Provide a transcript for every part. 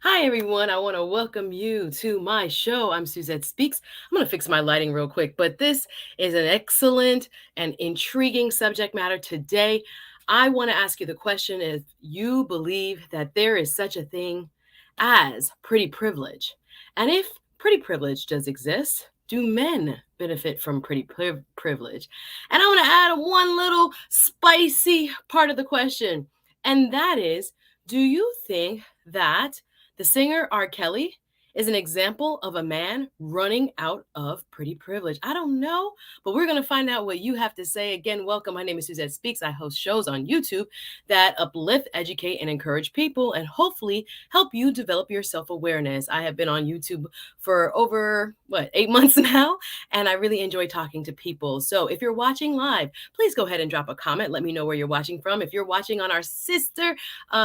Hi, everyone. I want to welcome you to my show. I'm Suzette Speaks. I'm going to fix my lighting real quick, but this is an excellent and intriguing subject matter today. I want to ask you the question if you believe that there is such a thing as pretty privilege. And if pretty privilege does exist, do men benefit from pretty privilege? And I want to add one little spicy part of the question, and that is, do you think that the singer R. Kelly is an example of a man running out of pretty privilege? I don't know, but we're going to find out what you have to say. Again, welcome. My name is Suzette Speaks. I host shows on YouTube that uplift, educate, and encourage people and hopefully help you develop your self awareness. I have been on YouTube for over, 8 months now, and I really enjoy talking to people. So if you're watching live, please go ahead and drop a comment. Let me know where you're watching from. If you're watching on our sister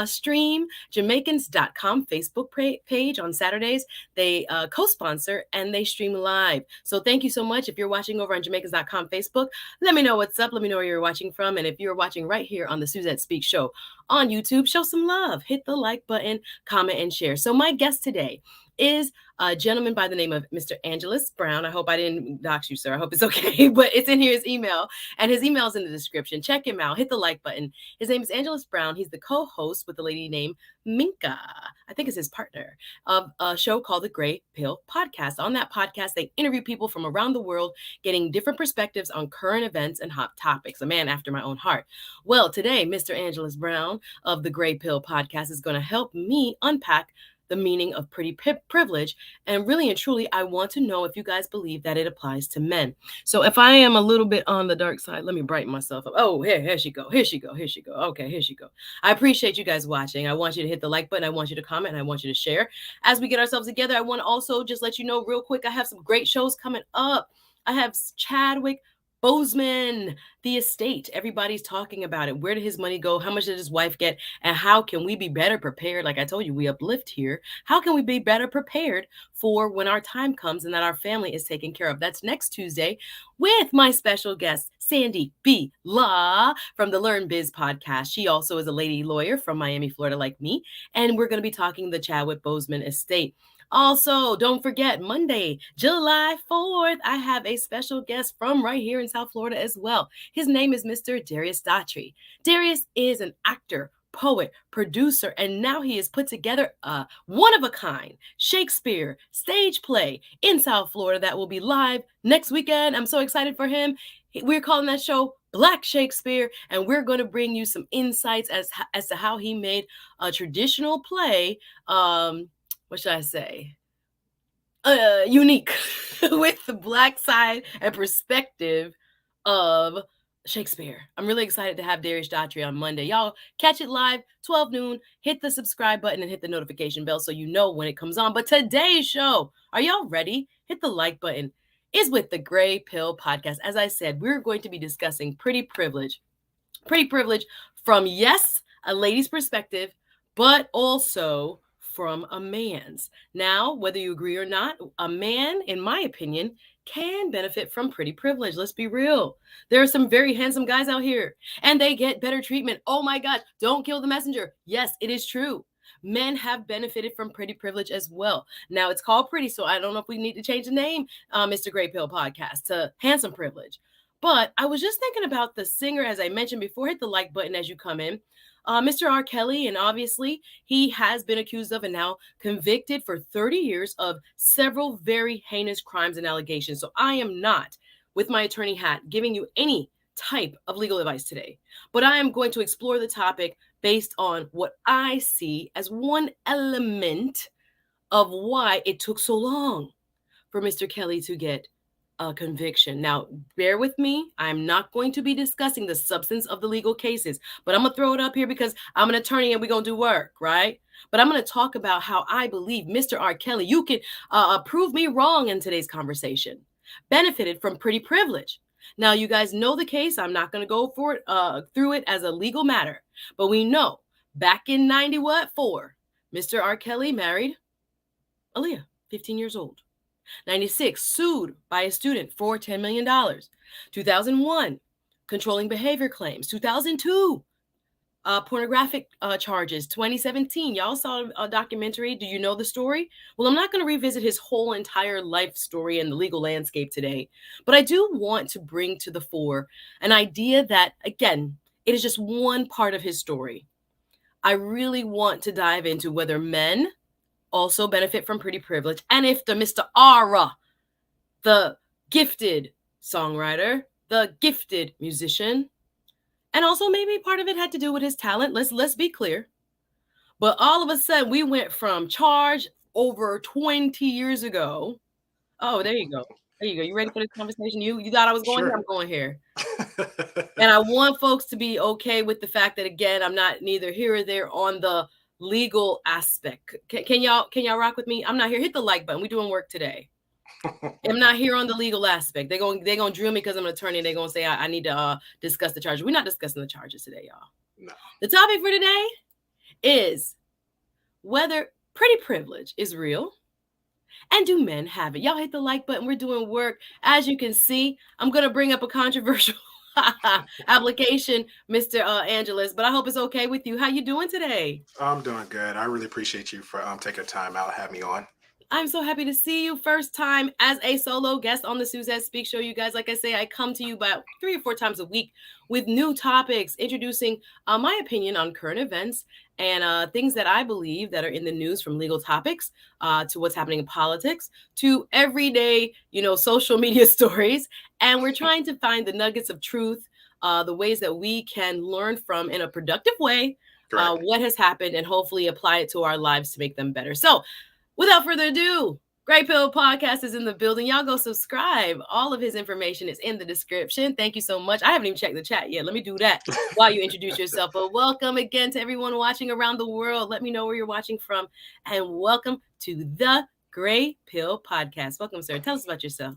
stream, 𝙃𝘼𝙑𝙑𝙀 Facebook page on Saturdays, they co-sponsor and they stream live. So thank you so much. If you're watching over on 𝙃𝘼𝙑𝙀 Facebook, let me know what's up. Let me know where you're watching from. And if you're watching right here on the Suzette Speaks show on YouTube, show some love. Hit the like button, comment, and share. So my guest today is a gentleman by the name of Mr. Angelus Brown. I hope I didn't dox you, sir. I hope it's okay. But it's in here, his email, and his email is in the description. Check him out. Hit the like button. His name is Angelus Brown. He's the co-host with a lady named Minka. I think it's his partner of a show called TheGreyPill podcast. On that podcast, they interview people from around the world, getting different perspectives on current events and hot topics. A man after my own heart. Well, today, Mr. Angelus Brown of TheGreyPill podcast is going to help me unpack the meaning of pretty privilege. And really and truly, I want to know if you guys believe that it applies to men. So if I am a little bit on the dark side, let me brighten myself up. Oh, here she go. Here she go. Here she go. Okay, here she go. I appreciate you guys watching. I want you to hit the like button. I want you to comment. And I want you to share. As we get ourselves together, I want to also just let you know real quick, I have some great shows coming up. I have Chadwick Boseman, the estate. Everybody's talking about it. Where did his money go? How much did his wife get? And how can we be better prepared? Like I told you, we uplift here. How can we be better prepared for when our time comes and that our family is taken care of? That's next Tuesday with my special guest, Sandy B. Law from the Learn Biz podcast. She also is a lady lawyer from Miami, Florida, like me. And we're going to be talking the Chadwick Boseman estate. Also, don't forget, Monday, July 4th, I have a special guest from right here in South Florida as well. His name is Mr. 𝙃𝘼𝙑𝙀. Darius is an actor, poet, producer, and now he has put together a one-of-a-kind Shakespeare stage play in South Florida that will be live next weekend. I'm so excited for him. We're calling that show Black Shakespeare, and we're going to bring you some insights as to how he made a traditional play, what should I say? Unique with the Black side and perspective of Shakespeare. I'm really excited to have 𝙃𝘼𝙑𝙀 on Monday. Y'all catch it live, 12 noon. Hit the subscribe button and hit the notification bell so you know when it comes on. But today's show, are y'all ready? Hit the like button. Is with the TheGreyPill podcast. As I said, we're going to be discussing pretty privilege. Pretty privilege from, yes, a lady's perspective, but also from a man's. Now, whether you agree or not, a man, in my opinion, can benefit from pretty privilege. Let's be real. There are some very handsome guys out here and they get better treatment. Oh my gosh, don't kill the messenger. Yes, it is true. Men have benefited from pretty privilege as well. Now it's called pretty, so I don't know if we need to change the name, Mr. TheGreyPill podcast, to handsome privilege. But I was just thinking about the singer, as I mentioned before. Hit the like button as you come in. Mr. R. Kelly, and obviously he has been accused of and now convicted for 30 years of several very heinous crimes and allegations. So I am not, with my attorney hat, giving you any type of legal advice today, but I am going to explore the topic based on what I see as one element of why it took so long for Mr. Kelly to get a conviction. Now, bear with me. I'm not going to be discussing the substance of the legal cases, but I'm going to throw it up here because I'm an attorney and we're going to do work, right? But I'm going to talk about how I believe Mr. R. Kelly, you can prove me wrong in today's conversation, benefited from pretty privilege. Now, you guys know the case. I'm not going to go through it as a legal matter, but we know back in 94, Mr. R. Kelly married Aaliyah, 15 years old. 96, sued by a student for $10 million. 2001, controlling behavior claims. 2002, pornographic charges, 2017. Y'all saw a documentary. Do you know the story? Well, I'm not going to revisit his whole entire life story and the legal landscape today, but I do want to bring to the fore an idea that, again, it is just one part of his story. I really want to dive into whether men also benefit from pretty privilege, and if the Mr. Ara, the gifted songwriter, the gifted musician, and also maybe part of it had to do with his talent. Let's be clear. But all of a sudden, we went from charge over 20 years ago. Oh, there you go. There you go. You ready for this conversation? You thought I was going here? Sure. I'm going here. And I want folks to be okay with the fact that, again, I'm not neither here or there on the legal aspect. Can y'all rock with me? I'm not here. Hit the like button. We're doing work today. I'm not here on the legal aspect. They're gonna drill me because I'm an attorney. They're gonna say I need to discuss the charges. We're not discussing the charges today, y'all. No. The topic for today is whether pretty privilege is real and do men have it. Y'all hit the like button. We're doing work. As you can see, I'm gonna bring up a controversial application, Mr. Angelus, but I hope it's okay with you. How you doing today? I'm doing good. I really appreciate you for taking time out, having me on. I'm so happy to see you. First time as a solo guest on the Suzette Speaks Show. You guys, like I say, I come to you about 3 or 4 times a week with new topics, introducing my opinion on current events and things that I believe that are in the news, from legal topics to what's happening in politics to everyday, social media stories. And we're trying to find the nuggets of truth, the ways that we can learn from in a productive way what has happened and hopefully apply it to our lives to make them better. So, without further ado, 𝙃𝘼𝙑𝙀 podcast is in the building. Y'all go subscribe. All of his information is in the description. Thank you so much. I haven't even checked the chat yet. Let me do that while you introduce yourself. But welcome again to everyone watching around the world. Let me know where you're watching from. And welcome to the 𝙃𝘼𝙑𝙀 podcast. Welcome, sir. Tell us about yourself.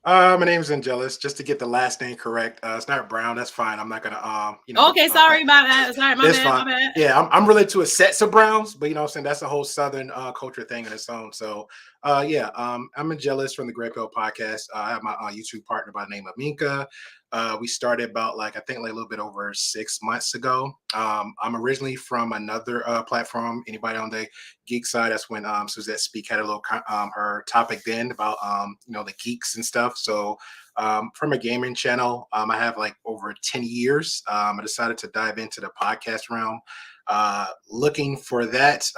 My name is Angelus. Just to get the last name correct, it's not Brown. That's fine. I'm not gonna Okay, sorry about that. Sorry, my bad. Fine. My bad. Yeah, I'm related to a sets of Browns, but I'm saying that's a whole Southern culture thing in its own. So, I'm Angelus from the TheGreyPill podcast. I have my YouTube partner by the name of Minka. We started about I think a little bit over 6 months ago. I'm originally from another platform. Anybody on the geek side? That's when Suzette Speak had a little her topic then about the geeks and stuff. So from a gaming channel, I have over 10 years. I decided to dive into the podcast realm. Looking for that,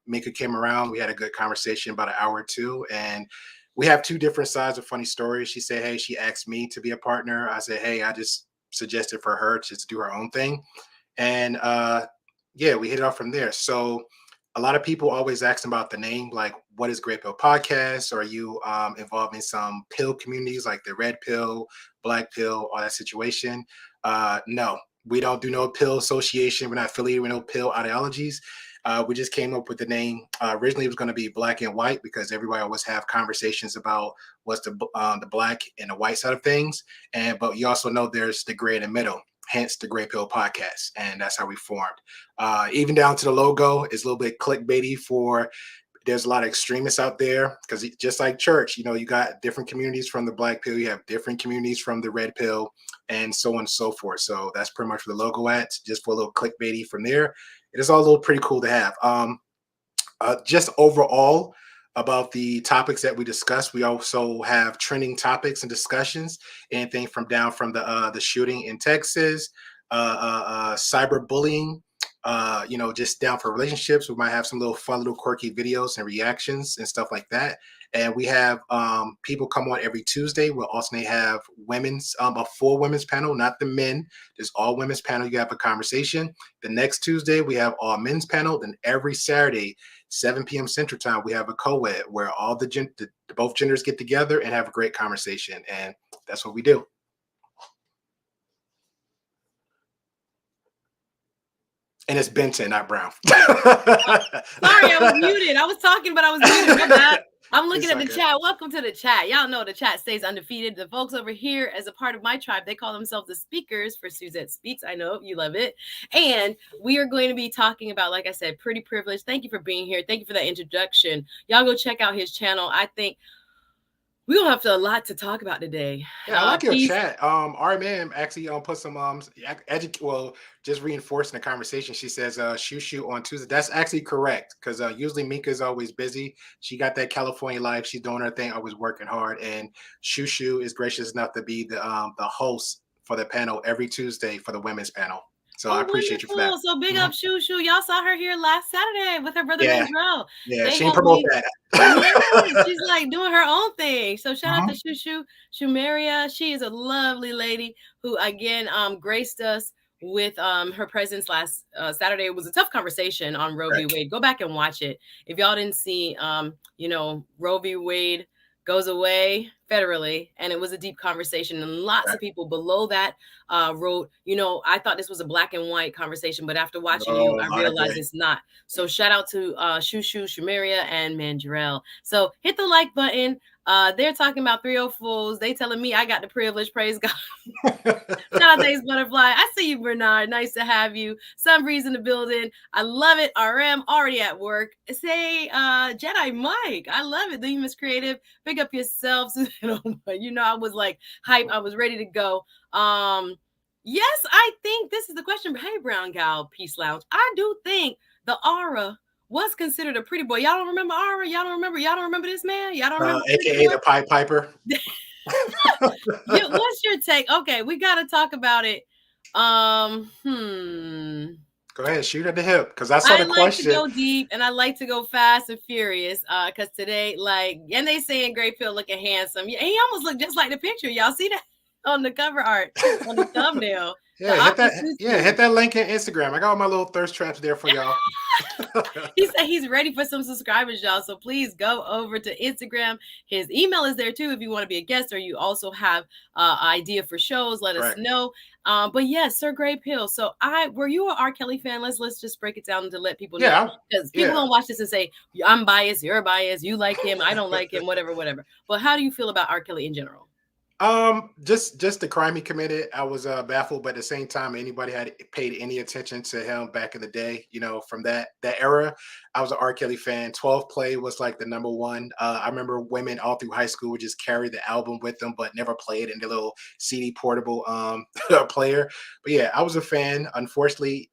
Minka came around. We had a good conversation about an hour or two, and we have 2 different sides of funny stories. She said, hey, she asked me to be a partner. I said, hey, I just suggested for her to do her own thing. And we hit it off from there. So a lot of people always ask about the name, like, what is TheGreyPill podcast? Are you involved in some pill communities like the red pill, black pill, all that situation? No, we don't do no pill association. We're not affiliated with no pill ideologies. We just came up with the name. Originally, it was going to be Black and White because everybody always have conversations about what's the black and the white side of things. But you also know there's the gray in the middle, hence the TheGreyPill podcast. And that's how we formed. Even down to the logo, it's a little bit clickbaity there's a lot of extremists out there because just like church, you got different communities from the black pill, you have different communities from the red pill, and so on and so forth. So that's pretty much where the logo at, just for a little clickbaity from there. It is all a little pretty cool to have. Just overall about the topics that we discuss, we also have trending topics and discussions, anything from the shooting in Texas, cyberbullying, just down for relationships. We might have some fun little quirky videos and reactions and stuff like that. And we have people come on every Tuesday. We'll also have a full women's panel, not the men. There's all women's panel. You have a conversation. The next Tuesday, we have all men's panel. Then every Saturday, 7 p.m. Central Time, we have a co-ed where all both genders get together and have a great conversation. And that's what we do. And it's Benton, not Brown. Sorry, I was muted. I was talking, but I was muted. My bad. I'm looking at the chat. Welcome to the chat. Y'all know the chat stays undefeated. The folks over here, as a part of my tribe, they call themselves the speakers for Suzette Speaks. I know you love it. And we are going to be talking about, like I said, pretty privilege. Thank you for being here. Thank you for that introduction. Y'all go check out his channel. I think We don't have to a lot to talk about today. Yeah, I like your Peace. chat. Our man actually put some well, just reinforcing the conversation. She says shoo shoo on Tuesday. That's actually correct because usually Minka is always busy. She got that California life. She's doing her thing, always working hard. And shoo shoo is gracious enough to be the host for the panel every Tuesday for the women's panel. So I Oh, appreciate you for that. wonderful. So big Mhm. up Shoo Shoo. Y'all saw her here last Saturday with her brother Yeah, Mandrell. yeah. They She ain't helped promote me. Yeah, that. she's like doing her own thing. So shout out to Mhm. Shoo Shoo Shumaria. She is a lovely lady who again graced us with her presence last Saturday. It was a tough conversation on Roe v. Right, Wade. Go back and watch it. If y'all didn't see Roe v. Wade goes away federally, and it was a deep conversation, and lots right. of people below that wrote, I thought this was a black and white conversation, but after watching you, Oh, I I realized agree. it's not. So shout out to Shushu, Shamaria, and Mandrell. So hit the like button. They're talking about 304s. They telling me I got the privilege. Praise God. Shout out to Ace Butterfly. I see you, Bernard. Nice to have you. Some breeze in the building. I love it. RM already at work. Say Jedi Mike. I love it. The Miss Creative. Pick up yourself. I was like hype. I was ready to go. Yes, I think this is the question. Hey, Brown Gal, Peace Lounge. I do think the aura was considered a pretty boy. Y'all don't remember Aura? Y'all don't remember? Y'all don't remember this man? Y'all don't remember Pretty AKA Boy? the Pied Piper. What's your take? Okay, we got to talk about it. Hmm. Go ahead, shoot at the hip because I saw I the like to question. go deep and I like to go fast and furious. Because today, and they saying 𝙃𝘼𝙑 looking handsome. Yeah, he almost looked just like the picture. Y'all see that on the cover art, on the thumbnail. The Yeah, hit aqua that. Yeah, susu. hit that link in Instagram. I got all my little thirst traps there for y'all. He said he's ready for some subscribers, y'all. So please go over to Instagram. His email is there too if you want to be a guest or you also have idea for shows. Let us Right. know. But yes, Sir 𝙃𝘼𝙑. So were you an R. Kelly fan? Let's just break it down to let people know Yeah. because people Yeah. don't watch this and say I'm biased, you're biased, you like him, I don't like him, whatever, whatever. But how do you feel about R. Kelly in general? Just the crime he committed, I was baffled, but at the same time, anybody had paid any attention to him back in the day, from that era, I was an R. Kelly fan. 12 Play was like the number one. I remember women all through high school would just carry the album with them, but never play it in their little CD portable player. But yeah, I was a fan. Unfortunately,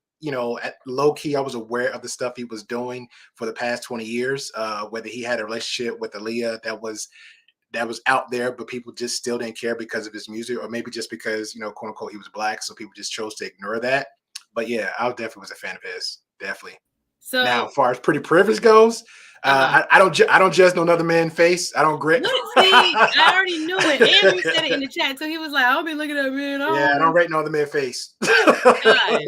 at low key, I was aware of the stuff he was doing for the past 20 years. Whether he had a relationship with Aaliyah that was out there, but people just still didn't care because of his music, or maybe just because, quote unquote, he was black, so people just chose to ignore that. But yeah, I definitely was a fan of his, definitely. Now, So as far as pretty privilege goes, uh-huh. I don't judge no other man's face. I don't grit. What? See, I already knew it. Andrew said it in the chat, so he was like, "I'll be looking at me, and I Yeah, I don't don't rate no other man's face. guys."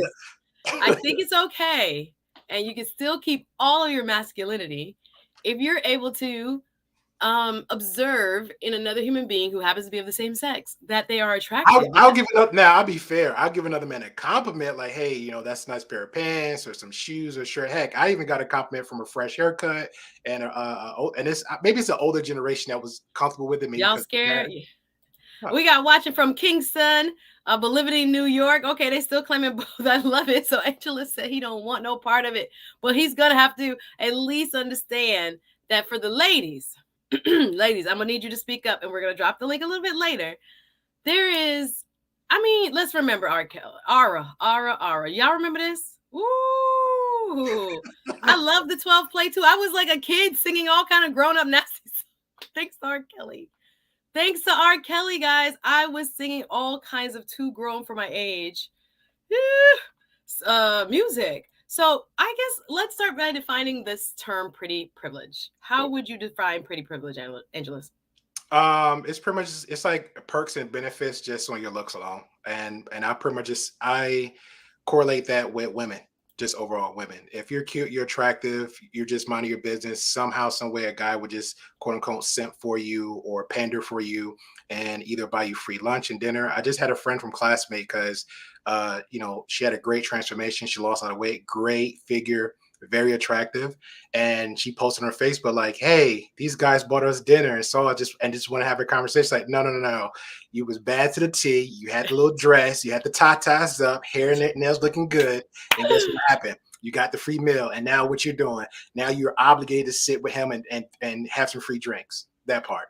I think it's okay, and you can still keep all of your masculinity if you're able to observe in another human being who happens to be of the same sex that they are I'll, attractive. I'll give it up now. I'll be fair. I'll give another man a compliment, like, hey, that's a nice pair of pants or some shoes or shirt. Heck, I even got a compliment from a fresh haircut and it's maybe it's an older generation that was comfortable with it, maybe Y'all because they're scared? married. Huh. We got watching from Kingston, but living in New York. Okay, they still claiming both. I love it. So Angelus said he don't want no part of it, but he's gonna have to at least understand that for the ladies, ladies, I'm gonna need you to speak up, and we're gonna drop the link a little bit later. There is, let's remember Aura. Y'all remember this? Ooh, I love the 12 play too. I was like a kid singing all kind of grown up nasty songs. Thanks to R. Kelly. Thanks to R. Kelly, guys. I was singing all kinds of too grown for my age music. So I guess let's start by defining this term pretty privilege. How would you define pretty privilege, Angelus? It's pretty much it's like perks and benefits just on your looks alone, and I pretty much I correlate that with women, just overall women. If you're cute, you're attractive, you're just minding your business. Somehow, some way, a guy would just quote unquote simp for you or pander for you, and either buy you free lunch and dinner. I just had a friend from classmate because, she had a great transformation. She lost a lot of weight, great figure, very attractive, and she posted on her Facebook like, "Hey, these guys bought us dinner," and so I just want to have a conversation. Like, no, no, no, no, you was bad to the T. You had the little dress, you had the tatas up, hair and nails looking good, and guess what happened? You got the free meal, and now what you're doing? Now you're obligated to sit with him and have some free drinks. That part.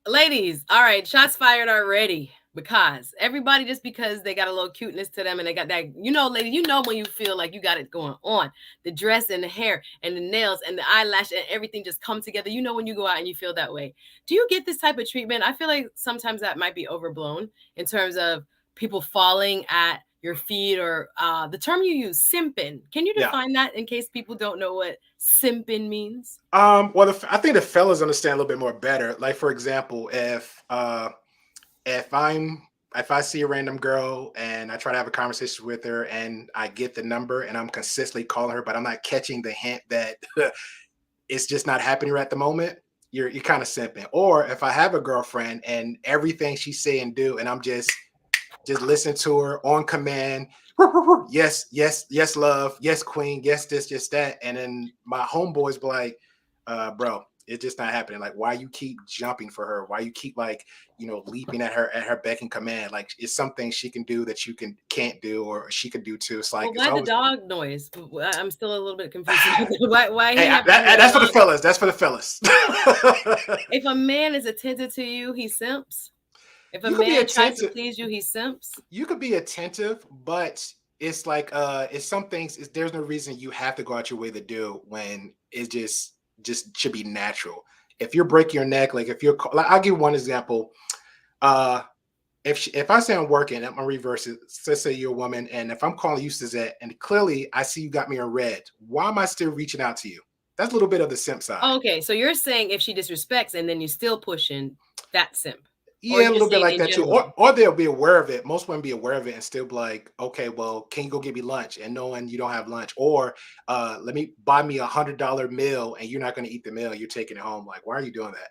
Ladies, all right, shots fired already. Because everybody, just because they got a little cuteness to them and they got that, lady, when you feel like you got it going on, the dress and the hair and the nails and the eyelash and everything just come together. When you go out and you feel that way. Do you get this type of treatment? I feel like sometimes that might be overblown in terms of people falling at your feet, or the term you use, simping. Can you Yeah. define that in case people don't know what simping means? Well, I think the fellas understand a little bit more better. Like, for example, if I'm if I see a random girl and I try to have a conversation with her and I get the number and I'm consistently calling her, but I'm not catching the hint that it's just not happening right at the moment, you're kind of simping. Or if I have a girlfriend and everything she say and do, and I'm just listen to her on command. Yes, yes, yes, love, yes, queen, yes, this, just that. And then my homeboys be like, bro, it's just not happening. Like, why you keep jumping for her? Why you keep like, leaping at her beck and command? Like, it's something she can do that you can't do, or she can do too. It's like, Well, it's why the always, dog noise? I'm still a little bit confused. Why hey, he have to do that that's for the alarm? fellas. That's for the fellas. If a man is attentive to you, he simps. If a You could be man tries to attentive. please you, he simps. You could be attentive, but it's like it's some things there's no reason you have to go out your way to do when it just should be natural. If you're breaking your neck, like if you're like, I'll give one example. Uh if I say I'm working, I'm gonna reverse it. Let's say you're a woman, and if I'm calling you Suzette, and clearly I see you got me in red, why am I still reaching out to you? That's a little bit of the simp side. Okay, so you're saying if she disrespects and then you still pushing, that simp, or Yeah, a you're little bit saying like in that too. general? Or they'll be aware of it. Most women be aware of it and still be like, okay, well, can you go get me lunch? And knowing you don't have lunch. Or let me buy me $100 meal and you're not gonna eat the meal, you're taking it home. Like, why are you doing that?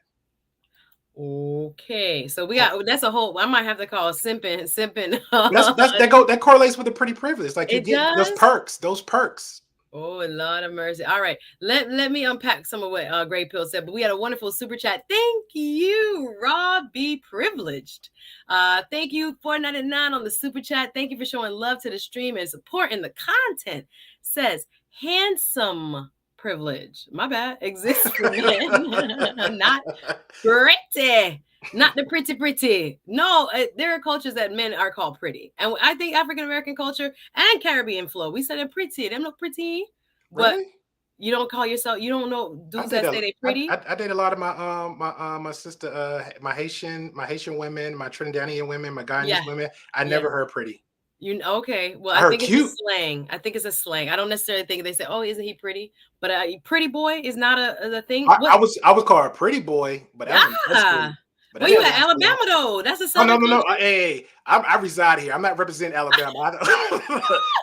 Okay, so we Oh, got that's a whole. I might have to call simping, simping. that correlates with the pretty privilege. Like you It get those does. perks, those perks. Oh, Lord of mercy. All right. Let me unpack some of what Great Pill said. But we had a wonderful super chat. Thank you, Rob. Be privileged. Thank you, 4.99 on the super chat. Thank you for showing love to the stream and supporting the content. Says handsome privilege. My bad. Exists for men. Not pretty. Not the pretty. No, there are cultures that men are called pretty. And I think African American culture and Caribbean flow, we say they're pretty. Them look pretty. But Really? you don't call yourself, you don't know I dudes did that a say they I, pretty? I, I did a lot of my sister my Haitian women, my Trinidadian women, my Yeah. Guyanese women. I Yeah. never heard pretty. Okay. Well, I I heard think it's a cute. slang. I think it's a slang. I don't necessarily think they say, "Oh, isn't he pretty?" But pretty boy is not a thing. I, What? I was I was called a pretty boy, but that was in high school. Ah, But that where you didn't at? last too long. Alabama though. That's a Oh no Southern no no! culture. Hey, I reside here. I'm not representing Alabama.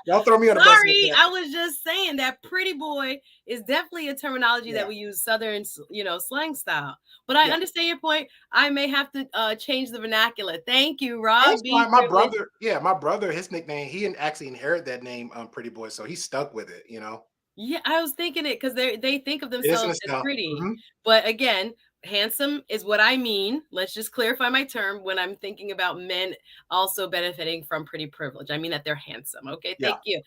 Don't throw me on the bus like Sorry, that. I was just saying that pretty boy is definitely a terminology that Yeah, we use Southern, slang style. But I yeah. understand your point. I may have to change the vernacular. Thank you, That's Rob. Be fine. My privileged. brother, yeah, my brother, his nickname, actually inherited that name, Pretty Boy, so he stuck with it. Yeah, I was thinking it because they think of It is in themselves the as style. pretty. But again, handsome is what I mean. Let's just clarify my term when I'm thinking about men also benefiting from pretty privilege. I mean that they're handsome. Okay, Yeah. thank you.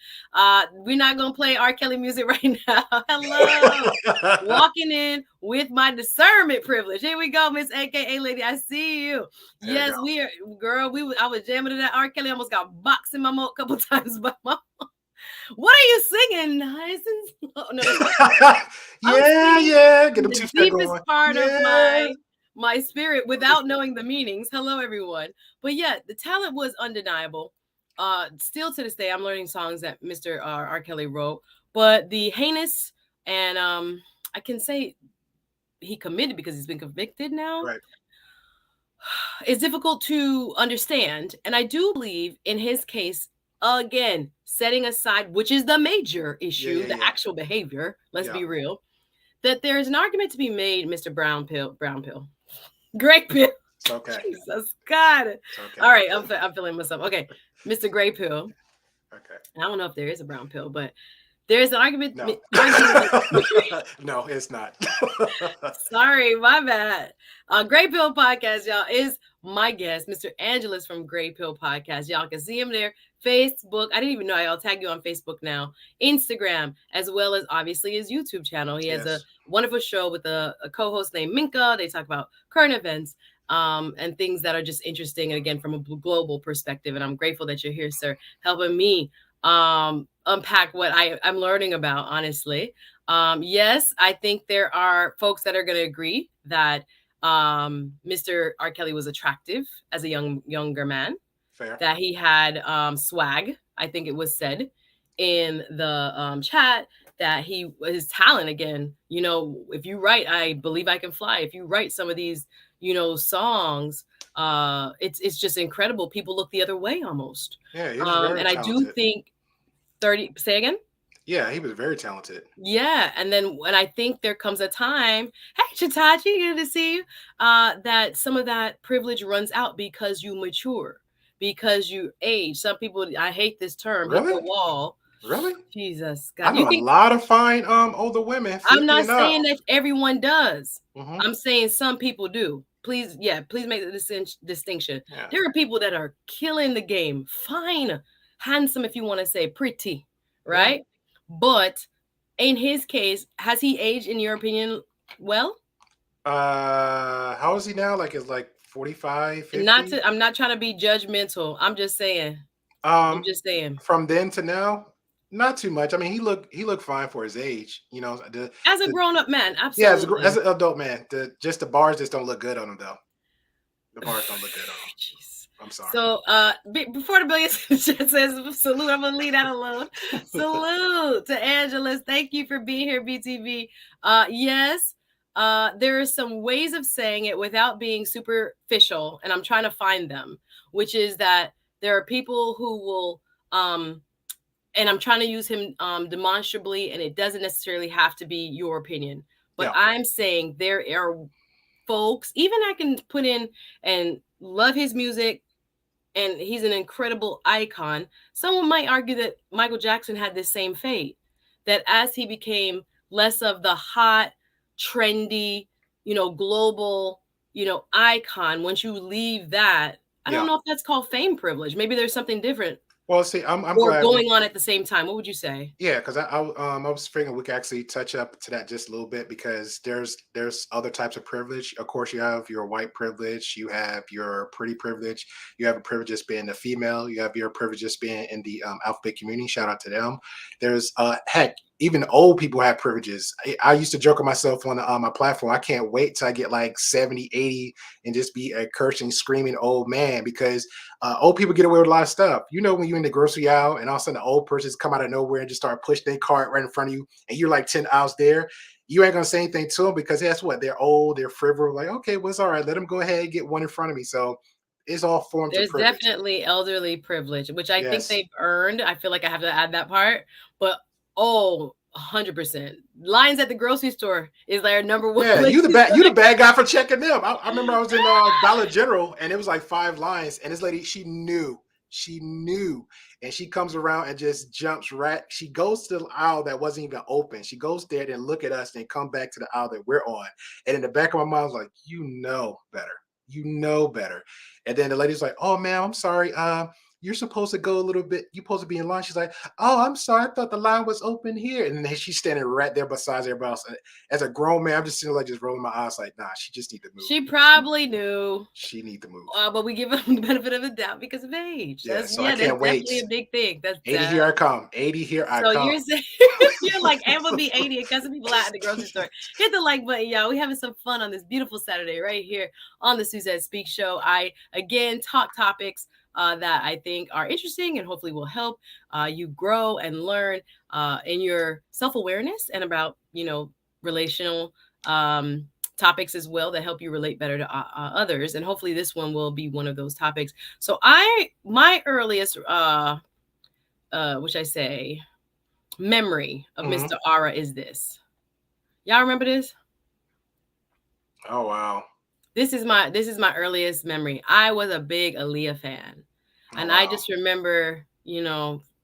We're not gonna play R. Kelly music right now. Hello. Walking in with my discernment privilege. Here we go, Miss AKA Lady. I see you. There you Yes, go. we are, girl. I was jamming to that R. Kelly. Almost got boxed in my mouth a couple times by my. What are you singing? Nice and slow. No, that's not. I'm Yeah, singing yeah. Get from them the two-step deepest going. part of Yeah. my spirit without knowing the meanings. Hello, everyone. But yeah, the talent was undeniable. Still to this day, I'm learning songs that Mr. R. Kelly wrote. But the heinous and I can say he committed because he's been convicted now. Right. It's difficult to understand. And I do believe in his case, again, setting aside, which is the major Yeah, issue, yeah, the yeah. actual behavior, let's Yeah. be real, that there's an argument to be made, Mr. Brown Pill, Great Pill. It's okay. Jesus God. It's okay. All right, I'm feeling myself. Okay, Mr. Gray Pill. Okay. I don't know if there is a brown pill, but there's an argument. No. Argument. No, it's not. Sorry, my bad. Gray Pill Podcast, y'all, is my guest, Mr. Angelus from Gray Pill Podcast. Y'all can see him there. Facebook. I didn't even know I'll tag you on Facebook now. Instagram, as well as obviously his YouTube channel. He has a Yes. wonderful show with a co-host named Minka. They talk about current events. and things that are just interesting. And again, from a global perspective. And I'm grateful that you're here, sir, helping me unpack what I'm learning about, honestly. Yes, I think there are folks that are going to agree that Mr. R. Kelly was attractive as a younger man, Fair. that he had swag. I think it was said in the chat that his talent again. If you write, I believe I can fly. If you write some of these, songs, it's just incredible. People look the other way almost. Yeah, he was very And I do talented. think 30. Say again. Yeah, he was very talented. Yeah, and then when I think there comes a time, hey Chitachi, good to see you, that some of that privilege runs out because you mature, because you age. Some people, I hate this term, hit the Really? wall. Really? Jesus I God, you know a think lot of fine older women, I'm 50 not and up. saying that everyone does. Hmm. I'm saying some people do. Please, yeah, please make the distinction. Yeah. There are people that are killing the game, fine, handsome if you want to say pretty, Yeah. right? But in his case, has he aged in your opinion well? How is he now? Like it's like 45, And not 50. to, I'm not trying to be judgmental. I'm just saying. I'm Um, just saying. from then to now, not too much. I mean, he looked fine for his age. As a The grown up man, yeah, as absolutely. an adult man, the bars just don't look good on him though. The bars don't look good on him. Jeez. I'm sorry. So before the billions says salute, I'm gonna leave that alone. Salute to Angelus. Thank you for being here, BTV. Yes, there are some ways of saying it without being superficial, and I'm trying to find them, which is that there are people who will and I'm trying to use him demonstrably, and it doesn't necessarily have to be your opinion. But Yeah. I'm saying there are folks, even I can put in and love his music, and he's an incredible icon. Someone might argue that Michael Jackson had this same fate, that as he became less of the hot, trendy, global, icon, once you leave that, I don't Yeah. know if that's called fame privilege. Maybe there's something different Well, see, I'm or glad we going on at the same time. What would you say? yeah, because I was figuring we could actually touch up to that just a little bit because there's other types of privilege. Of course, you have your white privilege, you have your pretty privilege, you have a privilege just being a female, you have your privilege just being in the alphabet community. Shout out to them. There's heck, even old people have privileges. I used to joke with myself on my platform. I can't wait till I get like 70, 80 and just be a cursing, screaming old man because old people get away with a lot of stuff. When you're in the grocery aisle and all of a sudden the old person come out of nowhere and just start pushing their cart right in front of you, and you're like 10 aisles there. You ain't gonna say anything to them because that's what they're old, they're frivolous. Like, okay, well, it's all right. Let them go ahead and get one in front of me. So it's all forms of There's privilege. definitely elderly privilege, which I think Yes. they've earned. I feel like I have to add that part. But oh, 100%. Lines at the grocery store is their number one Yeah, place you the to bad you the go. bad guy for checking them. I remember I was in Dollar General and it was like 5 lines, and this lady she knew, and she comes around and just jumps right. She goes to the aisle that wasn't even open. She goes there and look at us and come back to the aisle that we're on. And in the back of my mind, I was like, you know better, you know better. And then the lady's like, oh man, I'm sorry. You're supposed to go a little bit. You're supposed to be in line. She's like, "Oh, I'm sorry. I thought the line was open here." And then she's standing right there beside everybody else. As a grown man, I'm just sitting like just rolling my eyes, like, "Nah, she just need to move. She She probably knew, she need to move." but we give them the benefit of the doubt because of age. Yeah. That's So I yeah, that's can't wait. definitely a big thing. That's 80 here I come. 80 here I so come. you're saying you're like, I'm gonna be 80 and cussing people out at the grocery store. Hit the like button, y'all. We having some fun on this beautiful Saturday right here on the Suzette Speak Show. I again talk topics that I think are interesting and hopefully will help you grow and learn in your self-awareness and about relational topics as well that help you relate better to others. And hopefully this one will be one of those topics. So my earliest which I say memory of Mhm. Mr. Ara is this. Y'all remember this? Oh wow. This is my earliest memory. I was a big Aaliyah fan. Oh And I wow. just remember,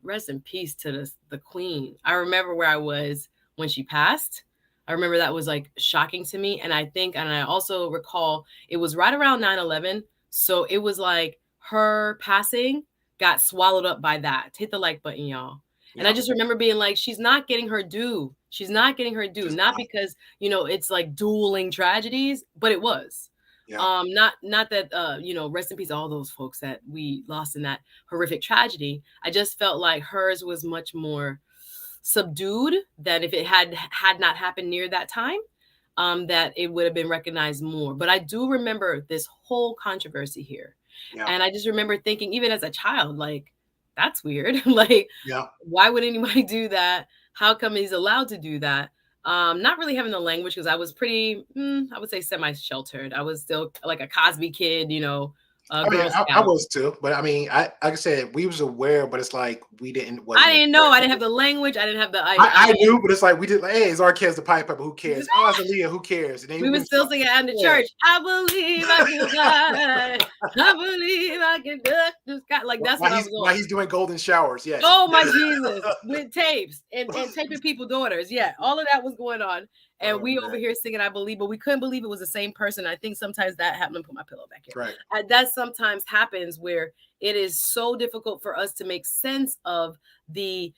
rest in peace to the queen. I remember where I was when she passed. I remember that was like shocking to me. And I also recall it was right around 9/11. So it was like her passing got swallowed up by that. Hit the like button, y'all. And I Yeah. just remember being like, she's not getting her due. She's not getting her due. Just Not because, it's like dueling tragedies, but it was. Yeah. Not that rest in peace all those folks that we lost in that horrific tragedy. I just felt like hers was much more subdued, that if it had not happened near that time, that it would have been recognized more. But I do remember this whole controversy here. Yeah. And I just remember thinking, even as a child, like, that's weird. Like, Yeah. why would anybody do that? How come he's allowed to do that? Not really having the language, because I was pretty, I would say, semi-sheltered. I was still like a Cosby kid, I mean, Girl I Scout. was too, but I mean, like I said, we was aware, but it's like we didn't I wasn't didn't know. important. I didn't have the language. I didn't have the I knew, but it's like we did like, hey, it's our kids, the pipe pepper, who cares? Oh, it's Aaliyah, who cares? And then We we would was still sing it in the yeah. church. I believe I can fly. I believe I can touch the sky. Like, that's what I was While on. he's doing golden showers, yes. Oh my Jesus, with tapes and taping people daughters. Yeah, all of that was going on. And Oh, we over man. here singing I Believe, but we couldn't believe it was the same person. I think sometimes that happened. Let me put my pillow back here. Right. That sometimes happens where it is so difficult for us to make sense of the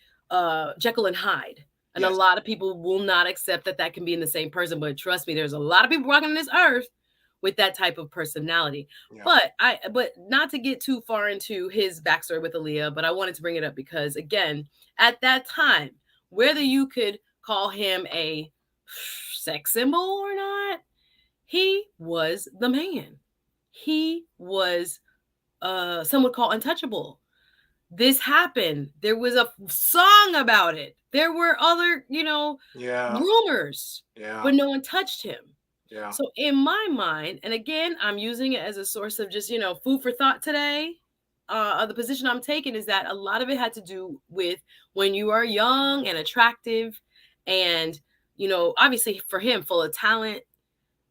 Jekyll and Hyde. And a Yes. lot of people will not accept that that can be in the same person. But trust me, there's a lot of people walking this earth with that type of personality. Yeah. But not to get too far into his backstory with Aaliyah, but I wanted to bring it up because, again, at that time, whether you could call him a sex symbol or not, he was the man. He was some would call untouchable. This happened. There was a song about it. There were other, Yeah. rumors, Yeah. but no one touched him. Yeah. So in my mind, and again, I'm using it as a source of just, food for thought today. The position I'm taking is that a lot of it had to do with when you are young and attractive and, obviously for him, full of talent,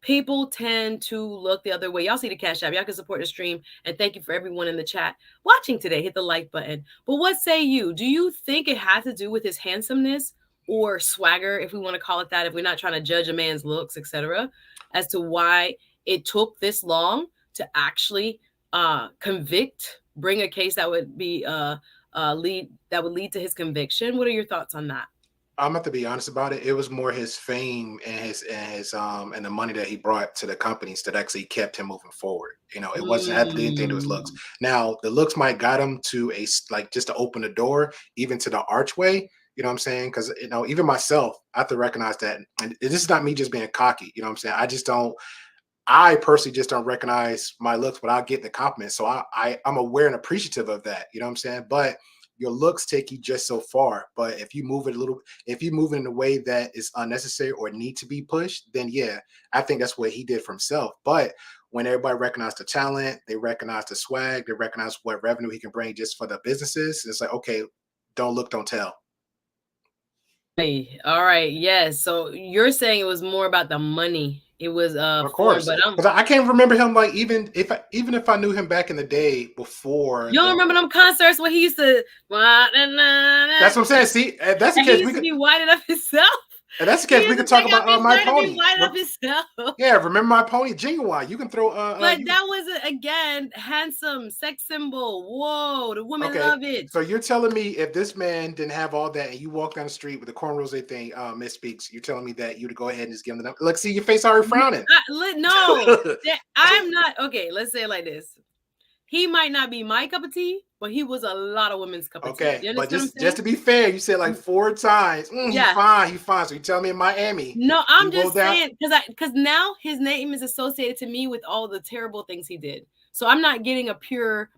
people tend to look the other way. Y'all see the Cash App. Y'all can support the stream. And thank you for everyone in the chat watching today. Hit the like button. But what say you? Do you think it has to do with his handsomeness or swagger, if we want to call it that, if we're not trying to judge a man's looks, etc., as to why it took this long to actually bring a case that would be lead to his conviction? What are your thoughts on that? I'm have to be honest about it. It was more his fame and his and the money that he brought to the companies that actually kept him moving forward. It wasn't had to do anything to his looks. Now the looks might got him to just to open the door even to the archway. You know what I'm saying? Because even myself, I have to recognize that. And this is not me just being cocky. You know what I'm saying? I personally just don't recognize my looks without getting the compliment. So I'm aware and appreciative of that. You know what I'm saying? But your looks take you just so far. But if you move it in a way that is unnecessary or need to be pushed, then yeah, I think that's what he did for himself. But when everybody recognized the talent, they recognize the swag, they recognize what revenue he can bring just for the businesses, it's like, okay, don't look, don't tell. Hey, all right, yes. So you're saying it was more about the money. It was Of course, because I can't remember him like even if I knew him back in the day before. You don't remember them concerts where he used to? That's what I'm saying. See, that's the case we could be whining up himself. And that's the case. We could talk about My Pony. Himself. Yeah, remember My Pony? Genuine. You can throw. But that was again handsome, sex symbol. Whoa, the women love it. So you're telling me if this man didn't have all that, and you walk down the street with the cornrows thing, Miss Speaks, you're telling me that you'd go ahead and just give him the number? Look, see your face already frowning. No, I'm not. Okay, let's say it like this. He might not be my cup of tea, but he was a lot of women's cup of tea. Okay, but just to be fair, you said like 4 times. Yeah, he's fine. So you tell me in Miami? No, I'm just saying because now his name is associated to me with all the terrible things he did. So I'm not getting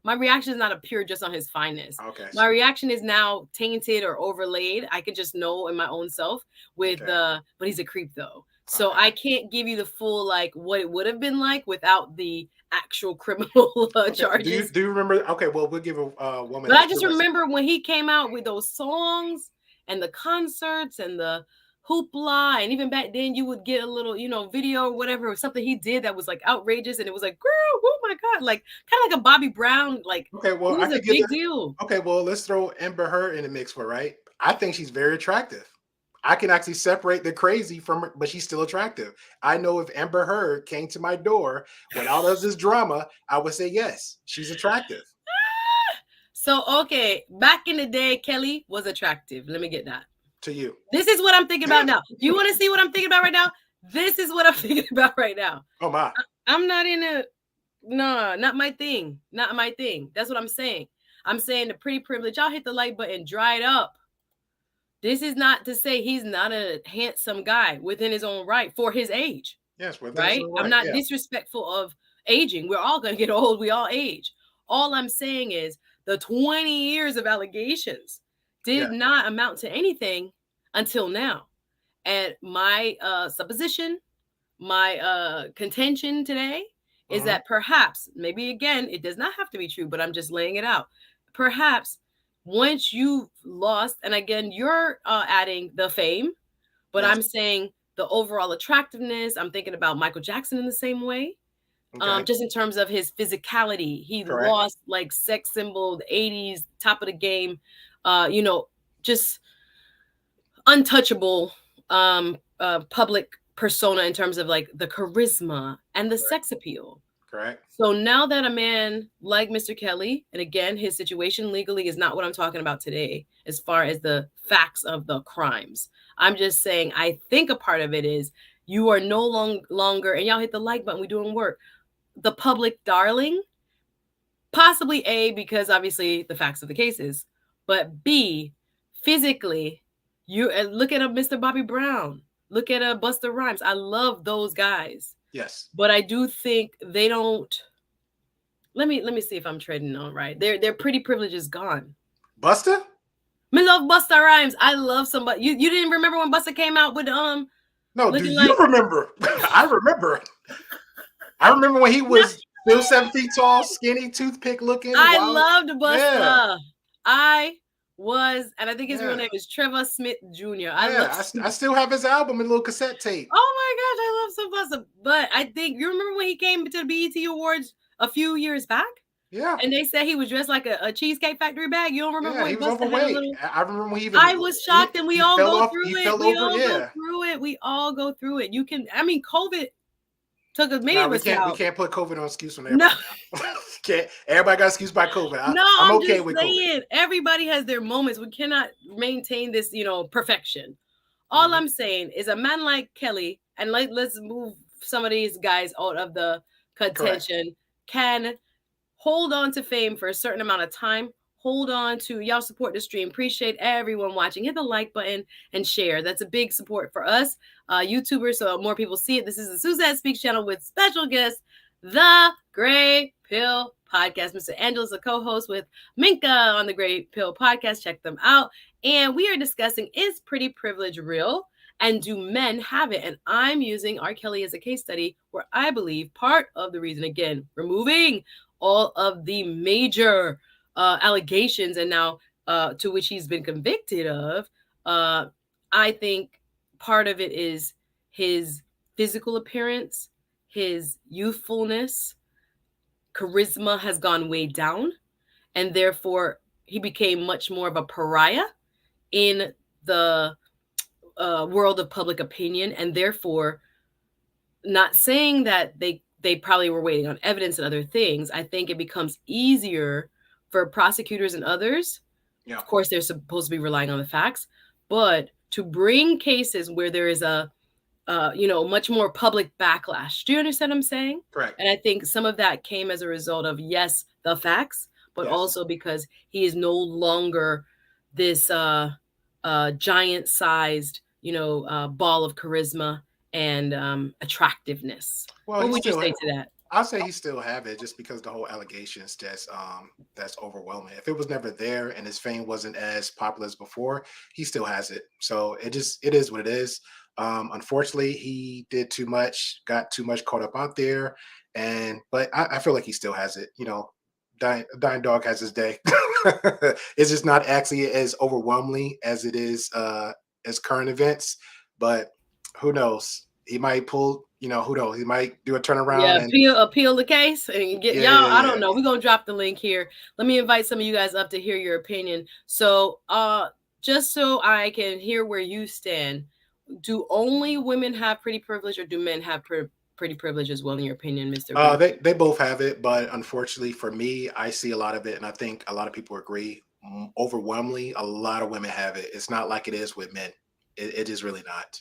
my reaction is not a pure just on his fineness. Okay. My reaction is now tainted or overlaid. I could just know in my own self with but he's a creep though. So I can't give you the full like what it would have been like without the actual criminal charges. Do you remember? Okay, well, we'll give a woman. But I just remember when he came out with those songs and the concerts and the hoopla, and even back then you would get a little, video or whatever, or something he did that was like outrageous, and it was like, girl, oh my god, like kind of like a Bobby Brown, like okay, well, it was a big deal. Okay, well, let's throw Amber Heard in the mix right. I think she's very attractive. I can actually separate the crazy from her, but she's still attractive. I know if Amber Heard came to my door without all this drama, I would say yes, she's attractive. So, okay, back in the day, Kelly was attractive. Let me get that. To you. This is what I'm thinking about now. Do you want to see what I'm thinking about right now? This is what I'm thinking about right now. Oh, my. I'm not in a nah, not my thing. Not my thing. That's what I'm saying. I'm saying the pretty privilege. Y'all hit the like button, dried up. This is not to say he's not a handsome guy within his own right for his age, Yes, well, that's right? all I'm right. not Yeah, disrespectful of aging. We're all going to get old. We all age. All I'm saying is the 20 years of allegations yeah. did not amount to anything until now. And my supposition, my contention today is Hmm. that perhaps, maybe again, it does not have to be true, but I'm just laying it out. Perhaps once you've lost, and again, you're adding the fame, but Yes. I'm saying the overall attractiveness. I'm thinking about Michael Jackson in the same way. Okay. Just in terms of his physicality, he Correct. lost like sex symbol, the 80s, top of the game, you know, just untouchable public persona in terms of like the charisma and the Correct. sex appeal. Correct. So now that a man like Mr. Kelly, and again, his situation legally is not what I'm talking about today, as far as the facts of the crimes. I'm just saying, I think a part of it is you are no longer, and y'all hit the like button, we doing work, the public darling. Possibly A, because obviously the facts of the cases, but B, physically, you look at a Mr. Bobby Brown, look at a Buster Rhymes. I love those guys, Yes. but I do think they don't. Let me see if I'm treading on right. Their pretty privilege is gone. Buster? Me love Buster Rhymes. I love somebody. You didn't remember when Buster came out with No, do looking you like remember? I remember. I remember when he no. was still 7 feet tall, skinny, toothpick looking, I wild. loved Yeah. Buster. I was, and I think his real Yeah. name is Trevor Smith Jr. I love Yeah. I still have his album in a little cassette tape. Oh my gosh, I love some Busta. But I think you remember when he came to the BET Awards a few years back, Yeah. and they said he was dressed like a Cheesecake Factory bag. You don't remember Yeah. He when was Busta had a overweight. little? I remember when he even I was shocked, and we he all fell go off. He through it. fell We over. all go Yeah. through it. We all go through it. You can. I mean, COVID took many Now of we us can't we out. can't put COVID on excuse on No, everybody now. Can't everybody got excused by COVID. no, I'm I'm okay just with COVID. saying. Everybody has their moments. We cannot maintain this, perfection. All Hmm. I'm saying is a man like Kelly, and let's move some of these guys out of the Correct. contention, can hold on to fame for a certain amount of time. Hold on to y'all support the stream. Appreciate everyone watching. Hit the like button and share. That's a big support for us, YouTubers, so more people see it. This is the Suzette Speaks channel with special guest, the Grey Pill Podcast. Mr. Angelus, a co-host with Minka on the Grey Pill Podcast. Check them out. And we are discussing, is pretty privilege real? And do men have it? And I'm using R. Kelly as a case study where I believe part of the reason, again, removing all of the major allegations and now to which he's been convicted of, uh, I think part of it is his physical appearance, his youthfulness, charisma has gone way down, and therefore he became much more of a pariah in the world of public opinion, and therefore, not saying that they probably were waiting on evidence and other things. I think it becomes easier for prosecutors and others. Yeah. Of course, they're supposed to be relying on the facts, but to bring cases where there is a much more public backlash. Do you understand what I'm saying? Correct. And I think some of that came as a result of, yes, the facts, but Yes. also because he is no longer this giant sized, ball of charisma and attractiveness. Well, What he would you still. say to that? I'll say he still have it just because the whole allegations that's overwhelming. If it was never there and his fame wasn't as popular as before, he still has it. So it is what it is. Unfortunately, he did too much, got too much caught up out there, but I feel like he still has it. Dying dog has his day. It's just not actually as overwhelmingly as it is as current events, but who knows? He might pull. Who knows? He might do a Yeah, turnaround and appeal the case and get yeah, y'all. yeah, I yeah. don't know. We're gonna drop the link here. Let me invite some of you guys up to hear your opinion. So just so I can hear where you stand, do only women have pretty privilege or do men have pretty privilege as well, in your opinion, Mr. Green? They both have it, but unfortunately for me, I see a lot of it, and I think a lot of people agree. Overwhelmingly, a lot of women have it. It's not like it is with men. It is really not.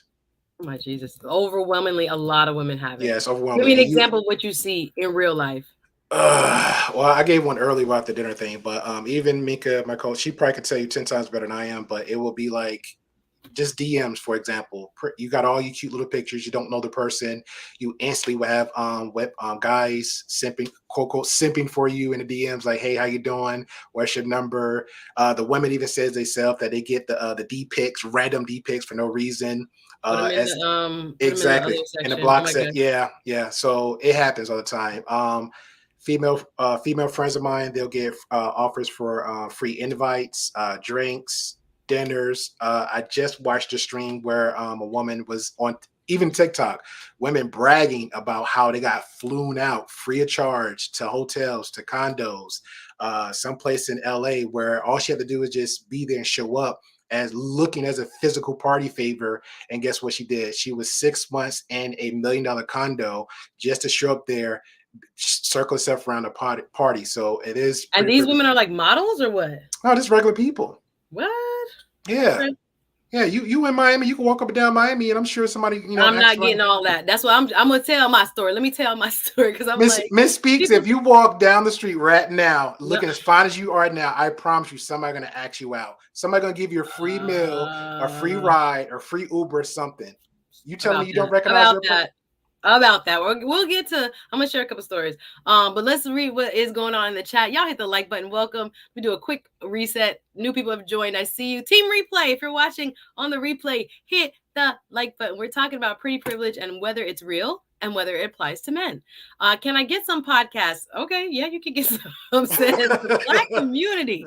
Oh my Jesus. Overwhelmingly, a lot of women have it. Yeah, it's Give me overwhelming. an And you, example of what you see in real life. well, I gave one early about the dinner thing, but even Minka, my coach, she probably could tell you 10 times better than I am, but it will be like just DMs, for example. You got all your cute little pictures. You don't know the person. You instantly will have guys simping, quote, quote, simping for you in the DMs, like, hey, how you doing? What's your number? The women even says themselves that they get the D pics, random D pics for no reason. As Put them in the other Exactly. In the section. Oh block my set. God. Yeah, yeah. So it happens all the time. Female friends of mine, they'll get offers for free invites, drinks, dinners. I just watched a stream where a woman was on even TikTok, women bragging about how they got flown out free of charge to hotels, to condos, someplace in LA where all she had to do is just be there and show up as looking as a physical party favor. And guess what she did? She was 6 months in $1 million condo just to show up there, circle herself around the party. So it is And pretty these privileged. women are like models or what? No, just regular people. What? Yeah. Okay. Yeah, you in Miami, you can walk up and down Miami, and I'm sure somebody, I'm asks not around. getting all that. That's why I'm gonna tell my story. Let me tell my story because I'm like Miss Speaks, people. if you walk down the street right now, No, looking as fine as you are now, I promise you, somebody gonna ask you out. Somebody gonna give you a free meal, a free uh, ride, or free Uber or something. You telling me about you don't that. recognize About their person? that. About that. We'll get to. I'm gonna share a couple stories. But let's read what is going on in the chat. Y'all hit the like button. Welcome. We do a quick reset. New people have joined. I see you. Team replay. If you're watching on the replay, hit the like button. We're talking about pretty privilege and whether it's real and whether it applies to men. Can I get some podcasts? Okay, yeah, you can get some. Says the Black community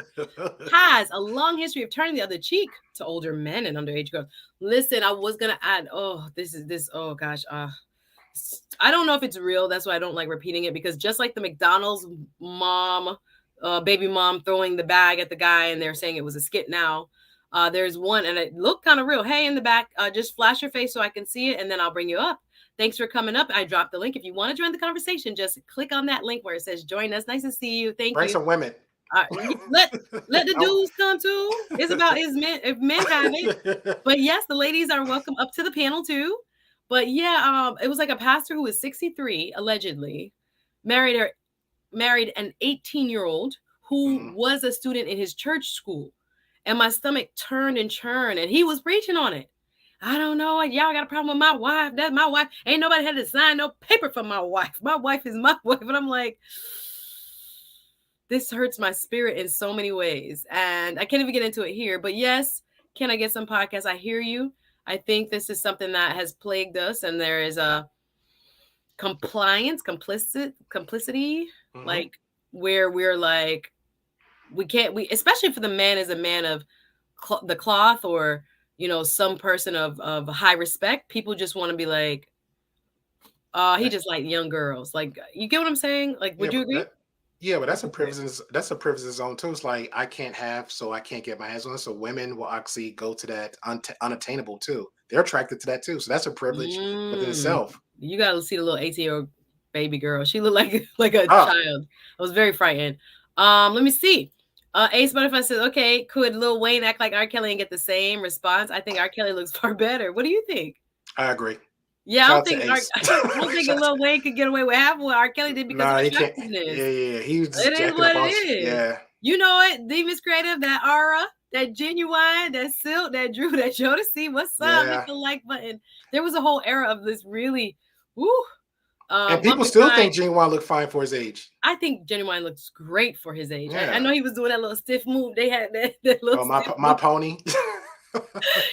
has a long history of turning the other cheek to older men and underage girls. Listen, I was gonna add. Oh, this is this. Oh gosh. I don't know if it's real. That's why I don't like repeating it because just like the McDonald's mom, baby mom throwing the bag at the guy and they're saying it was a skit now. There's one and it looked kind of real. Hey, in the back, just flash your face so I can see it and then I'll bring you up. Thanks for coming up. I dropped the link. If you want to join the conversation, just click on that link where it says join us. Nice to see you. Thank Bring you. some women. Let the dudes come too. It's about is men if men have it. But yes, the ladies are welcome up to the panel too. But yeah, it was like a pastor who was 63, allegedly, married an 18-year-old who Mhm. was a student in his church school. And my stomach turned and churned, and he was preaching on it. I don't know. Y'all got a problem with my wife. That's my wife. Ain't nobody had to sign no paper for my wife. My wife is my wife. And I'm like, this hurts my spirit in so many ways. And I can't even get into it here. But yes, can I get some podcasts? I hear you. I think this is something that has plagued us, and there is a complicity, Mhm. like where we're like, we can't, we, especially for the man as a man of the cloth or, some person of high respect, people just want to be like, he just like young girls. Like, you get what I'm saying? Like, Yeah, would you but agree? that's That's a weird. privilege. That's a privilege zone too. It's like I can't have, so I can't get my hands on it. So women will actually go to that unattainable too. They're attracted to that too. So that's a privilege within Mm, itself. you gotta see the little 18-year-old baby girl. She looked like like a Ah, child. I was very frightened. Let me see. Ace Butterfly says, okay, could Lil Wayne act like R. Kelly and get the same response? I think R. Kelly looks far better. What do you think? I agree. Yeah, Shout out to I Ace. don't think Lil Wayne could get away with half of what R. Kelly did because of Nah, he can't. attractiveness. Yeah, yeah, yeah. He was It just is jacking up what it all. is. Yeah, You know it. Demons Creative, that aura, that genuine, that silk, that Drew, that Jodeci. What's up? Hit yeah. the like button. There was a whole era of this really, woo, And people bumping still fine. think Genuine look fine for his age. I think Genuine looks great for his age. I Yeah. know he was doing that little stiff move. They had that little Oh, stiff my move. pony.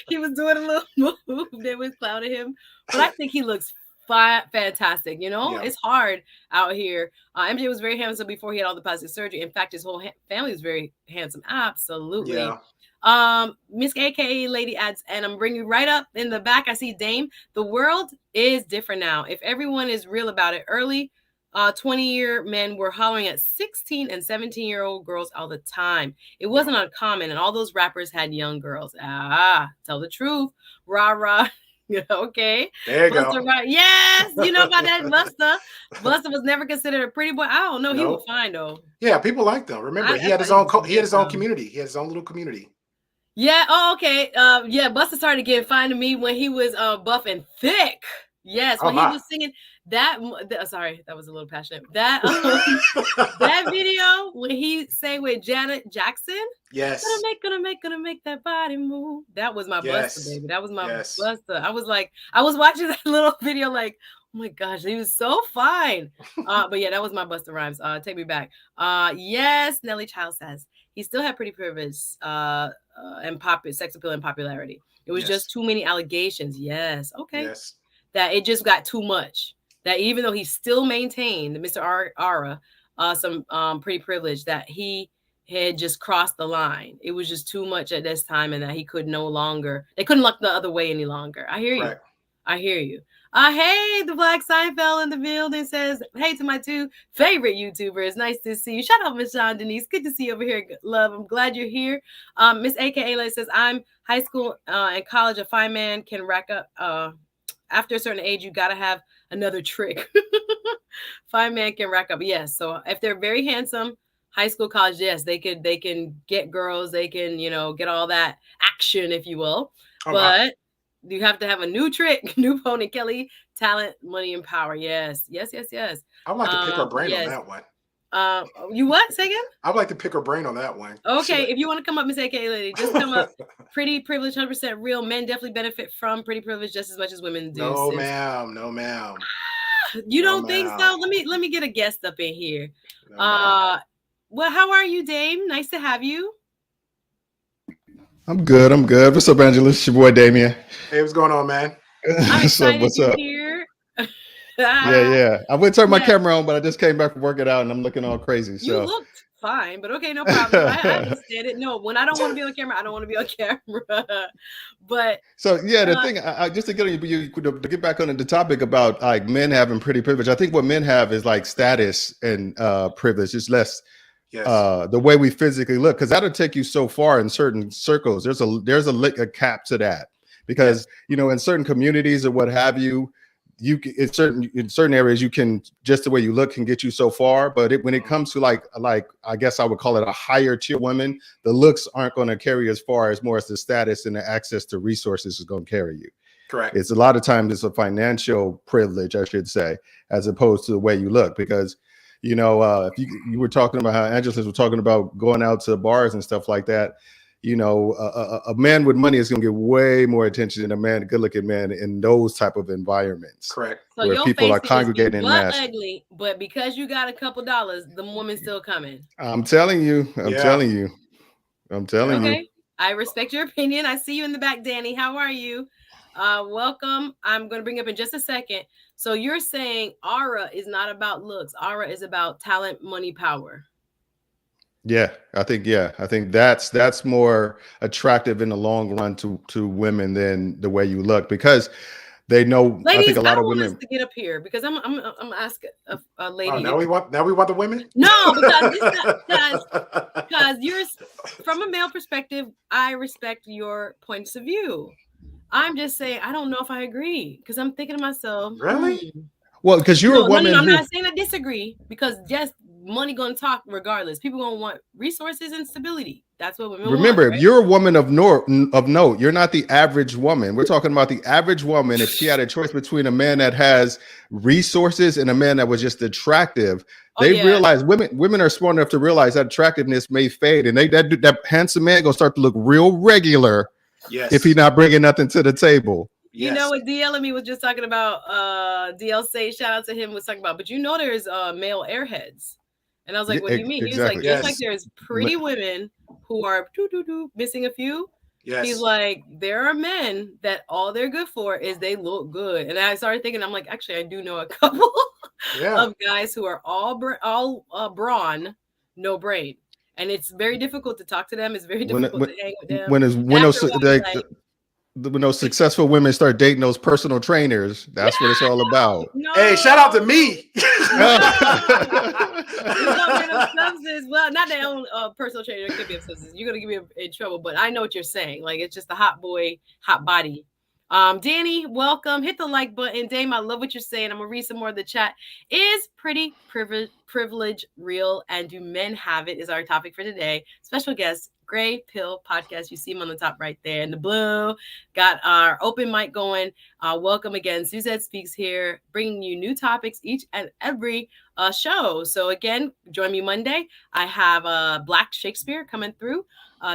He was doing a little move that was clouding him. But I think he looks fantastic. Yeah, It's hard out here. MJ was very handsome before he had all the plastic surgery. In fact, his whole family was very handsome. Absolutely. yeah. Miss AKA Lady adds, and I'm bringing you right up in the back. I see Dame. The world is different now. If everyone is real about it, early 20-year men were hollering at 16 and 17-year-old girls all the time. It Yeah. wasn't uncommon, and all those rappers had young girls. Tell the truth. Rah rah. Okay. There you Buster, go. right? Yes, you know about that Buster. Buster was never considered a pretty boy. I don't know. He was Nope. fine though. Yeah, people like them. Remember, I thought he was he had his own handsome. community. He had his own little community. Yeah. Oh, okay. Yeah. Busta started getting fine to me when he was buff and thick. Yes, Oh when he my. was singing that. Sorry, that was a little passionate. That that video when he sang with Janet Jackson, Yes. gonna make that body move. That was my Busta, Yes. baby. That was my Yes. Busta. I was like, I was watching that little video, like, oh my gosh, he was so fine. But yeah, that was my Busta Rhymes. Take me back. Yes, Nelly Child says he still had pretty privilege, and sex appeal and popularity. It was just Yes. too many allegations. Yes, okay, Yes. that it just got too much. That even though he still maintained, Mr. Ara, some pretty privilege, that he had just crossed the line. It was just too much at this time, and that he could no longer. They couldn't look the other way any longer. I hear you. Correct. I hear you. Hey, the Black Seinfeld in the building says, hey to my two favorite YouTubers. Nice to see you. Shout out, Miss Sean Denise. Good to see you over here, love. I'm glad you're here. Miss AKA says, I'm high school and college. A fine man can rack up. After a certain age, you got to have another trick. Fine man can rack up. Yes. So if they're very handsome, high school, college, yes, they can get girls. They can, get all that action, if you will. Oh my. But you have to have a new trick, new pony Kelly, talent, money, and power. Yes, yes, yes, yes. I'd like to pick her brain on Yes. that one. You what? Say again? I'd like to pick her brain on that one. Okay, if you want to come up, Miss AK Lady, just come up. Pretty privilege, 100% real. Men definitely benefit from pretty privilege just as much as women do, No, sis. ma'am. No, ma'am. You No, don't think so? ma'am. Let me get a guest up in here. No, ma'am. Well, how are you, Dame? Nice to have you. I'm good. I'm good. What's up, Angelus? It's your boy Damien. Hey, what's going on, man? I'm What's up? excited What's you're up? here. Yeah, yeah. I went turn my Yes, camera on, but I just came back from working out and I'm looking all crazy. you So, looked fine, but okay, no problem. I understand it. No, when I don't want to be on camera, I don't want to be on camera. But so yeah, the uh, thing, just to get on to get back on the topic about like men having pretty privilege. I think what men have is like status and privilege. It's less Yes. the way we physically look, because that'll take you so far in certain circles. There's a cap to that, because Yes. in certain communities or what have you, in certain areas you can, just the way you look can get you so far. But when it Mhm. comes to like I guess I would call it a higher tier woman, the looks aren't going to carry as far as more as the status and the access to resources is going to carry you. Correct. It's a lot of times it's a financial privilege, I should say, as opposed to the way you look. Because if you were talking about how Angelus was talking about going out to bars and stuff like that, a man with money is going to get way more attention than a good-looking man in those type of environments Correct. so where your people face are is you congregating in butt mass. ugly, but because you got a couple dollars, the woman's still coming. I'm telling you, I'm Yeah. telling you, I'm Yeah. telling you. Okay. I respect your opinion. I see you in the back, Danny. How are you? Welcome. I'm going to bring up in just a second. So you're saying aura is not about looks. Aura is about talent, money, power. I think that's more attractive in the long run to women than the way you look, because they know. I think Ladies, a I lot don't of want us women. to get up here because I'm asking a Oh, lady now to. we want the women. No, because this because you're from a male perspective. I respect your points of view. I'm just saying I don't know if I agree because I'm thinking to myself, Really? Well, because you're a No, no, no, no. woman I'm who not saying I disagree because just money gonna talk regardless. People gonna want resources and stability. That's what women want, remember, if right? you're a woman of note, you're not the average woman. We're talking about the average woman. If she had a choice between a man that has resources and a man that was just attractive, Oh they yeah. realize women are smart enough to realize that attractiveness may fade, and that handsome man gonna start to look real regular if he's Yes. not bringing nothing to the table. You know Yes. what DL and me was just talking about, DL say shout out to him was talking about, but there's male airheads. And I was like, what do you mean? He was like, Exactly. just like Yes. there's pretty women who are missing a few. He's Yes. like, there are men that all they're good for is they look good. And I started thinking, I'm like, actually, I do know a couple Yeah. of guys who are all brawn, no brain. And it's very difficult to talk to them. It's very When difficult to hang with them. when is And when after those a while, you're like, when those successful women start dating those personal trainers, that's what it's all about. no, Hey, shout out to me. no. It's gonna be them substances. Well, not their own personal trainer. It could be a substance. You're gonna get me in trouble, but I know what you're saying. Like it's just a hot boy, hot body. Danny, welcome. Hit the like button. Dame, I love what you're saying. I'm gonna read some more of the chat. Is privilege real, and do men have it? Is our topic for today. Special guest TheGreyPill podcast. You see him on the top right there in the blue. Got our open mic going. Welcome again. Suzette Speaks here, bringing you new topics each and every show. So again, join me Monday. I have Black Shakespeare coming through.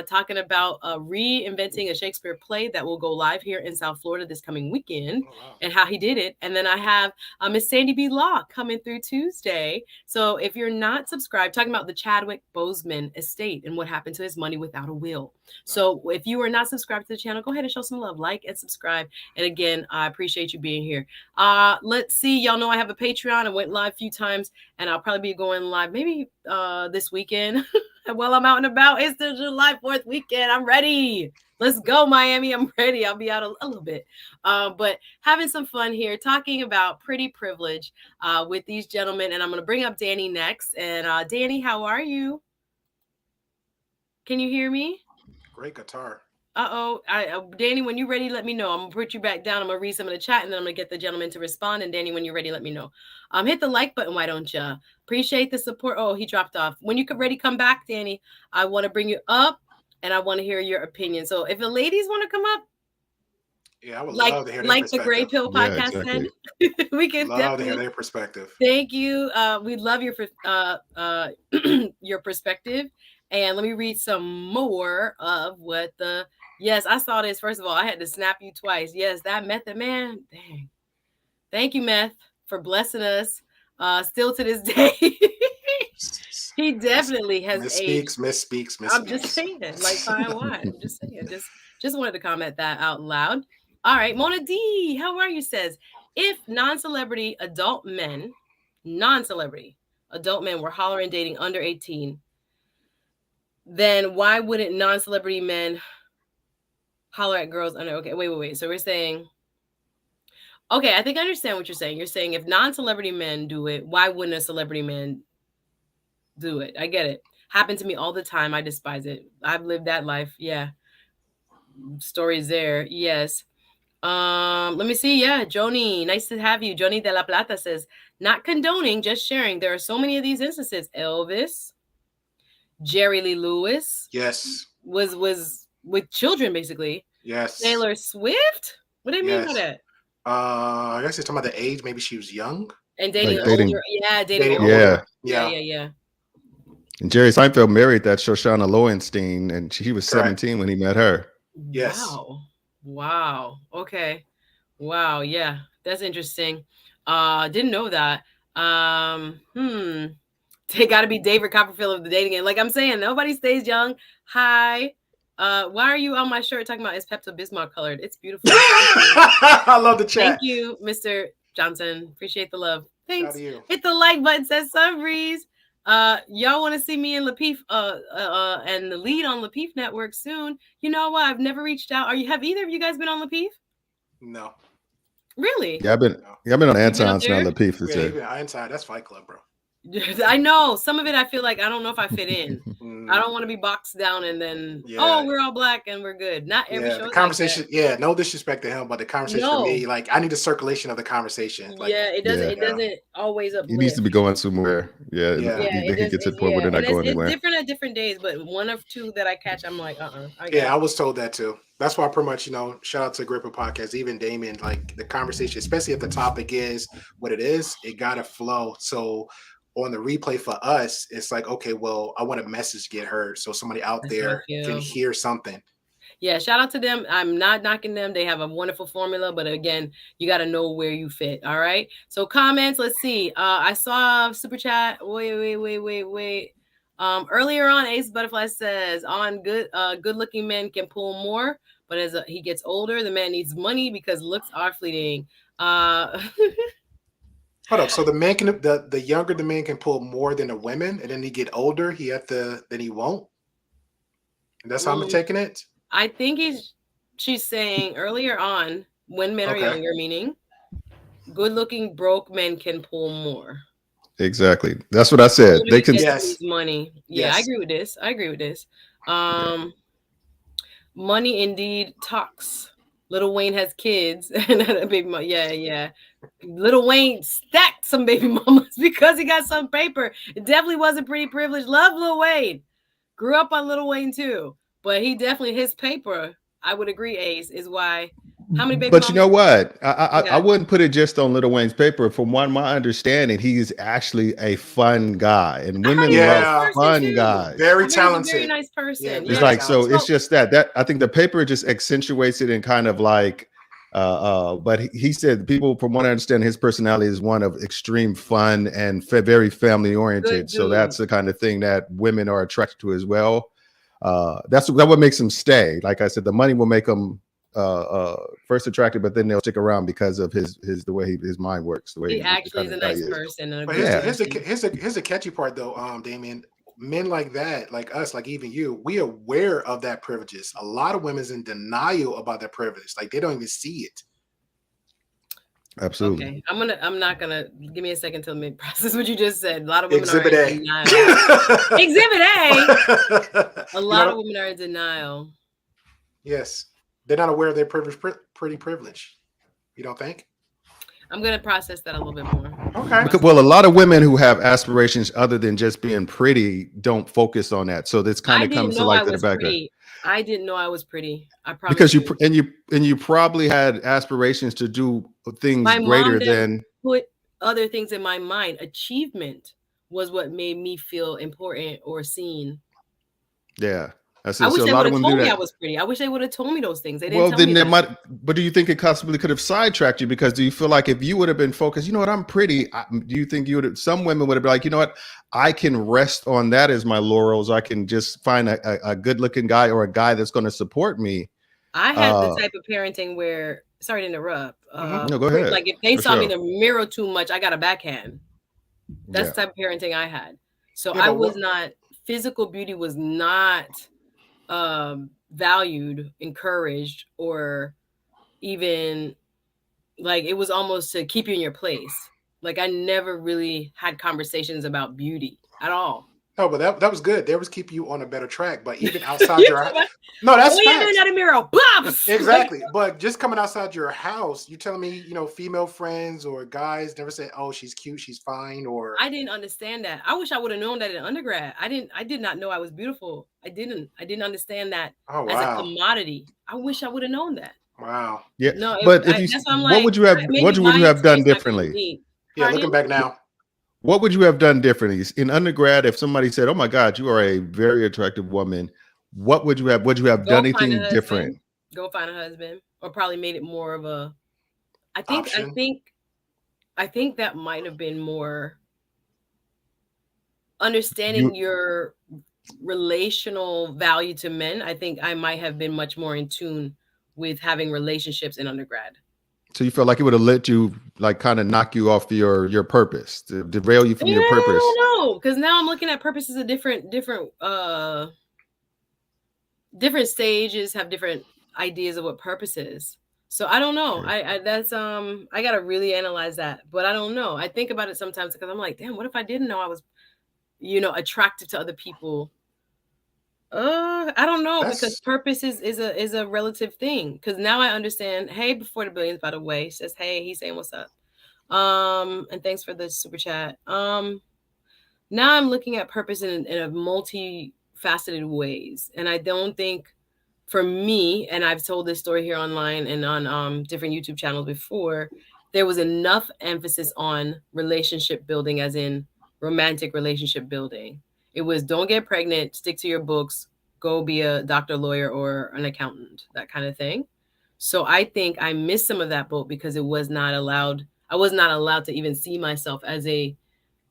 Talking about reinventing a Shakespeare play that will go live here in South Florida this coming weekend, and how he did it. And then I have Miss Sandy B. Law coming through Tuesday. So if you're not subscribed, talking about the 𝙃𝘼𝙑𝙀 estate and what happened to his money without a will. So if you are not subscribed to the channel, go ahead and show some love, like and subscribe. And again, I appreciate you being here. Let's see, y'all know I have a Patreon. I went live a few times, and I'll probably be going live maybe this weekend. While I'm out and about. It's the July 4th weekend. I'm ready. Let's go, Miami. I'm ready. I'll be out a little bit. But having some fun here, talking about pretty privilege with these gentlemen. And I'm going to bring up Danny next. And Danny, how are you? Can you hear me? Great guitar. Danny, when you're ready, let me know. I'm going to put you back down. I'm going to read some of the chat, and then I'm going to get the gentleman to respond. And Danny, when you're ready, let me know. Hit the like button, why don't you? Appreciate the support. Oh, he dropped off. When you're ready, come back, Danny. I want to bring you up, and I want to hear your opinion. So if the ladies want to come up, yeah, I would love to hear their like the TheGreyPill podcast exactly. said, we can love to hear their perspective. Thank you. We love your your perspective. And let me read some more of what the... Yes, I saw this. First of all, I had to snap you twice. Yes, that Method Man. Dang. Thank you, Meth, for blessing us. Still to this day. He definitely has aged. Misspeaks. I'm just saying, like fine wine. I'm just saying. Just wanted to comment that out loud. All right, Mona D, how are you? Says, if non-celebrity adult men were hollering dating under 18, then why wouldn't non-celebrity men holler at girls under... Okay, wait. So we're saying... Okay, I think I understand what you're saying. You're saying if non-celebrity men do it, why wouldn't a celebrity man do it? I get it. Happened to me all the time. I despise it. I've lived that life. Yeah. Stories there. Yes. Let me see. Yeah, Joni, nice to have you. Joni de la Plata says, not condoning, just sharing. There are so many of these instances. Elvis, Jerry Lee Lewis. Yes. Was with children, basically. Yes. Taylor Swift? What do you mean by that? I guess you're talking about the age. Maybe she was young. And dating older. Yeah, dating older. Yeah. And Jerry Seinfeld married that Shoshana Lowenstein, and he was 17 when he met her. Yes. Wow. Okay. Wow. Yeah, that's interesting. Didn't know that. They got to be David Copperfield of the dating game. Like I'm saying, nobody stays young. Hi. Why are you on my shirt talking about it's Pepto-Bismol colored? It's beautiful. I love the chat. Thank you, Mr. Johnson. Appreciate the love. Thanks. You. Hit the like button, says Sun Breeze. Y'all want to see me and Lapeef and the lead on Lapeef Network soon. You know what? I've never reached out. Have either of you guys been on Lapeef? No. Really? Yeah, I've been on Anton's now. Lapeef is there. Anton, that's Fight Club, bro. I know some of it. I feel like I don't know if I fit in. I don't want to be boxed down and then we're all black and we're good. Not every show. The conversation. Like no disrespect to him, but the conversation for me, like I need a circulation of the conversation. Like, it doesn't. It doesn't always uplift. He needs to be going somewhere. He gets to the point where they're not going anywhere. It's different at different days, but one of two that I catch, I'm like, I was told that too. That's why pretty much, shout out to TheGreyPill podcast, even Damien, like the conversation, especially if the topic is what it is, it gotta flow. So on the replay for us, it's like, okay, well, I want a message get heard so somebody out there can hear something. Yeah, shout out to them. I'm not knocking them. They have a wonderful formula, but again, you got to know where you fit. All right. So comments, let's see. I saw super chat. Wait. Earlier on, Ace Butterfly says good-looking men can pull more, but as he gets older, the man needs money because looks are fleeting. Hold up. So the man can the younger the man can pull more than the women, and then he get older, then he won't. And that's how I'm taking it. I think she's saying earlier on when men are younger, meaning good-looking broke men can pull more. Exactly. That's what I said. They can money. Yeah, I agree with this. Money indeed talks. Lil Wayne has kids and a baby mama. Yeah. Lil Wayne stacked some baby mamas because he got some paper. It definitely wasn't pretty privileged. Love Lil Wayne. Grew up on Lil Wayne too. But he definitely, his paper, I would agree, Ace, is why. How many baby But you know mamas? what? I Okay. wouldn't put it just on Lil Wayne's paper. From what my understanding, he is actually a fun guy, and I heard women he's a love nice Yeah, person fun too. guys. very I heard he's a very talented. nice Yeah, person. It's very Yeah. like, so talented. it's So just that I think the paper just accentuates it and kind of like but he said people, from what I understand, his personality is one of extreme fun and very family good oriented. So dude. that's the kind of thing that women are attracted to as well. That what makes him stay. Like I said, the money will make him first attracted, but then they'll stick around because of his the way his mind works, the way He the actually kind is a of guy he nice is. person and a But good Yeah. person. here's the catchy part though, Damien. Men like that, like us, like even you, we are aware of that privileges. A lot of women's in denial about their privilege. Like they don't even see it. Absolutely. Okay. I'm not gonna give me a second to let me process what you just said. A lot of women are Exhibit in A. denial. Exhibit A. A You lot of know, women are in denial. yes, they're not aware of their privilege, pretty privilege. You don't think? I'm gonna process that a little bit more. Okay. Because, well, a lot of women who have aspirations other than just being pretty don't focus on that. So this kind I of didn't comes to know I light to the was back pretty. I didn't know I was pretty. I because promise you. you probably had aspirations to do things My mom greater didn't than put other things in my mind. Achievement was what made me feel important or seen. yeah. I I said wish so. A they lot would of have women do told me I that. was pretty. I wish they would have told me those things. They didn't Well, tell me then there that. might. But do you think it possibly could have sidetracked you? Because do you feel like if you would have been focused, you know what, I'm pretty. Do you think you would have? Some women would have been like, you know what, I can rest on that as my laurels. I can just find a good looking guy or a guy that's going to support me. I had the type of parenting where, sorry to interrupt, Hmm. No, go ahead. like if they For saw me in sure. the mirror too much, I got a backhand. That's Yeah. the type of parenting I had. So Yeah, I but was what? not, physical beauty was not valued, encouraged, or even like it was almost to keep you in your place. Like I never really had conversations about beauty at all. No, but that was good. They was keeping you on a better track. But even outside You your, talk about, no, that's oh yeah, man, facts. not a mirror. Bops! Like, Exactly. But just coming outside your house, you telling me, female friends or guys never say, "Oh, she's cute, she's fine," or I didn't understand that. I wish I would have known that in undergrad. I did not know I was beautiful. I didn't understand that oh as a wow, commodity. I wish I would have known that. wow, Yeah. No, But if that's why I'm like, what maybe would my you have done experience not be differently? unique. yeah. Looking Pardon? back now, What would you have done differently in undergrad if somebody said, "Oh my God, you are a very attractive woman"? What would you have? Would you have done Go find a anything different? husband. Go find a husband. Or probably made it more of a I think I option. think I think that might have been more understanding You your relational value to men. I think I might have been much more in tune with having relationships in undergrad. so you felt like it would have let you like kind of knock you off your purpose, to derail you Yeah, from your I purpose. don't know, because now I'm looking at purpose as a different stages have different ideas of what purpose is. So I don't know. Okay. I that's I gotta really analyze that, but I don't know. I think about it sometimes because I'm like, damn, what if I didn't know I was, attractive to other people? I don't know, because That's purpose is a relative thing. Because now I understand. Hey, before the billions, by the way, says hey. He's saying what's up. And thanks for the super chat. Now I'm looking at purpose in a multifaceted ways, and I don't think for me, and I've told this story here online and on different YouTube channels before, there was enough emphasis on relationship building, as in romantic relationship building. It was don't get pregnant, stick to your books, go be a doctor, lawyer, or an accountant, that kind of thing. So I think I missed some of that boat because it was not allowed. I was not allowed to even see myself as a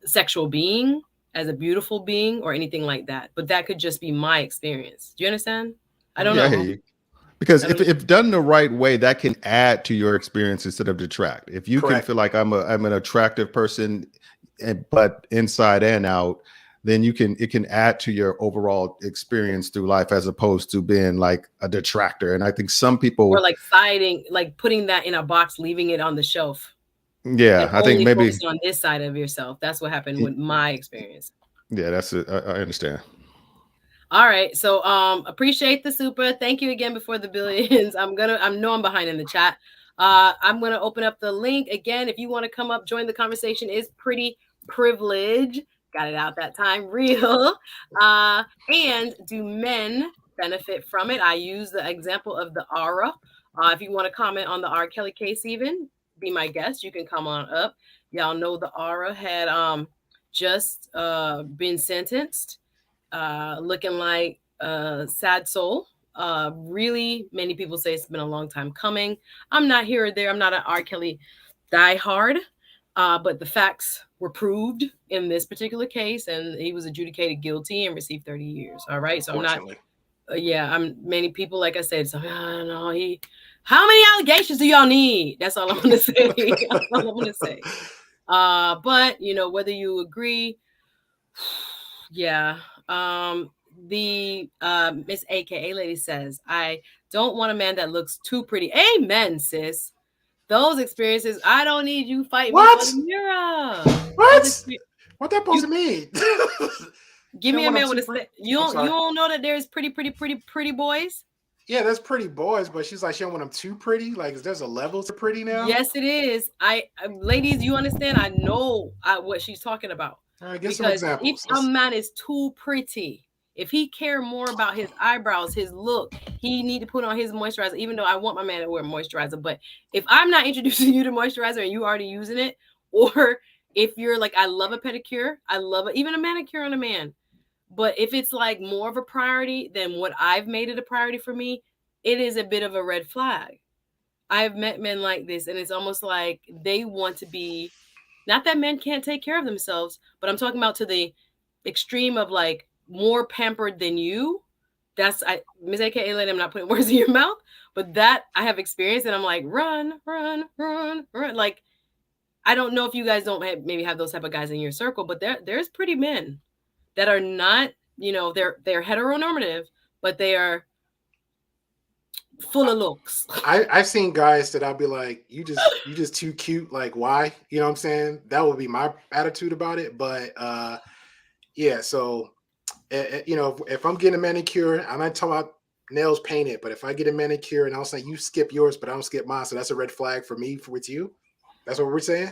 sexual being, as a beautiful being, or anything like that. But that could just be my experience. Do you understand? I don't Yeah, I mhm, hear know. you. Because I don't know. if done the right way, that can add to your experience instead of detract. If you can correct. feel like I'm an attractive person, but inside and out, then it can add to your overall experience through life as opposed to being like a detractor. And I think some Or people, like siding, like putting that in a box, leaving it on the shelf, and yeah, I think only maybe, focusing on this side of yourself. That's what happened with my experience. yeah, that's it. I understand. All right. So appreciate the super. Thank you again before the billions. I'm behind in the chat. I'm gonna open up the link again. If you want to come up, join the conversation, is pretty privilege. Got it out that time. Real. And do men benefit from it. I use the example of the aura. If you want to comment on the R. Kelly case, even be my guest, you can come on up. Y'all know the aura had just been sentenced, looking like a sad soul. Really, many people say it's been a long time coming. I'm not here or there. I'm not an R. Kelly diehard, but the facts were proved in this particular case, and he was adjudicated guilty and received 30 years. All right, so I'm not. I'm many people, like I said. So no, he. How many allegations do y'all need? That's all I'm gonna say. That's all I'm gonna say. But whether you agree, yeah. The Miss AKA lady says, I don't want a man that looks too pretty. Amen, sis. Those experiences, I don't need you fighting me for the mirror. What that supposed to mean? Give me a man with a you don't know that there's pretty boys? Yeah, there's pretty boys, but she's like, she don't want them too pretty. Like, there's a level to pretty now. Yes, it is. Ladies, you understand? I know what she's talking about. All right, give some examples. If a man is too pretty, if he care more about his eyebrows, his look, he need to put on his moisturizer. Even though I want my man to wear moisturizer, but if I'm not introducing you to moisturizer and you already using it, or if you're like, I love a pedicure, I love even a manicure on a man. But if it's like more of a priority than what I've made it a priority for me, it is a bit of a red flag. I've met men like this, and it's almost like they want to be, not that men can't take care of themselves, but I'm talking about to the extreme of like more pampered than you. That's Ms. AKA, I'm not putting words in your mouth, but that I have experienced, and I'm like, run. Like, I don't know if you guys don't maybe have those type of guys in your circle, but there's pretty men that are not, they're heteronormative, but they are full of looks. I've seen guys that I'll be like, you just too cute. Like, why? You know what I'm saying? That would be my attitude about it. But yeah, so if I'm getting a manicure, I'm not talking about nails painted, but if I get a manicure and I'll say you skip yours, but I don't skip mine, so that's a red flag for me with you. That's what we're saying.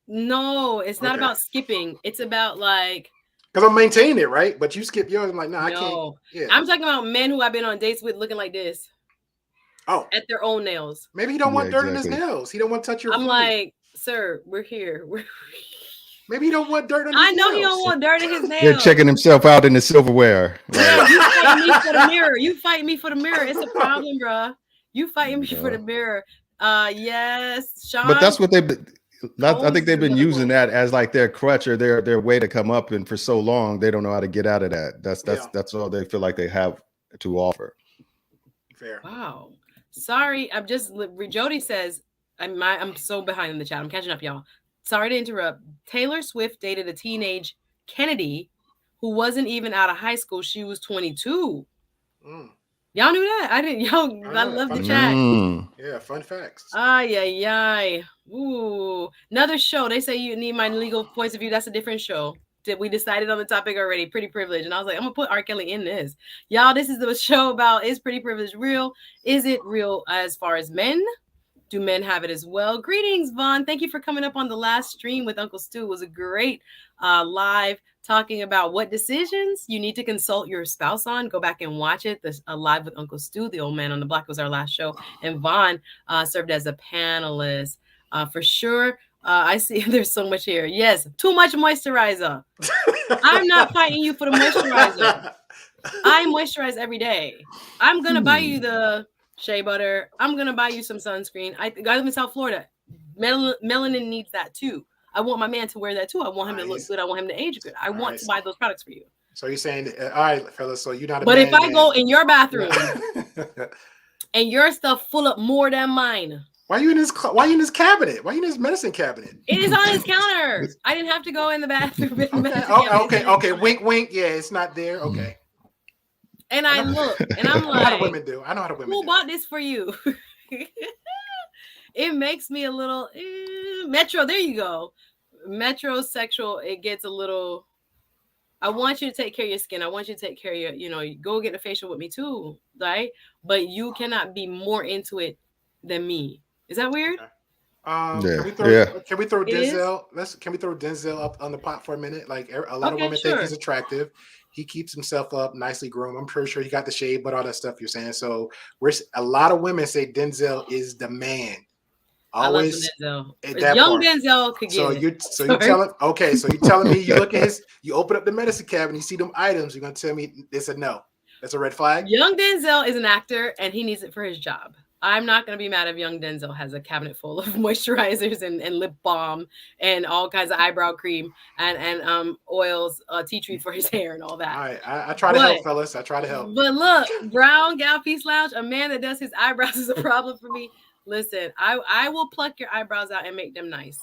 No, it's not about skipping. It's about like, because I'm maintaining it, right? But you skip yours. I'm like, no, I can't. Yeah. I'm talking about men who I've been on dates with looking like this. Oh. At their own nails. Maybe he don't want dirt in his nails. He don't want to touch your food. Like, sir, we're here. Maybe he don't want dirt on his nails. I know he don't want dirt in his nails. They're checking himself out in the silverware. Yeah, you fighting me for the mirror. You fight me for the mirror. It's a problem, bro. You fighting me for the mirror. Yes, Sean. But that's what I think they've been using that as like their crutch or their way to come up, and for so long they don't know how to get out of that. That's all they feel like they have to offer. Fair. Wow. Sorry, Jody says I'm so behind in the chat. I'm catching up, y'all. Sorry to interrupt. Taylor Swift dated a teenage Kennedy who wasn't even out of high school. She was 22. Y'all knew that? I didn't. I love the chat. Yeah, fun facts. Ay. Ooh, another show. They say you need my legal points of view. That's a different show. We decided on the topic already. Pretty privilege, and I was like, I'm gonna put R. Kelly in this. Y'all, this is the show about, is pretty privilege real? Is it real as far as men? Do men have it as well? Greetings, Vaughn. Thank you for coming up on the last stream with Uncle Stu. It was a great live talking about what decisions you need to consult your spouse on. Go back and watch it. This Live with Uncle Stu, the old man on the block, was our last show. And Vaughn served as a panelist for sure. I see there's so much here. Yes, too much moisturizer. I'm not fighting you for the moisturizer. I moisturize every day. I'm going to buy you the shea butter. I'm going to buy you some sunscreen. I live in South Florida. Melanin needs that too. I want my man to wear that too. I want him to look good. I want him to age good. I want to buy those products for you. So you're saying, all right, fellas, so you're not a But man, if I go in your bathroom and your stuff full up more than mine. Why are you in his cabinet? Why are you in his medicine cabinet? It is on his counter. I didn't have to go in the bathroom. Okay. Wink, wink. Yeah, it's not there. Okay. And I look, and I'm like, I know how women do. I know how the women do. Who bought this for you? It makes me a little metro. There you go. Metrosexual. It gets a little. I want you to take care of your skin. I want you to take care of your, go get a facial with me too, right? But you cannot be more into it than me. Is that weird? Yeah, Can we throw yeah. It is? Denzel? Can we throw Denzel up on the pot for a minute? Like a lot of Okay, women think sure. he's attractive. He keeps himself up, nicely groomed. I'm pretty sure he got the shave, but all that stuff you're saying. So a lot of women say Denzel is the man. I love some Always Denzel. at that Young part. Denzel could get it. So you Sorry. telling okay, so you telling me you look at you open up the medicine cabinet, you see them items, you're gonna tell me it's a no. That's a red flag. Young Denzel is an actor and he needs it for his job. I'm not going to be mad if young Denzel has a cabinet full of moisturizers and lip balm and all kinds of eyebrow cream and oils, tea tree for his hair and all that. All right, I try to But help, fellas. I try to help. but look, Brown Gal Peace Lounge, a man that does his eyebrows is a problem for me. Listen, I will pluck your eyebrows out and make them nice.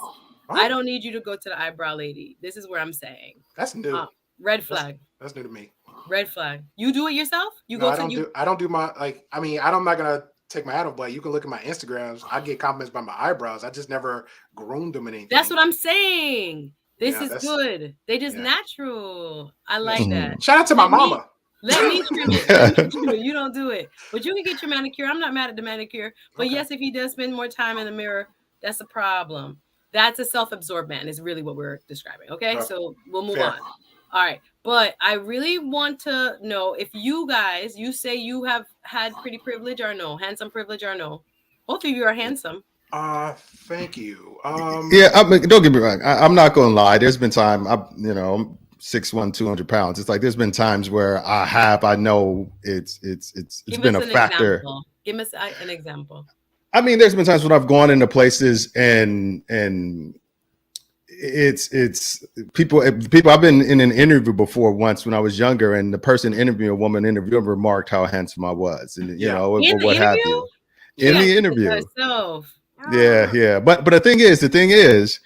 I don't need you to go to the eyebrow lady. This is where I'm saying. That's new. Red flag. That's new to me. Red flag. You do it yourself? You No, go I to don't you. I don't do my I'm not gonna take my hat off, but you can look at my Instagrams. I get compliments by my eyebrows. I just never groomed them or anything. That's what I'm saying. This Yeah, is that's- good. They just yeah. natural. I Yeah. like that. Shout out to my mama. Let me trim it. Let me trim it. You don't do it. But you can get your manicure. I'm not mad at the manicure. But Okay. yes, if he does spend more time in the mirror, that's a problem. That's a self-absorbed man, is really what we're describing. Okay. So we'll move on. All right. But I really want to know if you guys, you say you have had pretty privilege or no, handsome privilege or no. Both of you are handsome. Thank you. Yeah, I mean, don't get me wrong. I'm not gonna lie. There's been time. I'm 6'1", 200 pounds. It's like there's been times where I know it's been a factor. Example. Give us an example. I mean, there's been times when I've gone into places and it's people. I've been in an interview before once when I was younger, and the person interviewing, a woman interviewer, remarked how handsome I was, and what have you. In the interview. Yeah. But the thing is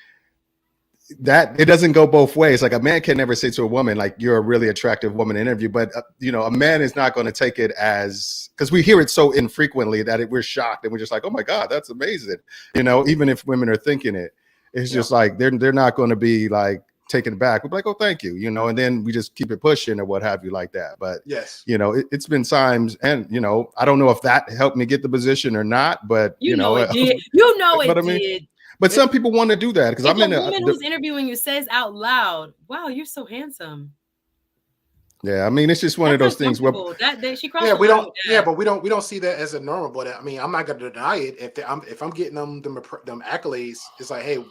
that it doesn't go both ways. Like a man can never say to a woman, like, you're a really attractive woman in interview, but a man is not going to take it as, because we hear it so infrequently that we're shocked and we're just like, oh my God, that's amazing. Even if women are thinking it's just like, they're not going to be like taken back. We're like, oh, thank you. And then we just keep it pushing or what have you like that. But yes, it's been times, and I don't know if that helped me get the position or not, but it did. It did. But some people want to do that because I'm in a woman who's interviewing you says out loud, "Wow, you're so handsome." Yeah, I mean, it's just one of those things where she crossed. Yeah, we don't. Yeah, but we don't see that as a normal. But I mean, I'm not going to deny it. If I'm getting them accolades, it's like, hey,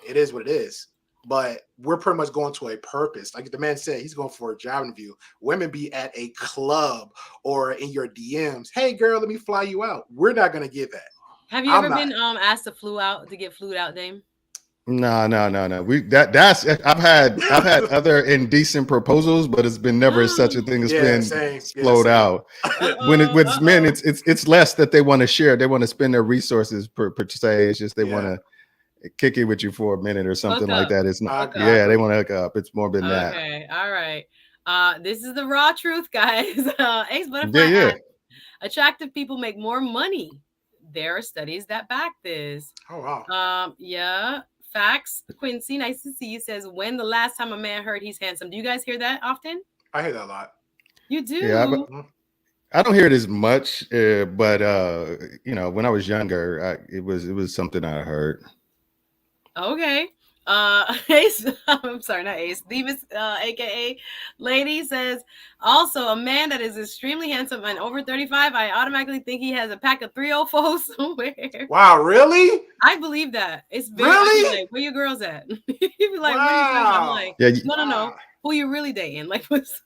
it is what it is. But we're pretty much going to a purpose. Like the man said, he's going for a job interview. Women be at a club or in your DMs. Hey, girl, let me fly you out. We're not going to get that. Have you ever been asked to get flued out, Dame? No. I've had other indecent proposals, but it's been never such a thing as been flowed out. When it's men, it's less that they want to share. They want to spend their resources per se. It's just they want to kick it with you for a minute or something like that. It's not. They want to hook up. It's more than that. Okay, all right. This is the raw truth, guys. Ace Butterfly. Attractive people make more money. There are studies that back this. Oh wow. Yeah. Facts. Quincy, nice to see you. Says, when the last time a man heard he's handsome? Do you guys hear that often? I hear that a lot. You do? Yeah, I don't hear it as much, but when I was younger, it was something I heard. Okay. Ace, I'm sorry, not Ace. Divas, aka Lady says, also a man that is extremely handsome and over 35, I automatically think he has a pack of 304 somewhere. Wow, really? I believe that. It's very like, where your girls at? You be like, where your girls at? I'm like, no. Who you really dating? Like, what's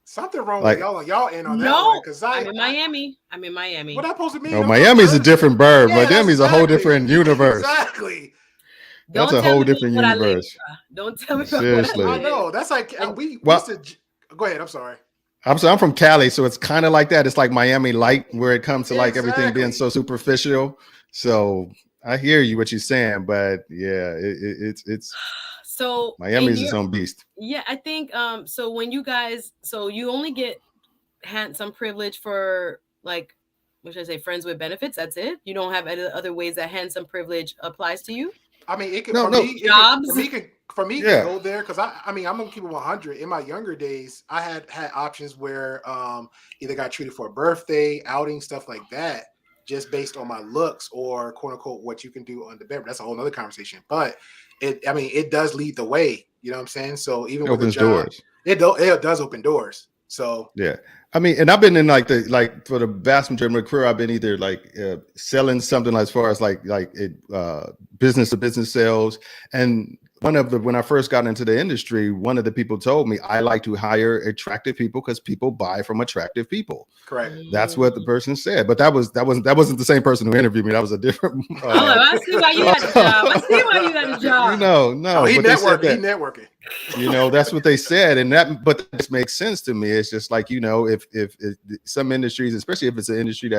something wrong with y'all in on that one? Because I'm in Miami. What I supposed to mean? No, Miami's a different bird. Miami's a whole different universe. Exactly. That's a whole different universe. Don't tell me. Seriously. I know. That's like we used to. Go ahead. I'm sorry. I'm from Cali, so it's kind of like that. It's like Miami light, where it comes to like everything being so superficial. So I hear you what you're saying, but yeah, it's so Miami's its own beast. Yeah, I think so when you guys, so you only get handsome privilege for like, what should I say, friends with benefits. That's it. You don't have other ways that handsome privilege applies to you. I mean, it can jobs. For me, can go there because I mean, I'm gonna keep it 100. In my younger days, I had options where either got treated for a birthday, outing, stuff like that. just based on my looks or quote unquote what you can do on the bed. That's a whole other conversation. But it does lead the way. You know what I'm saying? So even It with a opens job, doors. it does open doors. So yeah, I mean, and I've been in for the vast majority of my career, I've been either selling something as far as business to business sales. And when I first got into the industry, one of the people told me I like to hire attractive people because people buy from attractive people. correct. That's what the person said. But that wasn't the same person who interviewed me. That was a different. I see why you got a job. I see why you got a job. No. He but they said networking. that, He networking. that's what they said, but that just makes sense to me. It's just like, if some industries, especially if it's an industry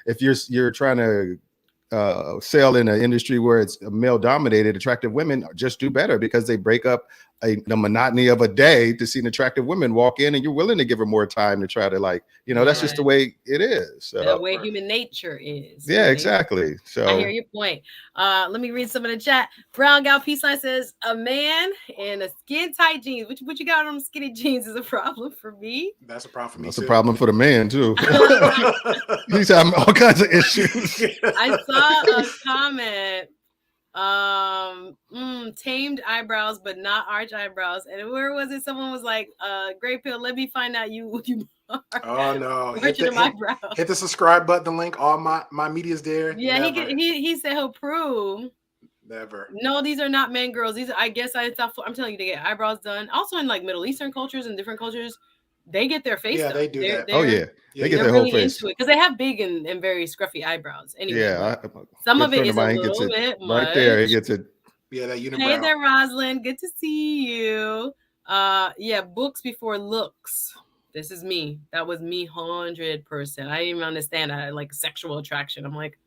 if you're trying to sell in an industry where it's male dominated, attractive women just do better because they break up the monotony of a day to see an attractive woman walk in, and you're willing to give her more time to try to that's just the way it is. So the way human nature is. Yeah, exactly. So I hear your point. Let me read some of the chat. Brown Gal Peace Sign says, a man in a skin tight jeans. What you got on skinny jeans is a problem for me. That's a problem for me. That's a problem for the man too. He's having all kinds of issues. I saw a comment. Tamed eyebrows, but not arch eyebrows. And where was it? Someone was like, "GreyPill, let me find out you are." Oh no! Hit the subscribe button. The link. All my media's there. Yeah, he said he'll prove. Never. No, these are not men, girls. These, I guess, I'm telling you, they get eyebrows done. Also, in Middle Eastern cultures and different cultures, they get their face. Yeah, they do that. They get their whole face into it because they have big and very scruffy eyebrows. Anyway, yeah, some of it is a little bit much. Right there. He gets it. Yeah, that unibrow. Hey there, Rosalind. Good to see you. Yeah, books before looks. This is me. That was me 100%. I didn't even understand sexual attraction. I'm like,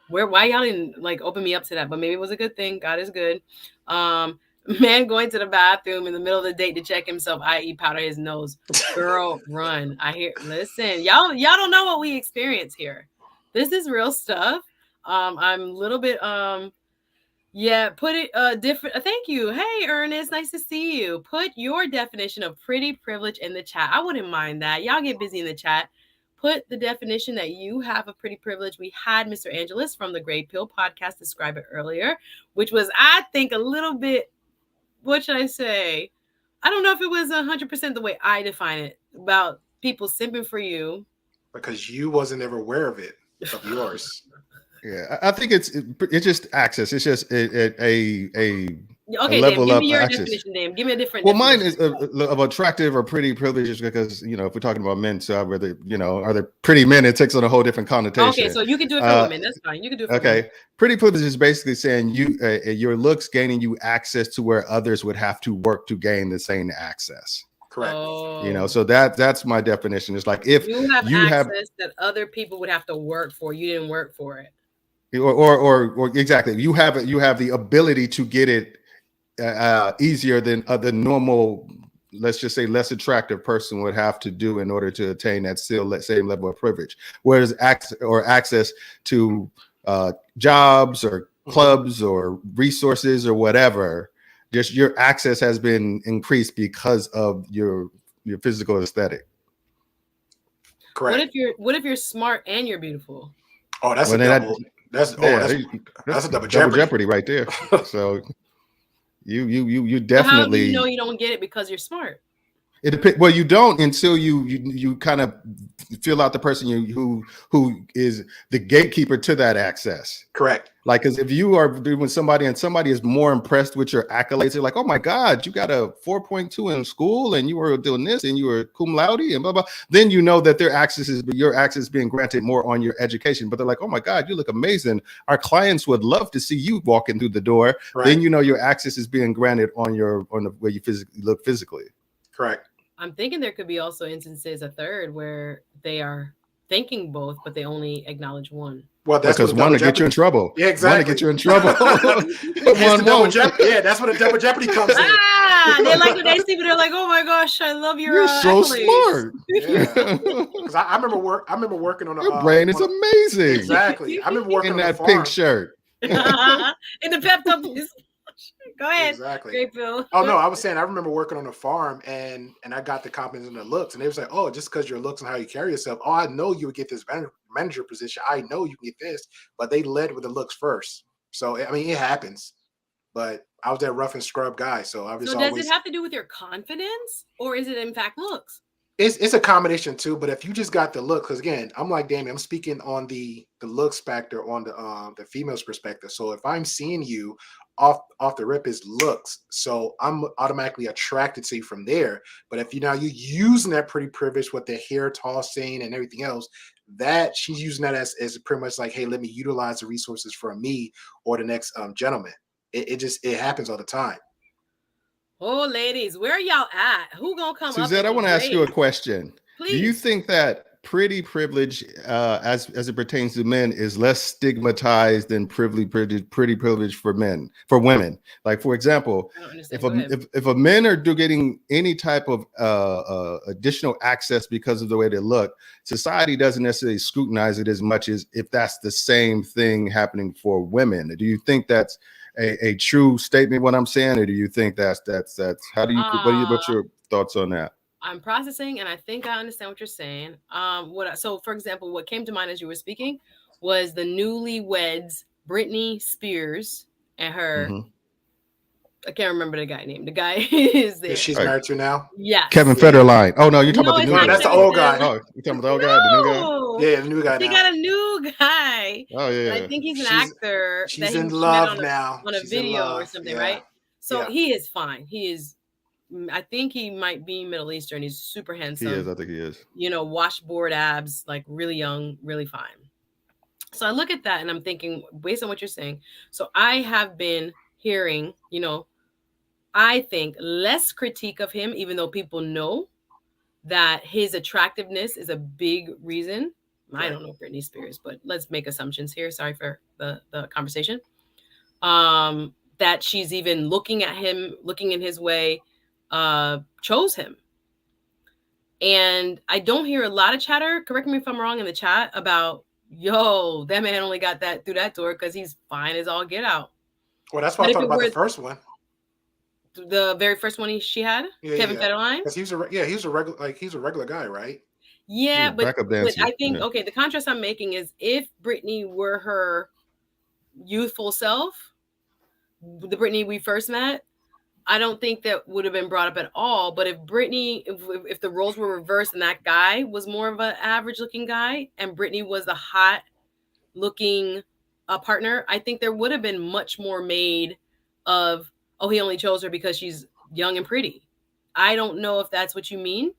why y'all didn't open me up to that? But maybe it was a good thing. God is good. Man going to the bathroom in the middle of the date to check himself, i.e. powder his nose. Girl, run. Listen, y'all don't know what we experience here. This is real stuff. I'm a little bit, put it different. Thank you. Hey, Ernest, nice to see you. Put your definition of pretty privilege in the chat. I wouldn't mind that. Y'all get busy in the chat. Put the definition that you have of pretty privilege. We had Mr. Angelus from the TheGreyPill podcast describe it earlier, which was, I think, a little bit, what should I say? I don't know if it was 100% the way I define it, about people simping for you. Because you wasn't ever aware of it, of yours. Yeah, I think it's just access. It's just Okay, level give up me your access. definition, Dave. Give me a different. Well, mine is of attractive or pretty privilege, because if we're talking about men, so whether are they pretty men, it takes on a whole different connotation. Okay, so you can do it for women. That's fine. You can do it. For women. Pretty privilege is basically saying your looks gaining you access to where others would have to work to gain the same access. Correct. Oh. So that's my definition. It's like if you have access that other people would have to work for, you didn't work for it. Or exactly, you have the ability to get it easier than the normal, let's just say, less attractive person would have to do in order to attain that same level of privilege. Whereas access to jobs or clubs or resources or whatever, just your access has been increased because of your physical aesthetic. Correct. What if you're smart and you're beautiful? Oh, that's a double. That's a double jeopardy right there. So you definitely. How do you know you don't get it because you're smart? It depends. Well, you don't until you kind of feel out the person who is the gatekeeper to that access. Correct. Like, because if you are with somebody and somebody is more impressed with your accolades, they're like, "Oh my God, you got a 4.2 in school, and you were doing this, and you were cum laude, and blah blah." Then you know that your access is being granted more on your education. But they're like, "Oh my God, you look amazing. Our clients would love to see you walking through the door." Right. Then you know your access is being granted on the way you look physically. Correct. I'm thinking there could be also instances, a third, where they are thinking both, but they only acknowledge one. Well, that's because one to get you in trouble. Yeah, exactly. One to get you in trouble. Yeah, that's where the double jeopardy comes in. They like when they see me. They're like, "Oh my gosh, I love your." You're so smart. Yeah. Because I remember working on a. Your brain is amazing. Exactly. I remember working in on that pink shirt. In the Pepto. Go Go ahead. Exactly. Great Bill. Oh no, I was saying I remember working on a farm and I got the confidence in the looks, and they was like, oh, just because your looks and how you carry yourself, oh, I know you would get this manager position. I know you can get this, but they led with the looks first. So I mean, it happens. But I was that rough and scrub guy, so I was So does always. it have to do with your confidence, or is it in fact looks? It's a combination too, but if you just got the look, because again, I'm like Damien, I'm speaking on the looks factor on the female's perspective. So if I'm seeing you off the rip is looks, so I'm automatically attracted to you from there. But if you using that pretty privilege with the hair tossing and everything else, that she's using that as pretty much like, hey, let me utilize the resources for me or the next gentleman. It happens all the time. Oh, ladies, where y'all at? Who gonna come Suzette, up? I want to ask you a question. Please. Do you think that pretty privilege, as it pertains to men, is less stigmatized than pretty privilege for women? Like, for example, if a men are getting any type of additional access because of the way they look, society doesn't necessarily scrutinize it as much as if that's the same thing happening for women. Do you think that's a true statement, what I'm saying, or do you think that's how do you what's your thoughts on that? I'm processing, and I think I understand what you're saying. So for example, what came to mind as you were speaking was the newlyweds, Britney Spears and her. I can't remember the guy name. The guy is there. She's married to now. Yeah, Kevin Federline. Oh no, you're talking about the new guy. That's the old guy. Oh, you're talking about the old guy, the new guy. Yeah, the new guy. She got a new guy. Oh yeah. I think he's an actor. She's in love now on a video or something, right? So he is fine. He is. I think he might be Middle Eastern. He's super handsome. He is. I think he is. Washboard abs, like really young, really fine. So I look at that and I'm thinking, based on what you're saying, so I have been hearing, I think less critique of him, even though people know that his attractiveness is a big reason. I don't know Britney Spears, but let's make assumptions here. Sorry for the conversation. That she's even looking at him, looking in his way, chose him. And I don't hear a lot of chatter, correct me if I'm wrong, in the chat about, yo, that man only got that through that door because he's fine as all get out. Well, that's why I talked about the first one. The very first one she had, Kevin Federline. Because he's a regular guy, right? Yeah, but I think the contrast I'm making is if Britney were her youthful self, the Britney we first met, I don't think that would have been brought up at all. But if Britney, if the roles were reversed and that guy was more of an average looking guy and Britney was the hot looking partner, I think there would have been much more made of, oh, he only chose her because she's young and pretty. I don't know if that's what you mean.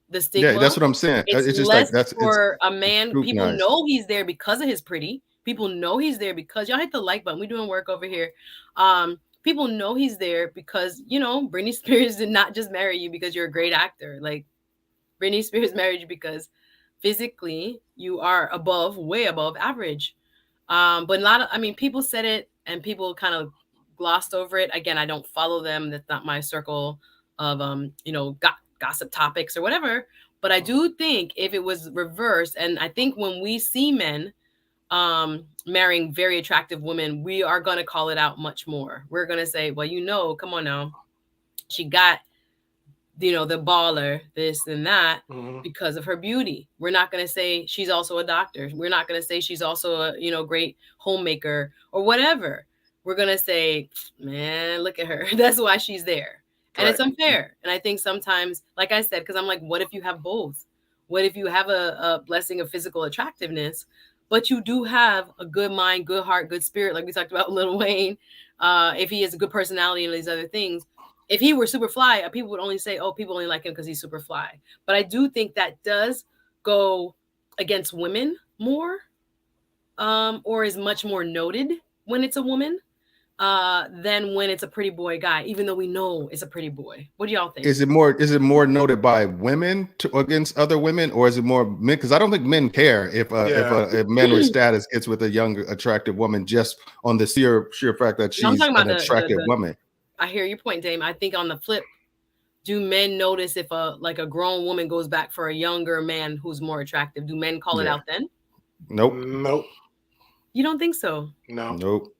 The stigma. Yeah, that's what I'm saying. It's just less like for a man. People know he's there because of his pretty. People know he's there because y'all hit the like button. We're doing work over here. People know he's there because, Britney Spears did not just marry you because you're a great actor. Like, Britney Spears married you because physically you are way above average. But people said it and people kind of glossed over it. Again, I don't follow them. That's not my circle of, gossip topics or whatever. But I do think if it was reversed, and I think when we see men marrying very attractive women, we are going to call it out much more. We're going to say, well, come on now. She got, the baller, this and that, because of her beauty. We're not going to say she's also a doctor. We're not going to say she's also a, great homemaker or whatever. We're going to say, man, look at her. That's why she's there. And it's unfair. And I think sometimes, like I said, because I'm like, what if you have both? What if you have a blessing of physical attractiveness, but you do have a good mind, good heart, good spirit, like we talked about Lil Wayne, if he has a good personality and these other things. If he were super fly, people would only say, oh, people only like him because he's super fly. But I do think that does go against women more, or is much more noted when it's a woman than when it's a pretty boy guy, even though we know it's a pretty boy. What do y'all think? Is it more noted by women against other women, or is it more men? Because I don't think men care if a man with status gets with a young, attractive woman just on the sheer fact that she's an attractive woman. I hear your point, Dame. I think on the flip, do men notice if a grown woman goes back for a younger man who's more attractive? Do men call it out then? Nope. Nope. You don't think so? No. Nope.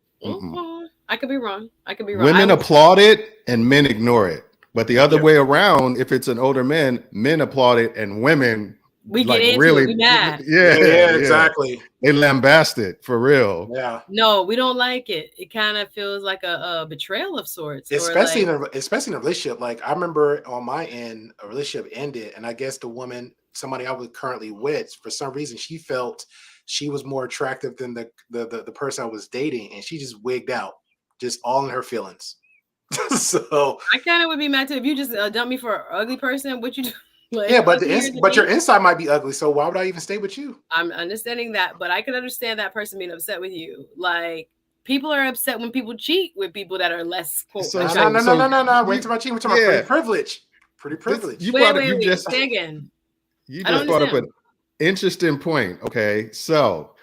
I could be wrong. I could be wrong. Women applaud it and men ignore it. But the other way around, if it's an older man, men applaud it and women we like get into really, it. We mad. Yeah, exactly. They lambast it for real. Yeah. No, we don't like it. It kind of feels like a betrayal of sorts. Especially or like, especially in a relationship. Like I remember on my end, a relationship ended, and I guess the woman, somebody I was currently with, for some reason, she felt she was more attractive than the person I was dating, and she just wigged out, just all in her feelings. So I kind of would be mad too if you just dump me for an ugly person. What you do? Like, yeah, but your inside might be ugly. So why would I even stay with you? I'm understanding that, but I can understand that person being upset with you. Like people are upset when people cheat with people that are less quote. No. Wait till my cheat. We're talking about pretty privilege. Pretty privilege. Wait. Say again. You just brought up an interesting point. Okay, so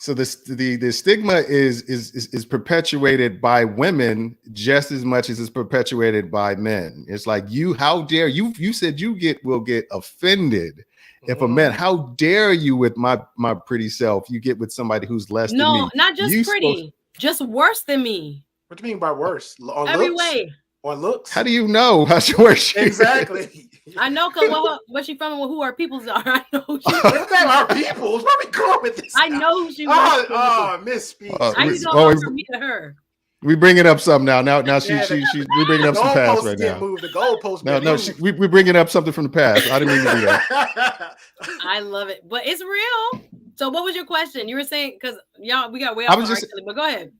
the stigma is perpetuated by women just as much as it's perpetuated by men. It's like how dare you? You said will get offended if a man. How dare you with my pretty self? You get with somebody who's less than me. No, not just pretty, just worse than me. What do you mean by worse? On every looks? Way. On looks? How do you know how she works? Exactly. I know because what she from and who her peoples are. I know she. What's that? Our peoples? Where we going with this? I know who she was. Oh, Miss Speaks. I used to know from me to her. We bringing up something now. Now we bringing up some past right now. Move. The goalpost. No. We bringing up something from the past. I didn't mean to do that. I love it, but it's real. So, what was your question? You were saying because y'all we got way off. But go ahead.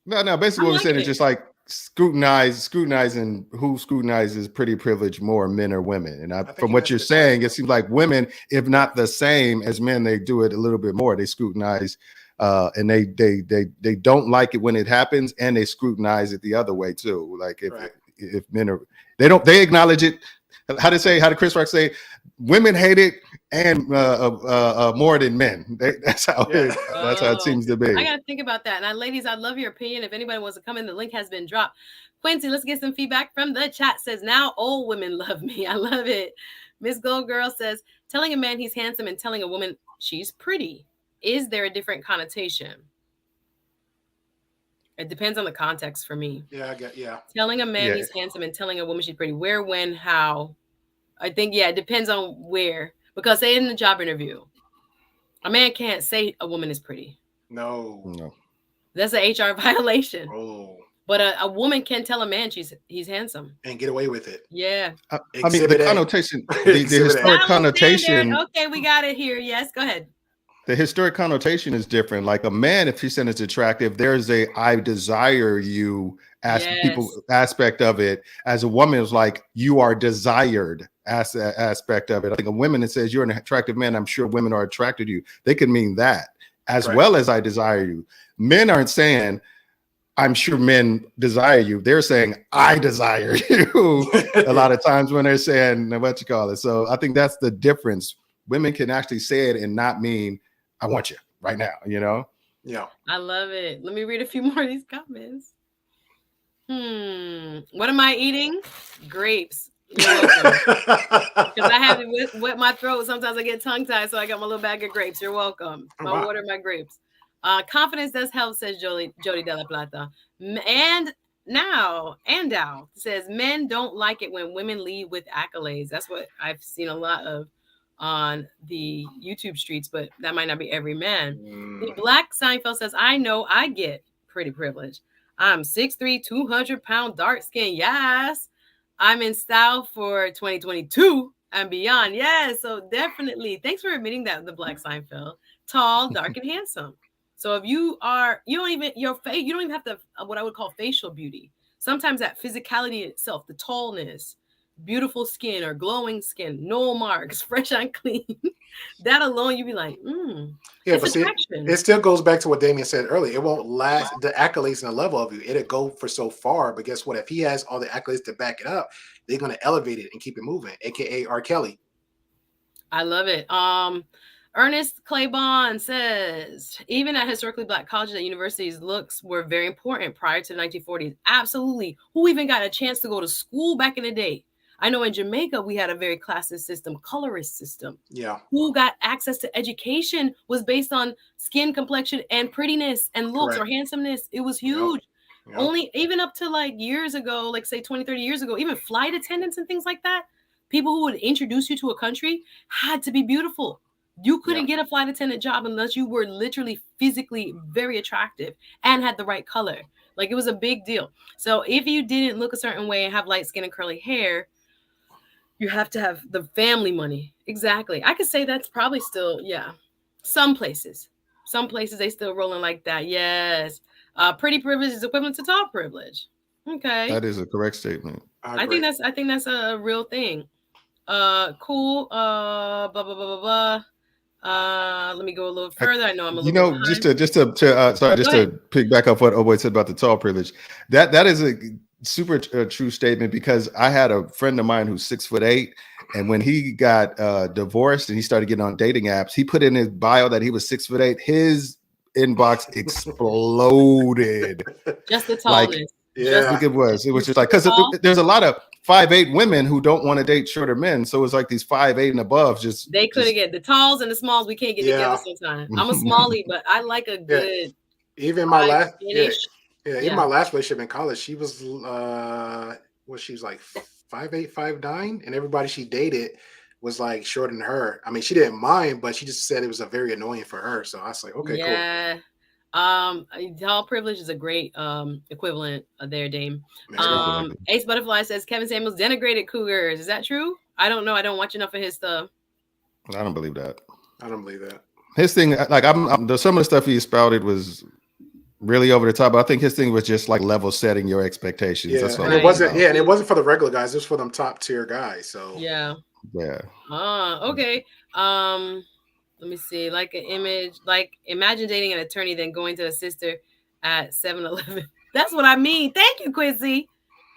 No. Basically, what we're saying is just like scrutinizing who scrutinizes pretty privilege more, men or women. And from what you're saying, it seems like women, if not the same as men, they do it a little bit more. They scrutinize, and they don't like it when it happens, and they scrutinize it the other way too. Like if men are, they acknowledge it. How did Chris Rock say? Women hate it and more than men. That's how it seems to be. I gotta think about that. And ladies, I'd love your opinion. If anybody wants to come in, the link has been dropped. Quincy, let's get some feedback from the chat. Says now old women love me. I love it. Miss Gold Girl says telling a man he's handsome and telling a woman she's pretty. Is there a different connotation? It depends on the context for me. Yeah. Telling a man he's handsome and telling a woman she's pretty. Where, when, how? I think, it depends on where. Because say in the job interview, a man can't say a woman is pretty. No. That's an HR violation. Oh. But a woman can tell a man he's handsome. And get away with it. Yeah. I mean, the connotation, the historic connotation. Okay, we got it here. Yes, go ahead. The historic connotation is different. Like a man, if he said it's attractive, there's a I desire you aspect of it. As a woman, it's like you are desired aspect of it. I think a woman that says you're an attractive man, I'm sure women are attracted to you. They could mean that as well as I desire you. Men aren't saying I'm sure men desire you. They're saying I desire you a lot of times when they're saying what you call it. So I think that's the difference. Women can actually say it and not mean I want you right now, Yeah. I love it. Let me read a few more of these comments. What am I eating? Grapes. Because I have it wet my throat. Sometimes I get tongue tied, so I got my little bag of grapes. You're welcome. My water, my grapes. Confidence does help, says Jody De La Plata. And Dow says men don't like it when women lead with accolades. That's what I've seen a lot of on the YouTube streets, but that might not be every man. The Black Seinfeld says, I know I get pretty privilege. I'm 6'3", 200-pound dark skin. Yes. I'm in style for 2022 and beyond. Yes. So definitely. Thanks for admitting that, the Black Seinfeld. Tall, dark, and handsome. So if you don't even have to, what I would call facial beauty. Sometimes that physicality itself, the tallness, beautiful skin or glowing skin, no marks, fresh and clean. That alone, you'd be like, yeah, but see, it still goes back to what Damien said earlier. It won't last the accolades and the level of you. It'll go for so far, but guess what? If he has all the accolades to back it up, they're going to elevate it and keep it moving, aka R. Kelly. I love it. Ernest Claiborne says, even at historically Black colleges and universities, looks were very important prior to the 1940s. Absolutely. Who even got a chance to go to school back in the day? I know in Jamaica we had a very classist system, colorist system. Yeah. Who got access to education was based on skin complexion and prettiness and looks or Correct. handsomeness. It was Yep. huge. Yep. Only even up to like years ago, like say 20, 30 years ago, even flight attendants and things like that, people who would introduce you to a country had to be beautiful. You couldn't Yep. get a flight attendant job unless you were literally physically very attractive and had the right color. Like it was a big deal. So if you didn't look a certain way and have light skin and curly hair, you have to have the family money. Exactly. I could say that's probably still, yeah. Some places. Some places they still rolling like that. Yes. Pretty privilege is equivalent to tall privilege. Okay. That is a correct statement. I I think agree. that's a real thing. Cool. Blah blah blah blah blah. Let me go a little further. I know I'm a You little bit know, just behind. to sorry, Go just ahead. to pick back up what Oboy said about the tall privilege. That is a super true statement, because I had a friend of mine who's 6'8", and when he got divorced and he started getting on dating apps, he put in his bio that he was 6'8". His inbox exploded. Just the Like, tallness. Just Yeah. it was you're just like, super because tall. there's a lot of 5'8" women who don't want to date shorter men, so it's like these 5'8" and above just They couldn't get the talls and the smalls. We can't get together Yeah. sometimes. I'm a smallie, but I like a Yeah. good Even my last, yeah, finish. yeah, even Yeah. my last relationship in college, she was she was like 5'8", 5'9", and everybody she dated was like shorter than her. I mean, she didn't mind, but she just said it was a very annoying for her. So I was like, okay, cool. Yeah. Tall privilege is a great equivalent there, Dame. Man, Ace Butterfly says Kevin Samuels denigrated cougars. Is that true? I don't know. I don't watch enough of his stuff. I don't believe that. I don't believe that. His thing, like some of the stuff he spouted was really over the top. But I think his thing was just like level setting your expectations. Yeah, That's what and it it Right. was wasn't. about. Yeah, and it wasn't for the regular guys. It was for them top tier guys. So Yeah. Yeah. Okay. Let me see. Like an image, like imagine dating an attorney, then going to a sister at 7-Eleven. That's what I mean. Thank you, Quincy.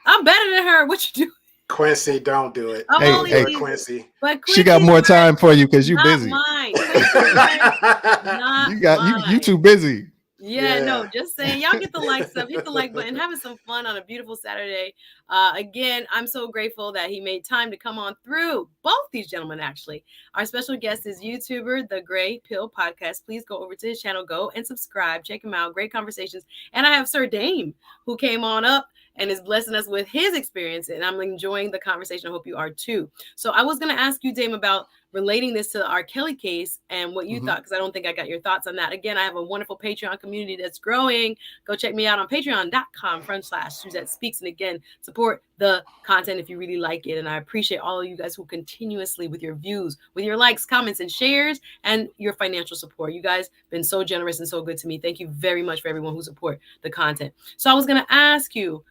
I'm better than her. What you do? Quincy, don't do it. I'm Hey, Don't only do hey, it, teasing. Quincy. But she got Quincy's more words, time for you because you not busy. mine. Quincy's words, not You mine. too busy. Yeah, no, Yeah. just saying. Y'all get the like stuff, hit the like button, having some fun on a beautiful Saturday. Again, I'm so grateful that he made time to come on through. Both these gentlemen, actually. Our special guest is YouTuber, 𝙃𝘼𝙑 Podcast. Please go over to his channel, go and subscribe, check him out. Great conversations. And I have Sir Dame, who came on up and is blessing us with his experience. And I'm enjoying the conversation. I hope you are too. So I was going to ask you, Dame, about relating this to the R. Kelly case and what you thought, because I don't think I got your thoughts on that. Again, I have a wonderful Patreon community that's growing. Go check me out on patreon.com/Suzette Speaks. And again, support the content if you really like it. And I appreciate all of you guys who continuously, with your views, with your likes, comments, and shares, and your financial support. You guys been so generous and so good to me. Thank you very much for everyone who support the content. So I was going to ask you,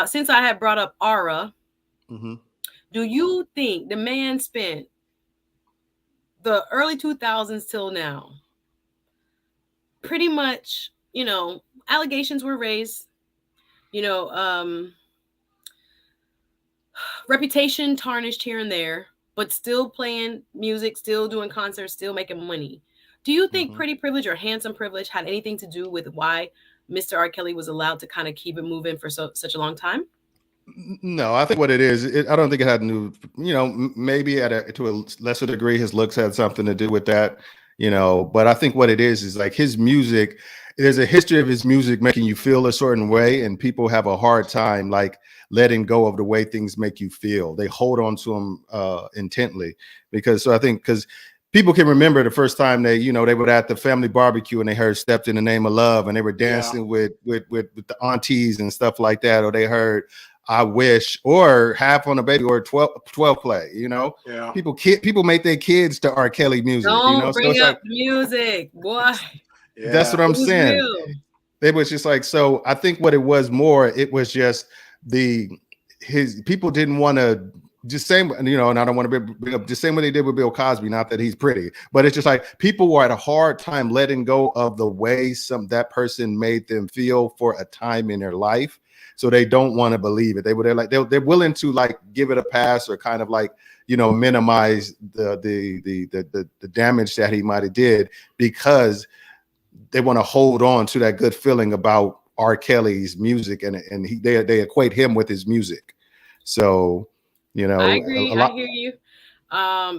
since I had brought up Aura, do you think the man spent the early 2000s till now, pretty much, allegations were raised, reputation tarnished here and there, but still playing music, still doing concerts, still making money. Do you think pretty privilege or handsome privilege had anything to do with why Mr. R. Kelly was allowed to kind of keep it moving for such a long time? No, I think what it is, I don't think it had maybe to a lesser degree, his looks had something to do with that, but I think what it is like his music, there's a history of his music making you feel a certain way, and people have a hard time like letting go of the way things make you feel. They hold on to them intently because people can remember the first time they were at the family barbecue and they heard "Stepped in the Name of Love" and they were dancing with the aunties and stuff like that, or they heard "I Wish" or "Half on a Baby" or 12 play. Yeah. People make their kids to R. Kelly music. Don't So bring it's up like, music, boy. that's what Yeah. I'm It was saying. real. It was just like, so I think what it was more, it was just his people didn't want to just same, and I don't want to bring up the same way they did with Bill Cosby, not that he's pretty, but it's just like people were at a hard time letting go of the way that person made them feel for a time in their life. So they don't want to believe it. They're willing to like give it a pass or kind of like, minimize the damage that he might have did, because they want to hold on to that good feeling about R. Kelly's music, and they equate him with his music. So, You I know, agree. a I lot. hear you.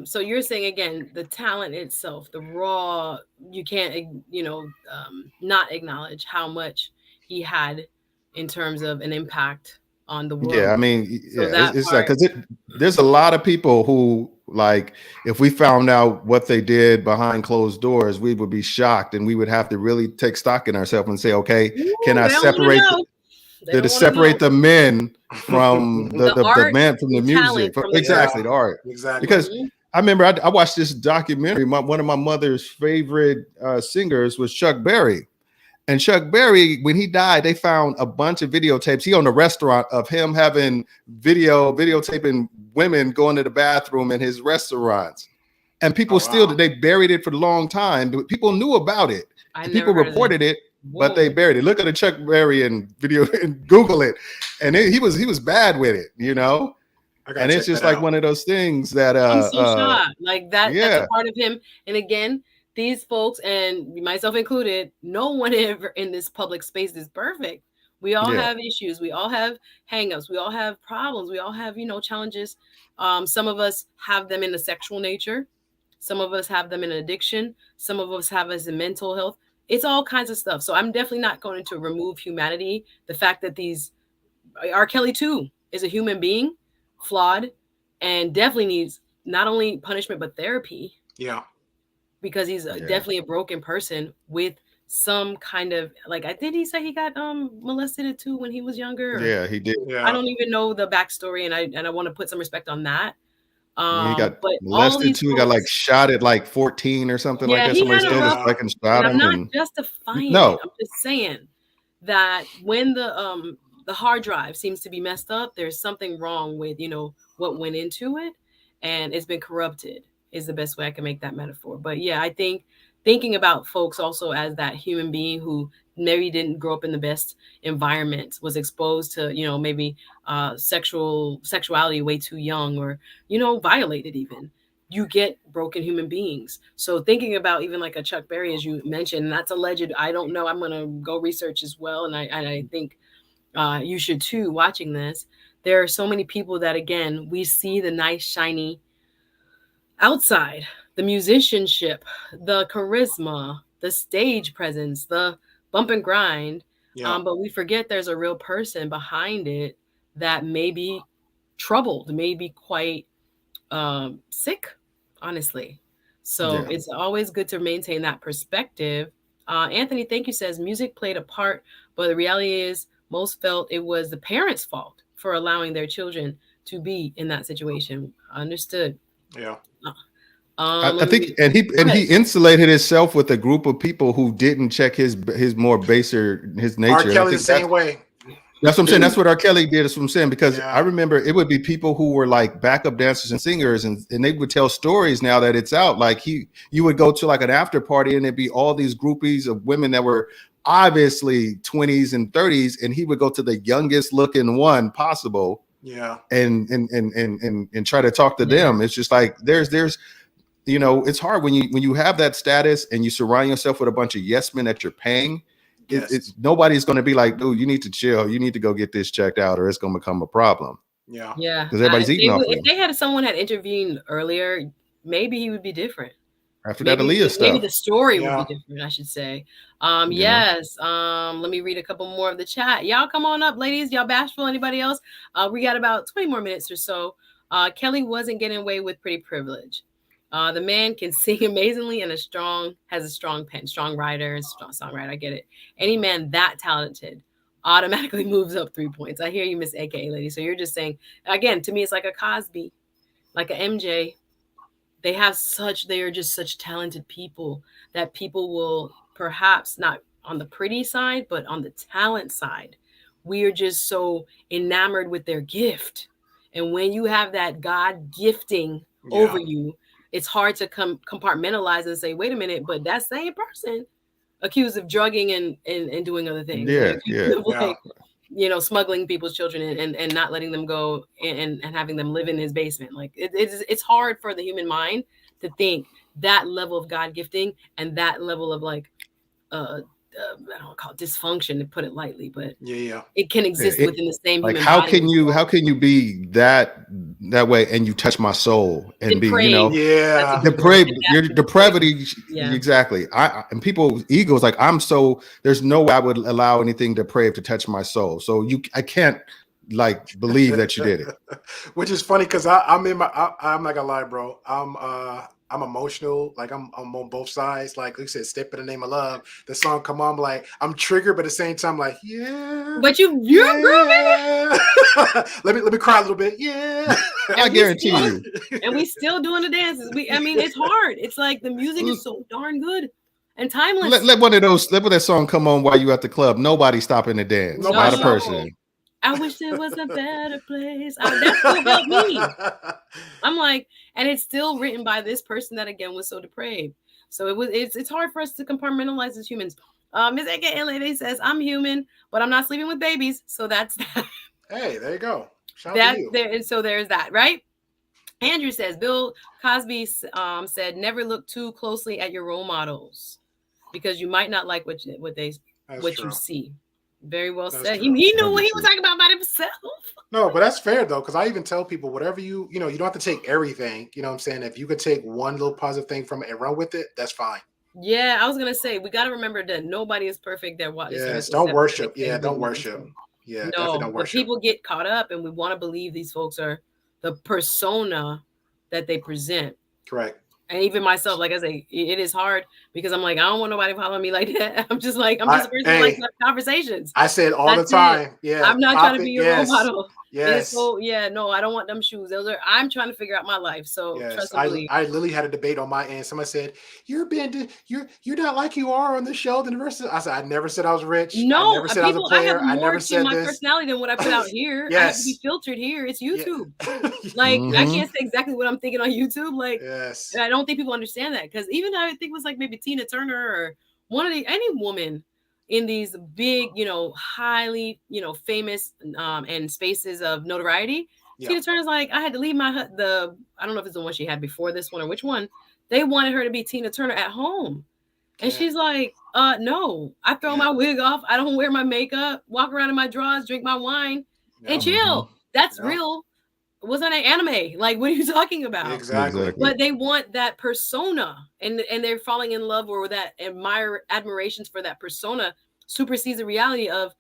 So you're saying again, the talent itself, the raw, you can't, not acknowledge how much he had in terms of an impact on the Yeah, I world. mean, So yeah, that it's like part, because there's a lot of people who like if we found out what they did behind closed doors, we would be shocked, and we would have to really take stock in ourselves and say, okay, can ooh, I they don't want to separate know. They to don't want to separate know the men from the the art, man from the the talent music, from the Yeah, exactly the person. art. exactly. Because Mhm. I remember I watched this documentary. One of my mother's favorite singers was Chuck Berry. And Chuck Berry, when he died, they found a bunch of videotapes. He owned a restaurant of him having videotaping women going to the bathroom in his restaurants. And people Oh still, wow. they buried it for a long time. But people knew about it I and never people heard of this. reported it, but they Whoa. buried it. Look at the Chuck Berry and video and Google it. And he was bad with it, you know? I gotta And it's check just that like out. one of those things that I'm so shocked. Like that's a yeah, part of him. And again, these folks and myself included, no one ever in this public space is perfect. We all yeah, have issues. We all have hangups. We all have problems. We all have, challenges. Some of us have them in the sexual nature. Some of us have them in addiction. Some of us have us in mental health. It's all kinds of stuff. So I'm definitely not going to remove humanity. The fact that these R. Kelly too is a human being, flawed, and definitely needs not only punishment but therapy Yeah. because he's yeah, definitely a broken person with some kind of like I did he say he got molested too when he was younger or yeah, he did. I Yeah. don't even know the backstory and I want to put some respect on that. He got But all molested these too. He got like folks, shot at like 14 or something like yeah, that. he Somebody had a stole his rough, Yeah. bike and and shot I'm him. not And justifying it. no, I'm just saying that when the hard drive seems to be messed up, there's something wrong with, what went into it and it's been corrupted is the best way I can make that metaphor. But yeah, I think thinking about folks also as that human being who maybe didn't grow up in the best environment, was exposed to, maybe sexuality way too young or, violated even you get broken human beings. So thinking about even like a Chuck Berry, as you mentioned, and that's alleged. I don't know. I'm gonna go research as well, and I think you should too. Watching this, there are so many people that again we see the nice shiny outside, the musicianship, the charisma, the stage presence, the bump and grind, Yeah. but we forget there's a real person behind it that may be troubled, may be quite sick, honestly. So yeah, it's always good to maintain that perspective. Anthony, thank you, says music played a part, but the reality is most felt it was the parents' fault for allowing their children to be in that situation. Understood. Yeah. I Let think, me go and he ahead. insulated himself with a group of people who didn't check his more baser his R. nature, and I Kelly the think same way. that's what I'm saying. That's what R. Kelly did. That's what I'm saying. Because I Yeah. remember it would be people who were like backup dancers and singers, and they would tell stories now that it's out. Like you would go to like an after party, and there'd be all these groupies of women that were obviously 20s and 30s, and he would go to the youngest looking one possible Yeah. and try to talk to Yeah. them. It's just like there's it's hard when you have that status and you surround yourself with a bunch of yes men that you're paying. It's Yes. nobody's going to be like, dude, you need to chill. You need to go get this checked out, or it's going to become a problem Yeah. Yeah. because everybody's eating off of If you. they had someone had intervened earlier, maybe he would be different. After that Maybe Aaliyah maybe stuff, the story would be Yeah. different, I should say. you know, Yes. Let me read a couple more of the chat. Y'all come on up, ladies. Y'all bashful? Anybody else? We got about 20 more minutes or so. Kelly wasn't getting away with pretty privilege. The man can sing amazingly and has a strong pen, strong writer and strong songwriter. I get it. Any man that talented automatically moves up 3 points. I hear you, Miss AKA lady. So you're just saying again, to me, it's like a Cosby, like a MJ. They are just such talented people that people will perhaps not on the pretty side but on the talent side, we are just so enamored with their gift. And when you have that God gifting over Yeah. you, it's hard to compartmentalize and say, wait a minute, but that same person accused of drugging and doing other things and yeah, accused yeah, of Yeah. like smuggling people's children and not letting them go and having them live in his basement. Like it's hard for the human mind to think that level of God gifting and that level of like I don't call it dysfunction to put it lightly, but Yeah. Yeah. it can yeah. exist within the same Like human body as well. how can you be that that way and you touch my soul and be, you Depraved. know, That's a Yeah. good word. depraved, your That's depravity. Yeah. Exactly. And people's egos like, there's no way I would allow anything depraved to touch my soul. So I can't like believe that you did it. Which is funny because I'm not gonna lie, bro. I'm emotional. Like I'm on both sides. Like you said, "Step in the Name of Love." The song come on, I'm like I'm triggered, but at the same time, like yeah. But you're grooving. let me cry a little bit. Yeah. I guarantee you. And we still doing the dances. I mean, it's hard. It's like the music is so darn good and timeless. Let one of that song come on while you at the club. Nobody stopping to dance. Not a person. I wish there was a better place. That still helped me. I'm like, and it's still written by this person that again was so depraved. So it's hard for us to compartmentalize as humans. Ms. aka says, I'm human, but I'm not sleeping with babies. So that's that. Hey, there you go. Shout out to you. And so there's that, right? Andrew says, Bill Cosby said, never look too closely at your role models because you might not like what you see. Very well said. He knew what he was talking about himself. No, but that's fair though, because I even tell people whatever you don't have to take everything. You know what I'm saying? If you could take one little positive thing from it and run with it, that's fine. Yeah, I was gonna say we got to remember that nobody is perfect. That watches. Yes, don't worship. Yeah, don't worship. Yeah, no, definitely don't worship. People get caught up, and we want to believe these folks are the persona that they present. Correct. And even myself, like I say, it is hard because I'm like, I don't want nobody following me like that. I'm just a person who likes conversations. I said all the time. Yeah. I'm not trying to be your role model. Yes. So no, I don't want them shoes. I'm trying to figure out my life. So yes, I literally had a debate on my end. Somebody said, you're not like you are on the show. The university. I said, I never said I was rich. No, I never said I was a player. I have more never said my this. personality than what I put out here. Yes. I have to be filtered here. It's YouTube. Like I can't say exactly what I'm thinking on YouTube. Like yes. And I don't think people understand that because even I think it was like maybe Tina Turner or any woman in these big, highly, famous and spaces of notoriety. Yeah. Tina Turner's like, I had to leave I don't know if it's the one she had before this one or which one. They wanted her to be Tina Turner at home. And she's like, no, I throw my wig off. I don't wear my makeup, walk around in my drawers, drink my wine and chill. That's real. Wasn't an anime. Like, what are you talking about? Exactly. But they want that persona and they're falling in love or that admirations for that persona supersedes the reality of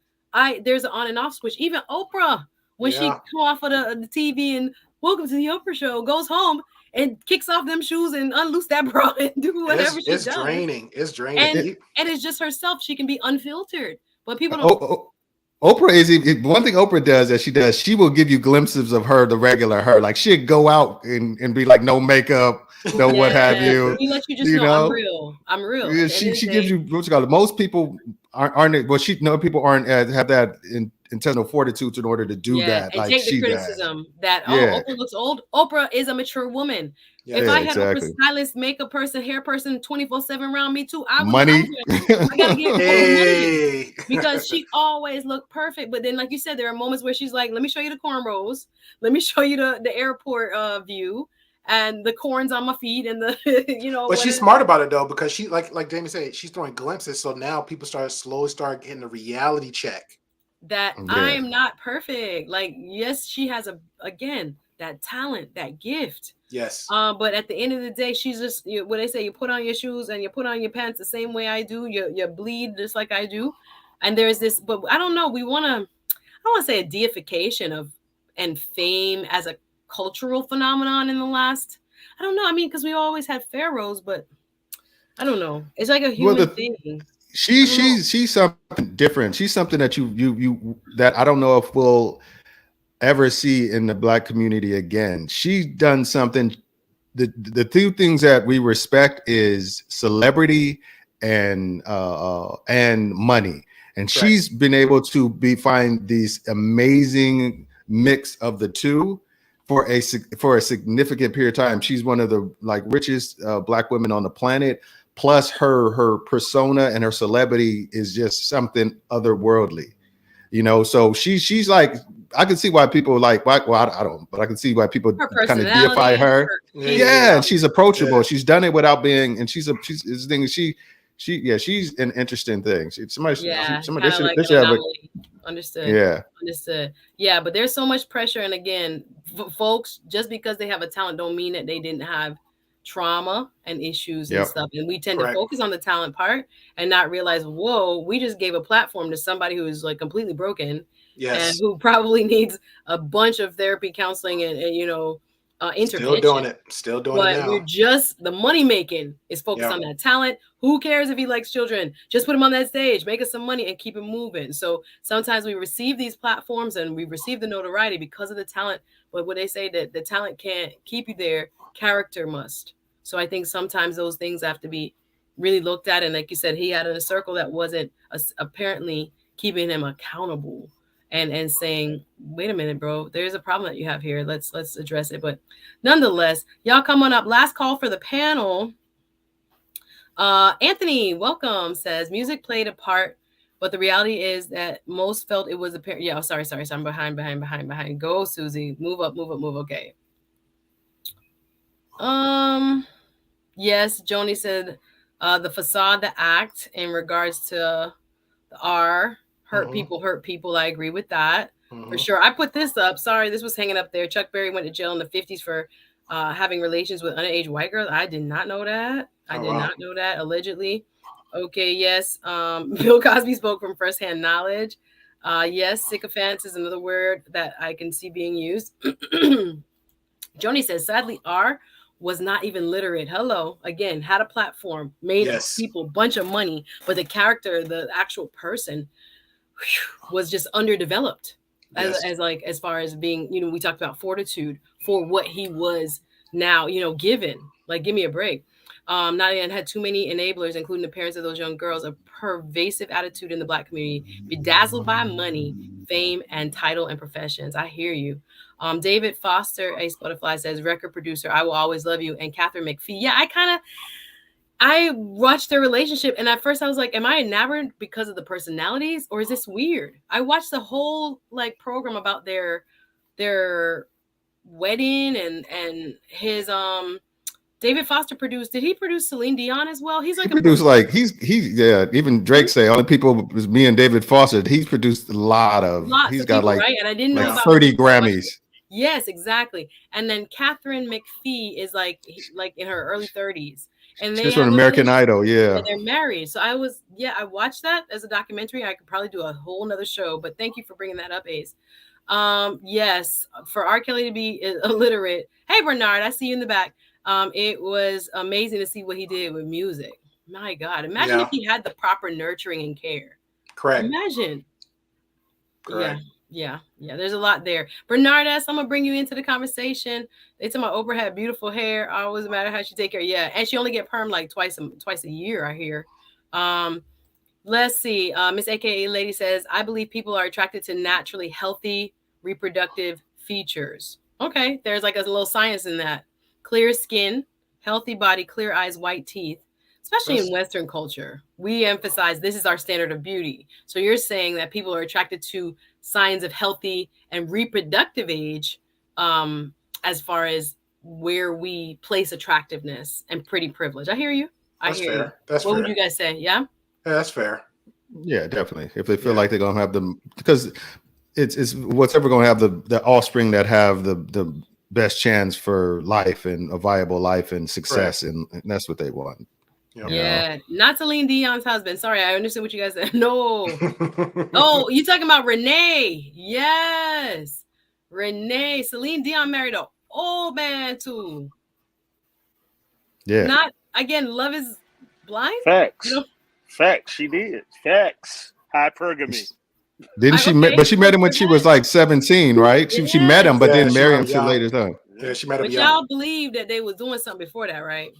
there's an on and off switch. Even Oprah, when she come off of the TV and welcome to the Oprah show, goes home and kicks off them shoes and unloose that bra and do whatever she does. It's draining. And it's just herself. She can be unfiltered. But people don't. Oprah is one thing Oprah does that she will give you glimpses of her, the regular her. Like she'd go out and be like no makeup, no what have you. He lets you just know I'm real. Yeah, she gives you what you call it. Most people aren't well, people aren't have that internal fortitude in order to do that. And like take the criticism that Oprah looks old. Oprah is a mature woman. If I had a stylist, makeup person, hair person 24/7 around me too, I gotta get money because she always looked perfect. But then, like you said, there are moments where she's like, "Let me show you the cornrows. Let me show you the airport view and the corns on my feet and the But she's smart about it though because she like Jamie said, she's throwing glimpses. So now people slowly start getting a reality check. That I am not perfect. Like yes, she has that talent, that gift. Yes. But at the end of the day, she's just what they say, you put on your shoes and you put on your pants the same way I do. You bleed just like I do. And there's this, but I don't know, I don't want to say a deification of and fame as a cultural phenomenon in the last, I don't know. I mean, because we always had pharaohs, but I don't know. It's like a human thing. She's something different. She's something that you that I don't know if we'll ever see in the Black community again. She's done something. The two things that we respect is celebrity and money. And she's been able to find these amazing mix of the two for a significant period of time. She's one of the richest Black women on the planet. Plus her persona and her celebrity is just something otherworldly, so she's like, I can see why people I don't, but I can see why people kind of deify her. And she's approachable. She's done it without being, and she's an interesting thing. Understood. Yeah. Understood. Yeah, but there's so much pressure. And again, folks, just because they have a talent don't mean that they didn't have trauma and issues and Yep. stuff. And we tend to Correct. focus on the talent part and not realize, whoa, we just gave a platform to somebody who is like completely broken and Yes. who probably needs a bunch of therapy, counseling, and Still doing intervention. it. Still doing it But now. we're just the money making is focused Yeah. on that talent. Who cares if he likes children? Just put him on that stage, make us some money, and keep it moving. So sometimes we receive these platforms and we receive the notoriety because of the talent. But when they say that the talent can't keep you there, character must. So I think sometimes those things have to be really looked at. And like you said, he had a circle that wasn't apparently keeping him accountable and saying, wait a minute, bro, there's a problem that you have here. Let's address it. But nonetheless, y'all come on up. Last call for the panel. Anthony, welcome, says music played a part, but the reality is that most felt it was a parent. Yeah, sorry. I'm behind. Go, Susie. Move up. Okay. Yes, Joni said the facade, the act in regards to the R. Hurt people. I agree with that for sure. I put this up. Sorry, this was hanging up there. Chuck Berry went to jail in the 50s for having relations with underage white girls. I did not know that. I did not know that, allegedly. Okay, yes. Bill Cosby spoke from firsthand knowledge. Yes, sycophants is another word that I can see being used. Joni says, sadly, R was not even literate. Hello, again, had a platform, made people a bunch of money, but the character, the actual person, was just underdeveloped as far as being, we talked about fortitude for what he was now, given. Like, give me a break. Nadia had too many enablers, including the parents of those young girls, a pervasive attitude in the Black community, bedazzled by money, fame, and title and professions. I hear you. David Foster, Ace Butterfly, says, record producer, I Will Always Love You, and Catherine McPhee. Yeah, I watched their relationship, and at first I was like, am I enamored because of the personalities, or is this weird? I watched the whole program about their wedding and his David Foster produced. Did he produce Celine Dion as well? He's like even Drake say only people was me and David Foster. He's produced lots of got people, right? And I didn't know about 30 Grammys. Yes, exactly. And then Catherine McPhee is like in her early 30s. And she's from American Idol, and they're married. So I watched that as a documentary. I could probably do a whole nother show, but thank you for bringing that up, Ace. Yes, for R. Kelly to be illiterate. Hey, Bernard, I see you in the back. It was amazing to see what he did with music. My God, imagine if he had the proper nurturing and care. Correct. Imagine. Correct. Yeah. There's a lot there. Bernardess, I'm gonna bring you into the conversation. They tell my Oprah had beautiful hair. Always matter how she take care. Yeah, and she only get perm like twice a year, I hear. Let's see. Miss AKA Lady says, I believe people are attracted to naturally healthy reproductive features. Okay, there's like a little science in that. Clear skin, healthy body, clear eyes, white teeth. Especially in Western culture, we emphasize this is our standard of beauty. So you're saying that people are attracted to signs of healthy and reproductive age as far as where we place attractiveness and pretty privilege. I hear you. That's fair. That's what fair. would you guys say? Yeah, that's fair. Yeah, definitely. If they feel like they're gonna have them, because it's what's ever gonna have the offspring that have the best chance for life and a viable life and success, and that's what they want. Yeah, not Celine Dion's husband. Sorry, I understand what you guys said. No. Oh, you talking about Renee? Yes, Renee. Celine Dion married an old man too. Yeah. Not again. Love is blind. Facts. Facts. She did. Facts. Hypergamy. Didn't she? But she met him when she was like 17, right? She met him, but didn't marry him till later on. Yeah, she met him. But y'all believe that they was doing something before that, right?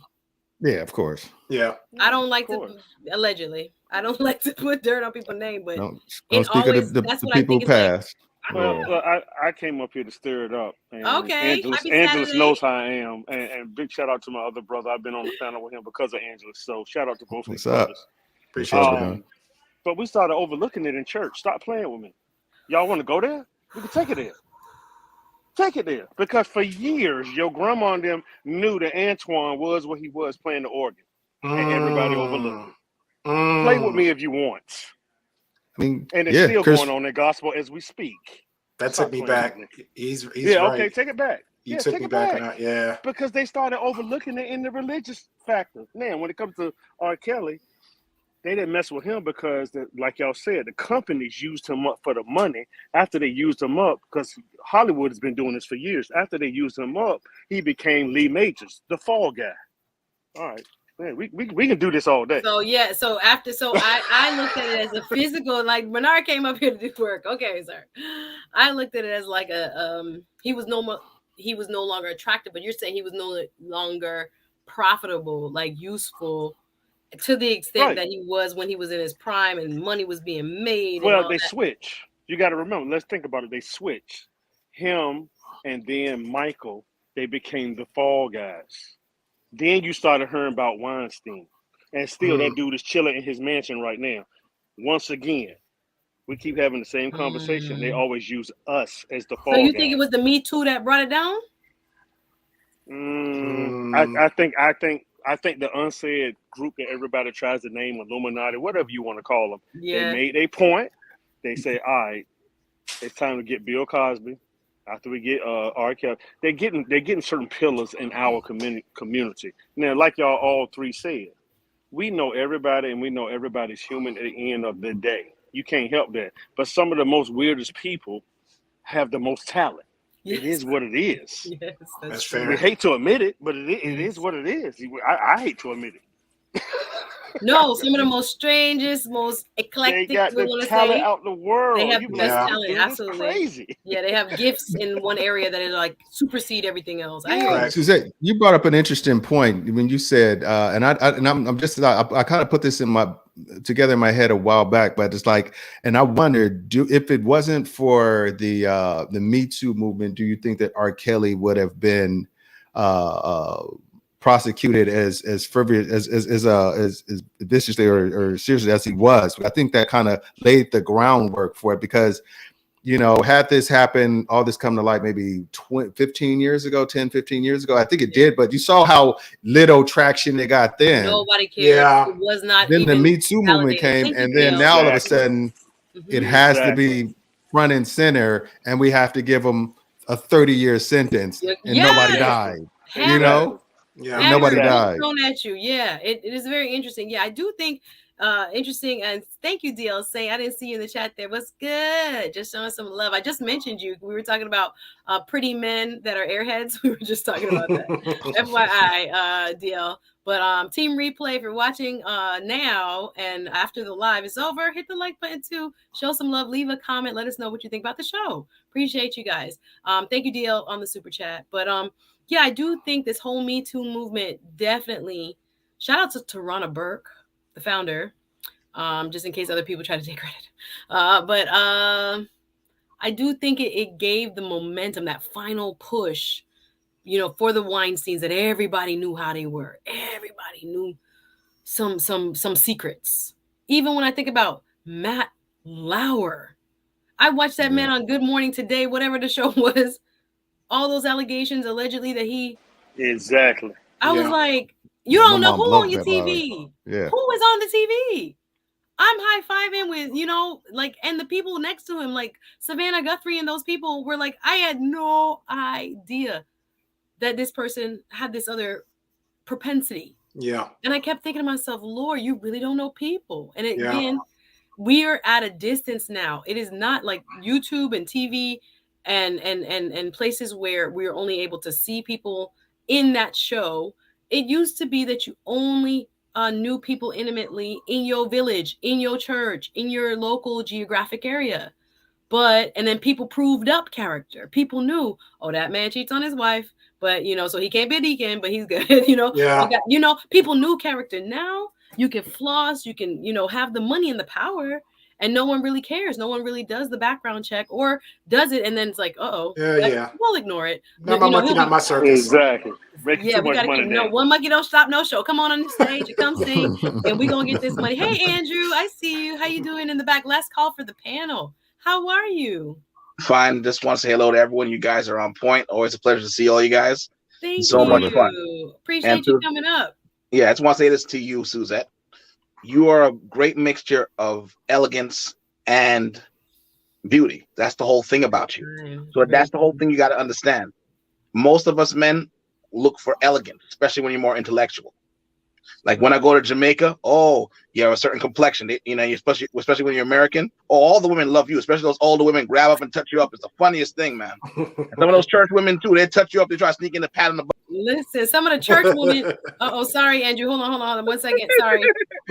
Yeah, of course. Yeah. I don't like to allegedly. I don't like to put dirt on people's name, but don't speak of the people past. Well, I came up here to stir it up. And okay. Angelus knows how I am. And big shout out to my other brother. I've been on the panel with him because of Angelus. So shout out to both of you brothers. Appreciate it. But we started overlooking it in church. Stop playing with me. Y'all want to go there? We can take it there. Take it there. Because for years, your grandma and them knew that Antoine was what he was playing the organ. And everybody overlooked it. Play with me if you want. I mean, And it's yeah, still Chris. going on in gospel as we speak. That Stop took me playing back. with me. He's Yeah, right. okay, take it back. You Yeah, took take me it back, back. and yeah. Because they started overlooking it in the religious factor. Now, when it comes to R. Kelly, they didn't mess with him because, like y'all said, the companies used him up for the money. After they used him up, because Hollywood has been doing this for years, after they used him up, he became Lee Majors, the fall guy. All right. Man, we can do this all day. So yeah, so I looked at it as a physical, like Bernard came up here to do work. Okay, sir. I looked at it as like he was no longer attractive, but you're saying he was no longer profitable, like useful to the extent that he was when he was in his prime and money was being made. Well, they switch. You got to remember, let's think about it. They switch. Him and then Michael, they became the fall guys. Then you started hearing about Weinstein. And still that dude is chilling in his mansion right now. Once again, we keep having the same conversation. They always use us as the fall guy. So you guys. think it was the Me Too that brought it down? I think the unsaid group that everybody tries to name, Illuminati, whatever you want to call them, they made a point. They say, all right, it's time to get Bill Cosby. After we get R. Kelly, they're getting certain pillars in our community. Now, like y'all all three said, we know everybody and we know everybody's human at the end of the day. You can't help that. But some of the most weirdest people have the most talent. Yes. It is what it is. Yes, that's fair. We hate to admit it, but it is what it is. I hate to admit it. No, some of the most strangest, most eclectic. They got the talent out the world. They have the best talent. Dude, absolutely crazy. Yeah, they have gifts in one area that is like supersede everything else. I hear you. Suzette, you brought up an interesting point when you said, and I kind of put this together in my head a while back, but it's like, and I wondered, if it wasn't for the Me Too movement, do you think that R. Kelly would have been prosecuted as viciously or seriously as he was? I think that kind of laid the groundwork for it, because, you know, had this happened, all this come to light maybe 15 years ago, I think it did, but you saw how little traction it got then. Nobody cared. Yeah. It was not. Then even the Me Too movement came, and then now all of a sudden it has to be front and center, and we have to give them a 30-year sentence, and nobody died. You know? Yeah, nobody died. Thrown at you. Yeah, it is very interesting. Yeah, I do think interesting. And thank you, DL, saying I didn't see you in the chat there. What's good? Just showing some love. I just mentioned you. We were talking about pretty men that are airheads. We were just talking about that. FYI, DL. But Team Replay, if you're watching now and after the live is over, hit the like button too. Show some love. Leave a comment. Let us know what you think about the show. Appreciate you guys. Thank you, DL, on the super chat. But yeah, I do think this whole Me Too movement definitely, shout out to Tarana Burke, the founder, just in case other people try to take credit. But I do think it gave the momentum, that final push, you know, for the Weinsteins, that everybody knew how they were. Everybody knew some secrets. Even when I think about Matt Lauer, I watched that man on Good Morning Today, whatever the show was. All those allegations allegedly that he exactly. I was like, you don't know who on your TV. Yeah. Who is on the TV? I'm high-fiving with, you know, like, and the people next to him, like Savannah Guthrie and those people were like, I had no idea that this person had this other propensity. Yeah. And I kept thinking to myself, Lord, you really don't know people. And again, we are at a distance now. It is not like YouTube and TV and places where we're only able to see people in that show. It used to be that you only knew people intimately in your village, in your church, in your local geographic area. And then people proved up character. People knew, oh, that man cheats on his wife, but you know, so he can't be a deacon, but he's good. You know, people knew character. Now you can floss, you can, you know, have the money and the power, and no one really cares. No one really does the background check, or does it, and then it's like, we'll ignore it. Not my monkey, not my circus. Exactly. Yeah, we gotta keep one monkey don't stop no show. Come on the stage and come sing, and we gonna get this money. Hey Andrew, I see you. How you doing in the back? Last call for the panel. How are you? Fine. Just want to say hello to everyone. You guys are on point. Always a pleasure to see all you guys. Thank so you. Much fun. Appreciate you coming up. Yeah, I just want to say this to you, Suzette. You are a great mixture of elegance and beauty. That's the whole thing about you. So that's the whole thing you got to understand. Most of us men look for elegance, especially when you're more intellectual. Like when I go to Jamaica, oh, you have a certain complexion. You know, especially when you're American. Oh, all the women love you, especially those older women grab up and touch you up. It's the funniest thing, man. And some of those church women too, they touch you up. They try to sneak in the pat on the butt. Listen, some of the church women. Oh, sorry, Andrew. Hold on. 1 second. Sorry.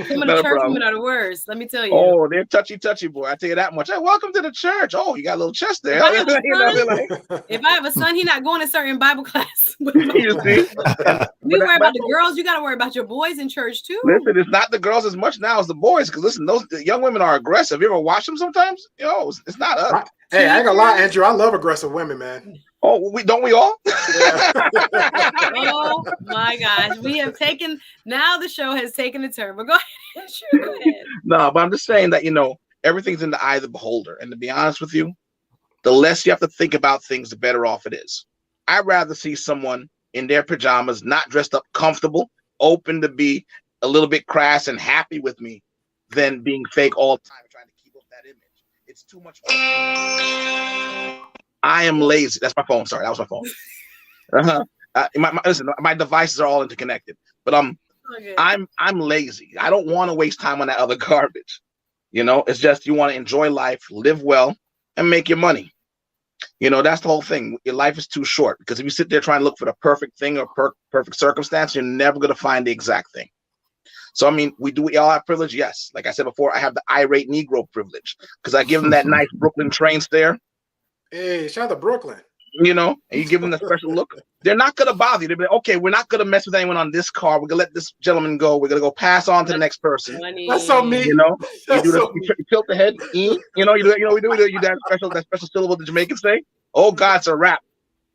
Some of the church women are the worst. Let me tell you. Oh, they're touchy, boy. I tell you that much. Hey, welcome to the church. Oh, you got a little chest there. If I have a son, he's not going to certain Bible class. You see? We worry about the girls. You got to worry about your boys in church too. Listen, it's not the girls as much now as the boys. Because listen, those young women are aggressive. You ever watch them sometimes? Yo, it's not us. Hey, I ain't gonna lie, Andrew. I love aggressive women, man. Oh, don't we all? Yeah. Oh my gosh, we have taken. Now the show has taken a turn. But go ahead. Sure, go ahead. No, but I'm just saying that everything's in the eye of the beholder. And to be honest with you, the less you have to think about things, the better off it is. I'd rather see someone in their pajamas, not dressed up, comfortable, open to be a little bit crass and happy with me, than being fake all the time trying to keep up that image. It's too much work. I am lazy. That's my phone. Sorry, that was my phone. Listen, my devices are all interconnected, but I'm lazy. I don't want to waste time on that other garbage. It's just you want to enjoy life, live well, and make your money. That's the whole thing. Your life is too short, because if you sit there trying to look for the perfect thing or perfect circumstance, you're never going to find the exact thing. So, I mean, we all have privilege. Yes. Like I said before, I have the irate Negro privilege, because I give them that nice Brooklyn train stare. Hey, shout out to Brooklyn. And you give them a special look. They're not going to bother you. They'll be like, okay, we're not going to mess with anyone on this car. We're going to let this gentleman go. We're going to go pass on to the next person. That's so mean. You tilt the head. You do that special syllable the Jamaicans say. Oh, God, it's a wrap.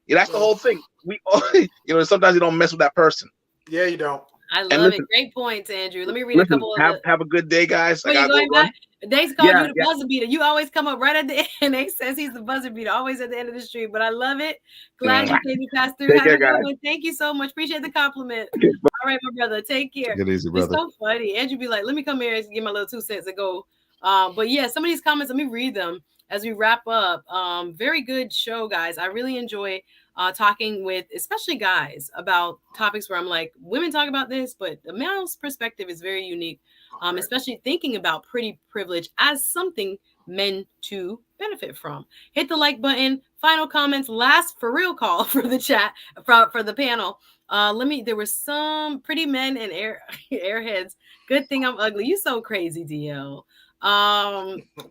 Yeah, that's the whole thing. We all, sometimes you don't mess with that person. Yeah, you don't. I love it. Great points, Andrew. Let me read a couple of have a good day, guys. They called you the buzzer beater. You always come up right at the end. They says he's the buzzer beater, always at the end of the street. But I love it. Glad you came to pass through. Have a good one. Thank you so much. Appreciate the compliment. All right, my brother. Take care. Take it easy, brother. It's so funny. Andrew be like, let me come here and give my little 2 cents and go. But yeah, some of these comments, let me read them as we wrap up. Very good show, guys. I really enjoy talking with especially guys about topics where I'm like, women talk about this, but the male's perspective is very unique, especially thinking about pretty privilege as something men to benefit from. Hit the like button. Final comments, last for real call for the chat, for the panel. There were some pretty men and airheads. Good thing I'm ugly. You so crazy, DL.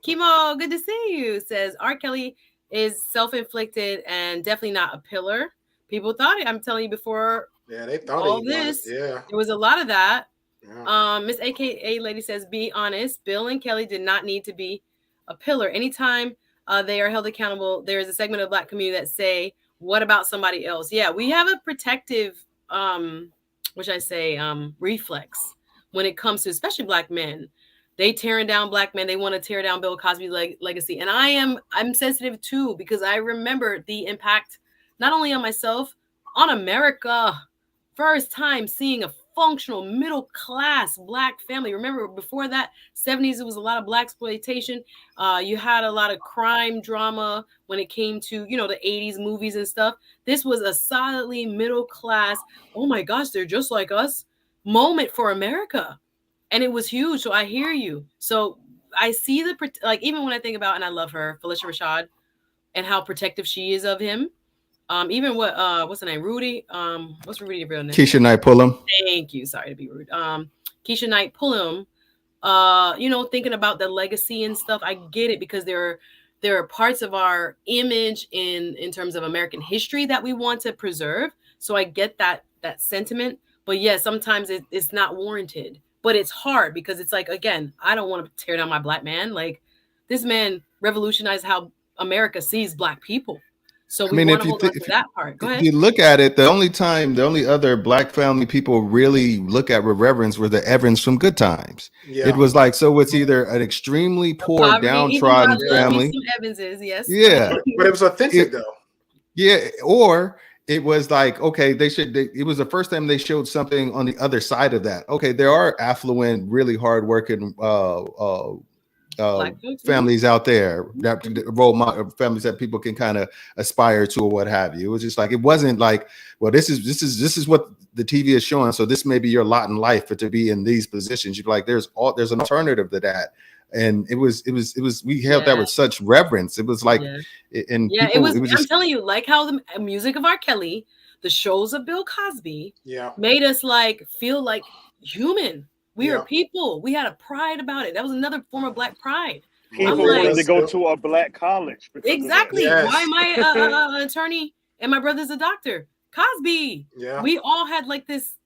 Kimo, good to see you, says R. Kelly is self-inflicted and definitely not a pillar. People thought it. I'm telling you before. Yeah, they thought all this. Yeah, there was a lot of that. Yeah. Miss AKA lady says, be honest. Bill and Kelly did not need to be a pillar. Anytime they are held accountable, there is a segment of Black community that say, "What about somebody else?" Yeah, we have a protective, reflex when it comes to especially Black men. They tearing down Black men. They want to tear down Bill Cosby's legacy. And I'm sensitive too, because I remember the impact, not only on myself, on America. First time seeing a functional middle-class Black family. Remember before that, 70s, it was a lot of Black exploitation. You had a lot of crime drama when it came to, the 80s movies and stuff. This was a solidly middle-class, oh my gosh, they're just like us moment for America. And it was huge. So I hear you. So I see even when I think about, and I love her, Felicia Rashad, and how protective she is of him. Even what's her name? Rudy. What's Rudy's real name? Keisha Knight Pullum. Thank you. Sorry to be rude. Keisha Knight Pullum. Thinking about the legacy and stuff. I get it, because there are parts of our image in terms of American history that we want to preserve. So I get that sentiment. But yeah, sometimes it's not warranted. But it's hard, because it's like, again, I don't want to tear down my Black man. Like, this man revolutionized how America sees Black people. So we want to hold on to that part. Go ahead. If you look at it, the only other Black family people really look at with reverence were the Evans from Good Times. Yeah. It was like, so it's either an extremely poor, downtrodden family. Some Evanses, yes. Yeah. But it was authentic though. Yeah. Or it was like, okay, it was the first time they showed something on the other side of that. Okay, there are affluent, really hardworking Black folks, families out there, that role model families that people can kind of aspire to or what have you. It was just like, it wasn't like, well, this is what the TV is showing, so this may be your lot in life, but to be in these positions, you're like, there's an alternative to that. And it was we held that with such reverence. It was like, and yeah, people, it was just, I'm telling you, like how the music of R. Kelly, the shows of Bill Cosby, made us like feel like human. We are people. We had a pride about it. That was another form of Black pride. People wanted to go to a Black college. Exactly. Why am I an attorney and my brother's a doctor? Cosby. Yeah. We all had like this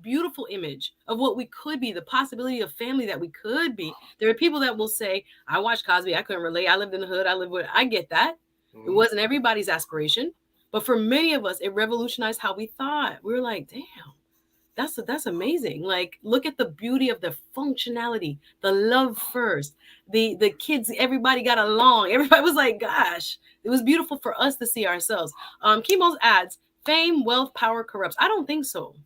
beautiful image of what we could be, the possibility of family that we could be. There are people that will say, I watched Cosby, I couldn't relate. I lived in the hood. I get that. It wasn't everybody's aspiration. But for many of us, it revolutionized how we thought. We were like, damn. That's amazing. Like, look at the beauty of the functionality, the love first, the kids, everybody got along. Everybody was like, gosh, it was beautiful for us to see ourselves. Chemo's adds, fame, wealth, power corrupts. I don't think so.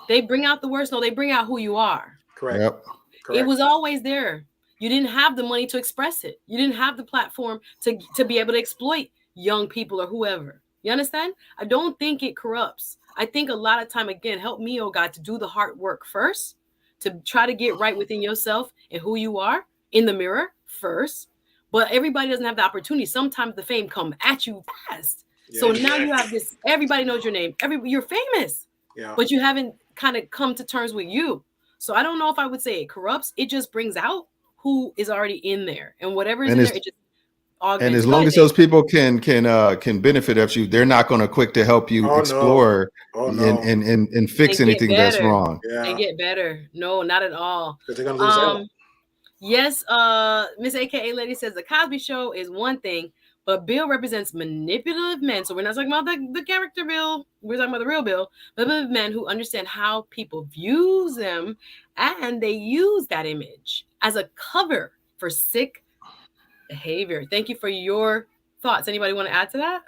They bring out the worst. No, they bring out who you are. Correct. Yep. Correct. It was always there. You didn't have the money to express it. You didn't have the platform to be able to exploit young people or whoever. You understand? I don't think it corrupts. I think a lot of time, again, help me, oh God, to do the hard work first, to try to get right within yourself and who you are in the mirror first. But everybody doesn't have the opportunity. Sometimes the fame come at you fast. So now you have this, everybody knows your name. You're famous, but you haven't kind of come to terms with you. So I don't know if I would say it corrupts. It just brings out who is already in there. And whatever is in there, it just augments. And as long as those people can benefit of you, they're not going to quick to help you explore and fix anything that's wrong. And get better. No, not at all. Because they're going to lose out. Yes, Miss AKA Lady says the Cosby Show is one thing, but Bill represents manipulative men. So we're not talking about the character Bill. We're talking about the real Bill. Manipulative men who understand how people view them, and they use that image as a cover for sick behavior. Thank you for your thoughts. Anybody want to add to that?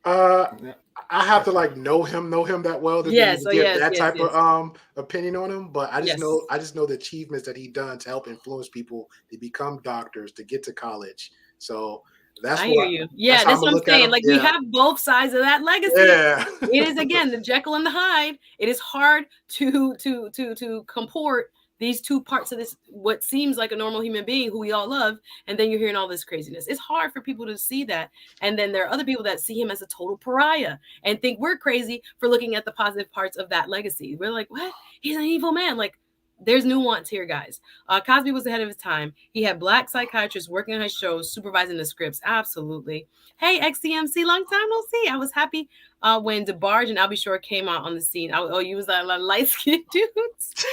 I have to like know him that well to get that type of opinion on him. But I just know the achievements that he done to help influence people to become doctors, to get to college. So that's hear you. Yeah, that's what I'm saying. Like we have both sides of that legacy. Yeah. It is again the Jekyll and the Hyde. It is hard to comport these two parts of this, what seems like a normal human being who we all love, and then you're hearing all this craziness. It's hard for people to see that. And then there are other people that see him as a total pariah and think we're crazy for looking at the positive parts of that legacy. We're like, what? He's an evil man. Like, there's nuance here, guys. Cosby was ahead of his time. He had Black psychiatrists working on his shows, supervising the scripts. Absolutely. Hey, XCMC, long time no see. I was happy when 𝙃𝘼𝙑𝙀 and I'll Be Sure came out on the scene. You was like light-skinned dudes.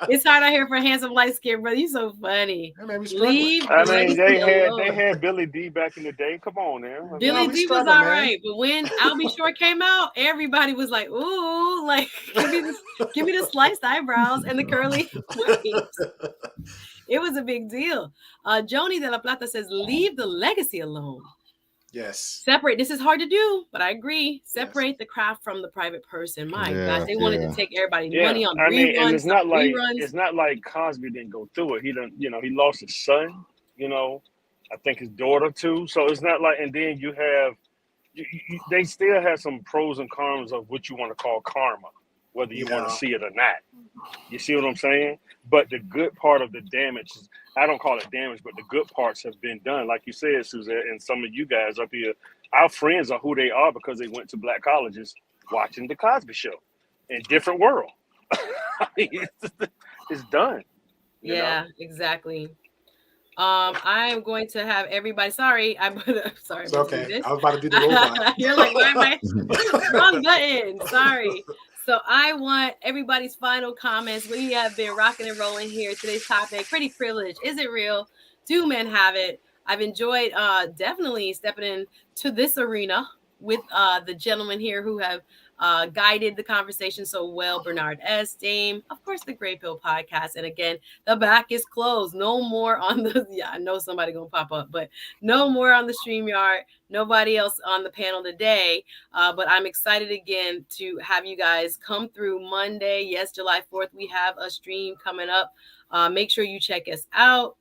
It's hard out here for a handsome light-skinned brother. You so funny. Leave. I mean, they had Billy D back in the day. Come on, man. Billy D was all right, but when I'll Be Sure came out, everybody was like, "Ooh, like give me the sliced eyebrows and the curly waves." It was a big deal. Joni de la Plata says, "Leave the legacy alone." Yes. Separate. This is hard to do, but I agree. Separate the craft from the private person. My God, they wanted to take everybody's money on reruns. And it's not like Cosby didn't go through it. He didn't. He lost his son. I think his daughter too. So it's not like. And then you have, they still have some pros and cons of what you want to call karma, whether you want to see it or not. You see what I'm saying? But the good part of the damage, I don't call it damage, but the good parts have been done. Like you said, Suzette, and some of you guys up here, our friends are who they are because they went to Black colleges watching The Cosby Show in different world. I mean, it's done. Yeah, exactly. I am going to have everybody. Sorry. It's okay. I was about to do the robot. You're like, why am I wrong button? Sorry. So I want everybody's final comments. We have been rocking and rolling here. Today's topic, pretty privilege. Is it real? Do men have it? I've enjoyed definitely stepping into this arena with the gentlemen here who have guided the conversation so well. Bernard S. Dame, of course, the TheGreyPill podcast. And again, the back is closed. No more on the, I know somebody going to pop up, but no more on the StreamYard. Nobody else on the panel today. But I'm excited again to have you guys come through Monday. Yes, July 4th, we have a stream coming up. Make sure you check us out.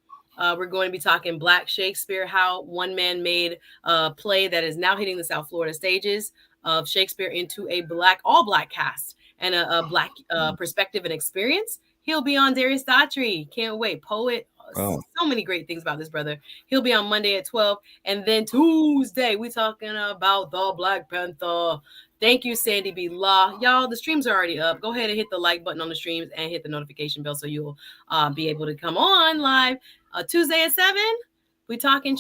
We're going to be talking Black Shakespeare, how one man made a play that is now hitting the South Florida stages of Shakespeare into a all black cast and a black perspective and experience. He'll be on Darius Daughtry. Can't wait. Poet. Oh. So many great things about this brother. He'll be on Monday at 12. And then Tuesday, we talking about the Black Panther. Thank you, Sandy B. Law. Y'all, the streams are already up. Go ahead and hit the like button on the streams and hit the notification bell so you'll be able to come on live. Tuesday at 7, we talking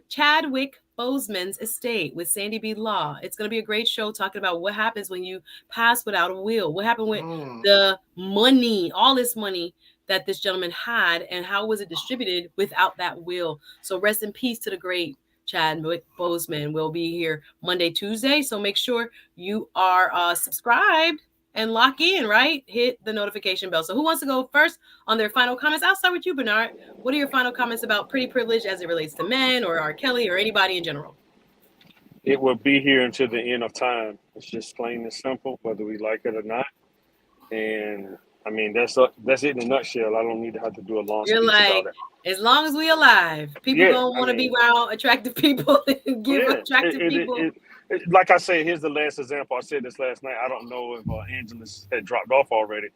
Chadwick Boseman's estate with Sandy B. Law. It's going to be a great show talking about what happens when you pass without a will. What happened with the money, all this money that this gentleman had, and how was it distributed without that will? So rest in peace to the great Chadwick Boseman. Will be here Monday, Tuesday. So make sure you are subscribed and lock in, right? Hit the notification bell. So who wants to go first on their final comments? I'll start with you, Bernard. What are your final comments about pretty privilege as it relates to men or R. Kelly or anybody in general? It will be here until the end of time. It's just plain and simple, whether we like it or not. And I mean, that's it in a nutshell. I don't need to have to do a long speech about it. As long as we alive, people don't want to be around attractive people and give attractive people. Like I said, here's the last example. I said this last night. I don't know if Angelus had dropped off already,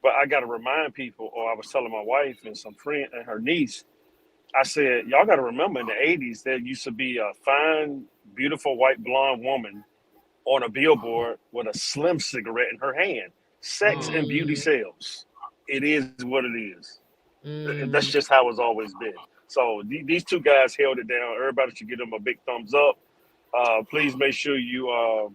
but I got to remind people, or I was telling my wife and some friend and her niece, I said, y'all got to remember in the 80s, there used to be a fine, beautiful, white, blonde woman on a billboard with a slim cigarette in her hand. Sex and beauty sells. It is what it is. That's just how it's always been. So these two guys held it down. Everybody should give them a big thumbs up. Please make sure you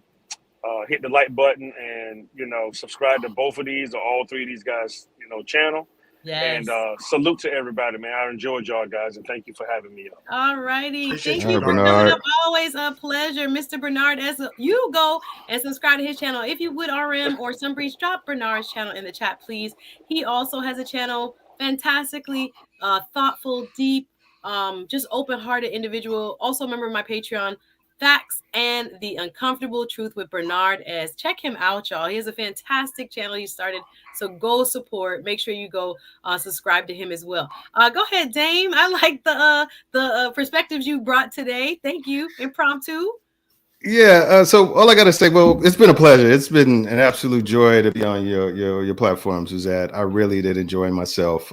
hit the like button and, subscribe to both of these or all three of these guys, channel. Yes. And salute to everybody, man. I enjoyed y'all guys, and thank you for having me up. All righty. Thank you, you for coming up. Always a pleasure, Mr. Bernard. As you go and subscribe to his channel, if you would, RM or Sunbreeze, drop Bernard's channel in the chat, please. He also has a channel, fantastically thoughtful, deep, just open-hearted individual. Also, remember my Patreon, Facts and the Uncomfortable Truth with Bernard S. Check him out, y'all. He has a fantastic channel he started. So go support. Make sure you go subscribe to him as well. Go ahead, Dame. I like the perspectives you brought today. Thank you. Impromptu. Yeah. So all I got to say, well, it's been a pleasure. It's been an absolute joy to be on your platform, Suzette. I really did enjoy myself.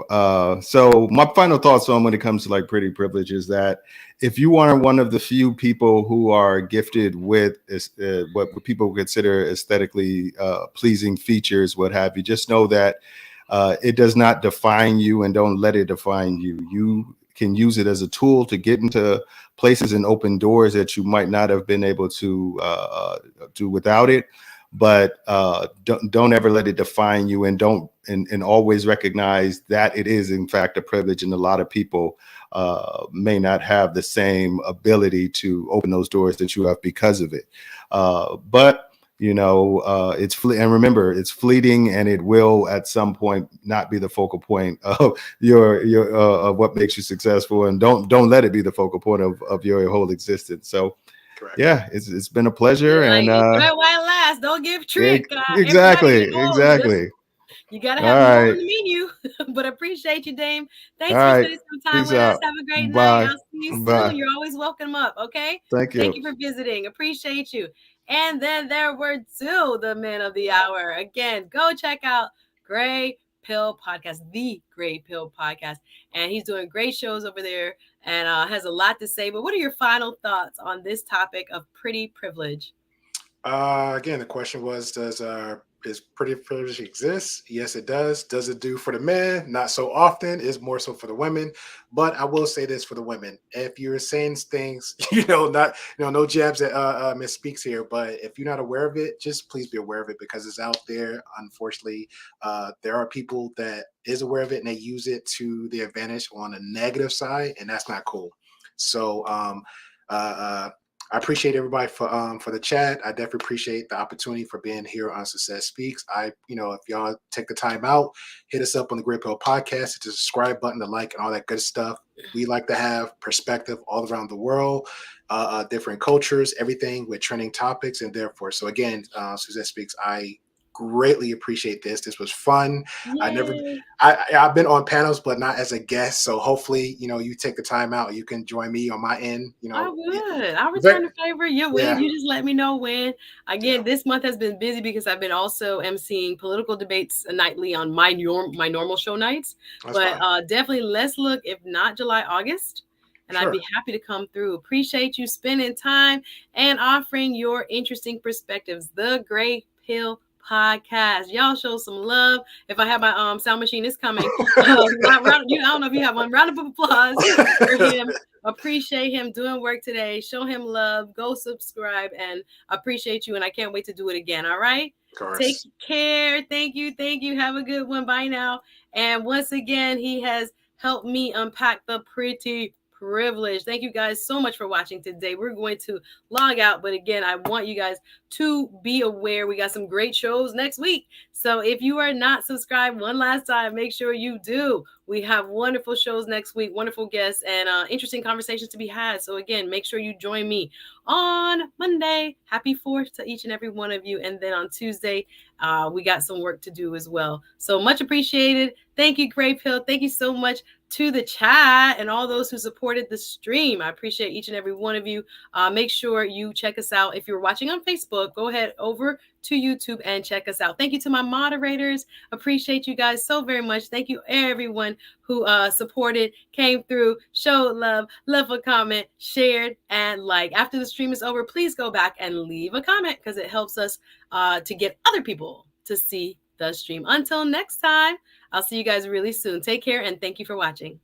So my final thoughts on when it comes to like pretty privilege is that if you are one of the few people who are gifted with what people consider aesthetically pleasing features, what have you, just know that it does not define you, and don't let it define you. You can use it as a tool to get into places and open doors that you might not have been able to do without it. But don't ever let it define you, and and always recognize that it is in fact a privilege, and a lot of people may not have the same ability to open those doors that you have because of it. But it's and remember, it's fleeting, and it will at some point not be the focal point of your of what makes you successful, and don't let it be the focal point of your whole existence. So Correct. Yeah, it's been a pleasure. Like, and while it lasts, don't give trick. Exactly. You gotta have more on the menu. But appreciate you, Dame. Thanks for spending some time with us. Have a great night. I'll see you soon. You're always welcome up. Okay. Thank you. Thank you for visiting. Appreciate you. And then there were the men of the hour. Again, go check out TheGreyPill Podcast, TheGreyPill Podcast. And he's doing great shows over there and has a lot to say. But what are your final thoughts on this topic of pretty privilege? Again, the question was, does pretty privilege exist? Yes, it does. Does it do for the men? Not so often. It's more so for the women. But I will say this for the women: if you're saying things, no jabs at Miss Speaks here, but if you're not aware of it, just please be aware of it, because it's out there. Unfortunately, there are people that is aware of it and they use it to their advantage on a negative side, and that's not cool. So, I appreciate everybody for the chat. I definitely appreciate the opportunity for being here on Suzette Speaks. If y'all take the time out, hit us up on the TheGreyPill Podcast, hit the subscribe button, the like, and all that good stuff. We like to have perspective all around the world, different cultures, everything with trending topics, and therefore. So again, Suzette Speaks, I greatly appreciate this. This was fun. Yay. I've been on panels, but not as a guest. So hopefully, you take the time out. You can join me on my end. I would. I'll return Very, the favor. You yeah, win. You just let me know when. Again, yeah, this month has been busy because I've been also emceeing political debates nightly on my normal show nights. that's But fine. definitely let's look, if not July, August. And I'd Sure. be happy to come through. Appreciate you spending time and offering your interesting perspectives. The Grey Pill Podcast. Y'all show some love. If I have my sound machine, it's coming. I don't know if you have one. Round of applause for him. Appreciate him doing work today. Show him love. Go subscribe and appreciate you. And I can't wait to do it again. All right. Of course. Take care. Thank you. Thank you. Have a good one. Bye now. And once again, he has helped me unpack the pretty privilege. Thank you guys so much for watching today. We're going to log out. But again, I want you guys to be aware we got some great shows next week. So if you are not subscribed one last time, make sure you do. We have wonderful shows next week, wonderful guests, and interesting conversations to be had. So again, make sure you join me on Monday. Happy 4th to each and every one of you. And then on Tuesday, we got some work to do as well. So much appreciated. Thank you, 𝙃𝘼𝙑𝙀. Thank you so much to the chat and all those who supported the stream. I appreciate each and every one of you. Make sure you check us out. If you're watching on Facebook, go ahead over to YouTube and check us out. Thank you to my moderators. Appreciate you guys so very much. Thank you everyone who supported, came through, showed love, left a comment, shared, and like. After the stream is over, please go back and leave a comment because it helps us to get other people to see the stream. Until next time, I'll see you guys really soon. Take care and thank you for watching.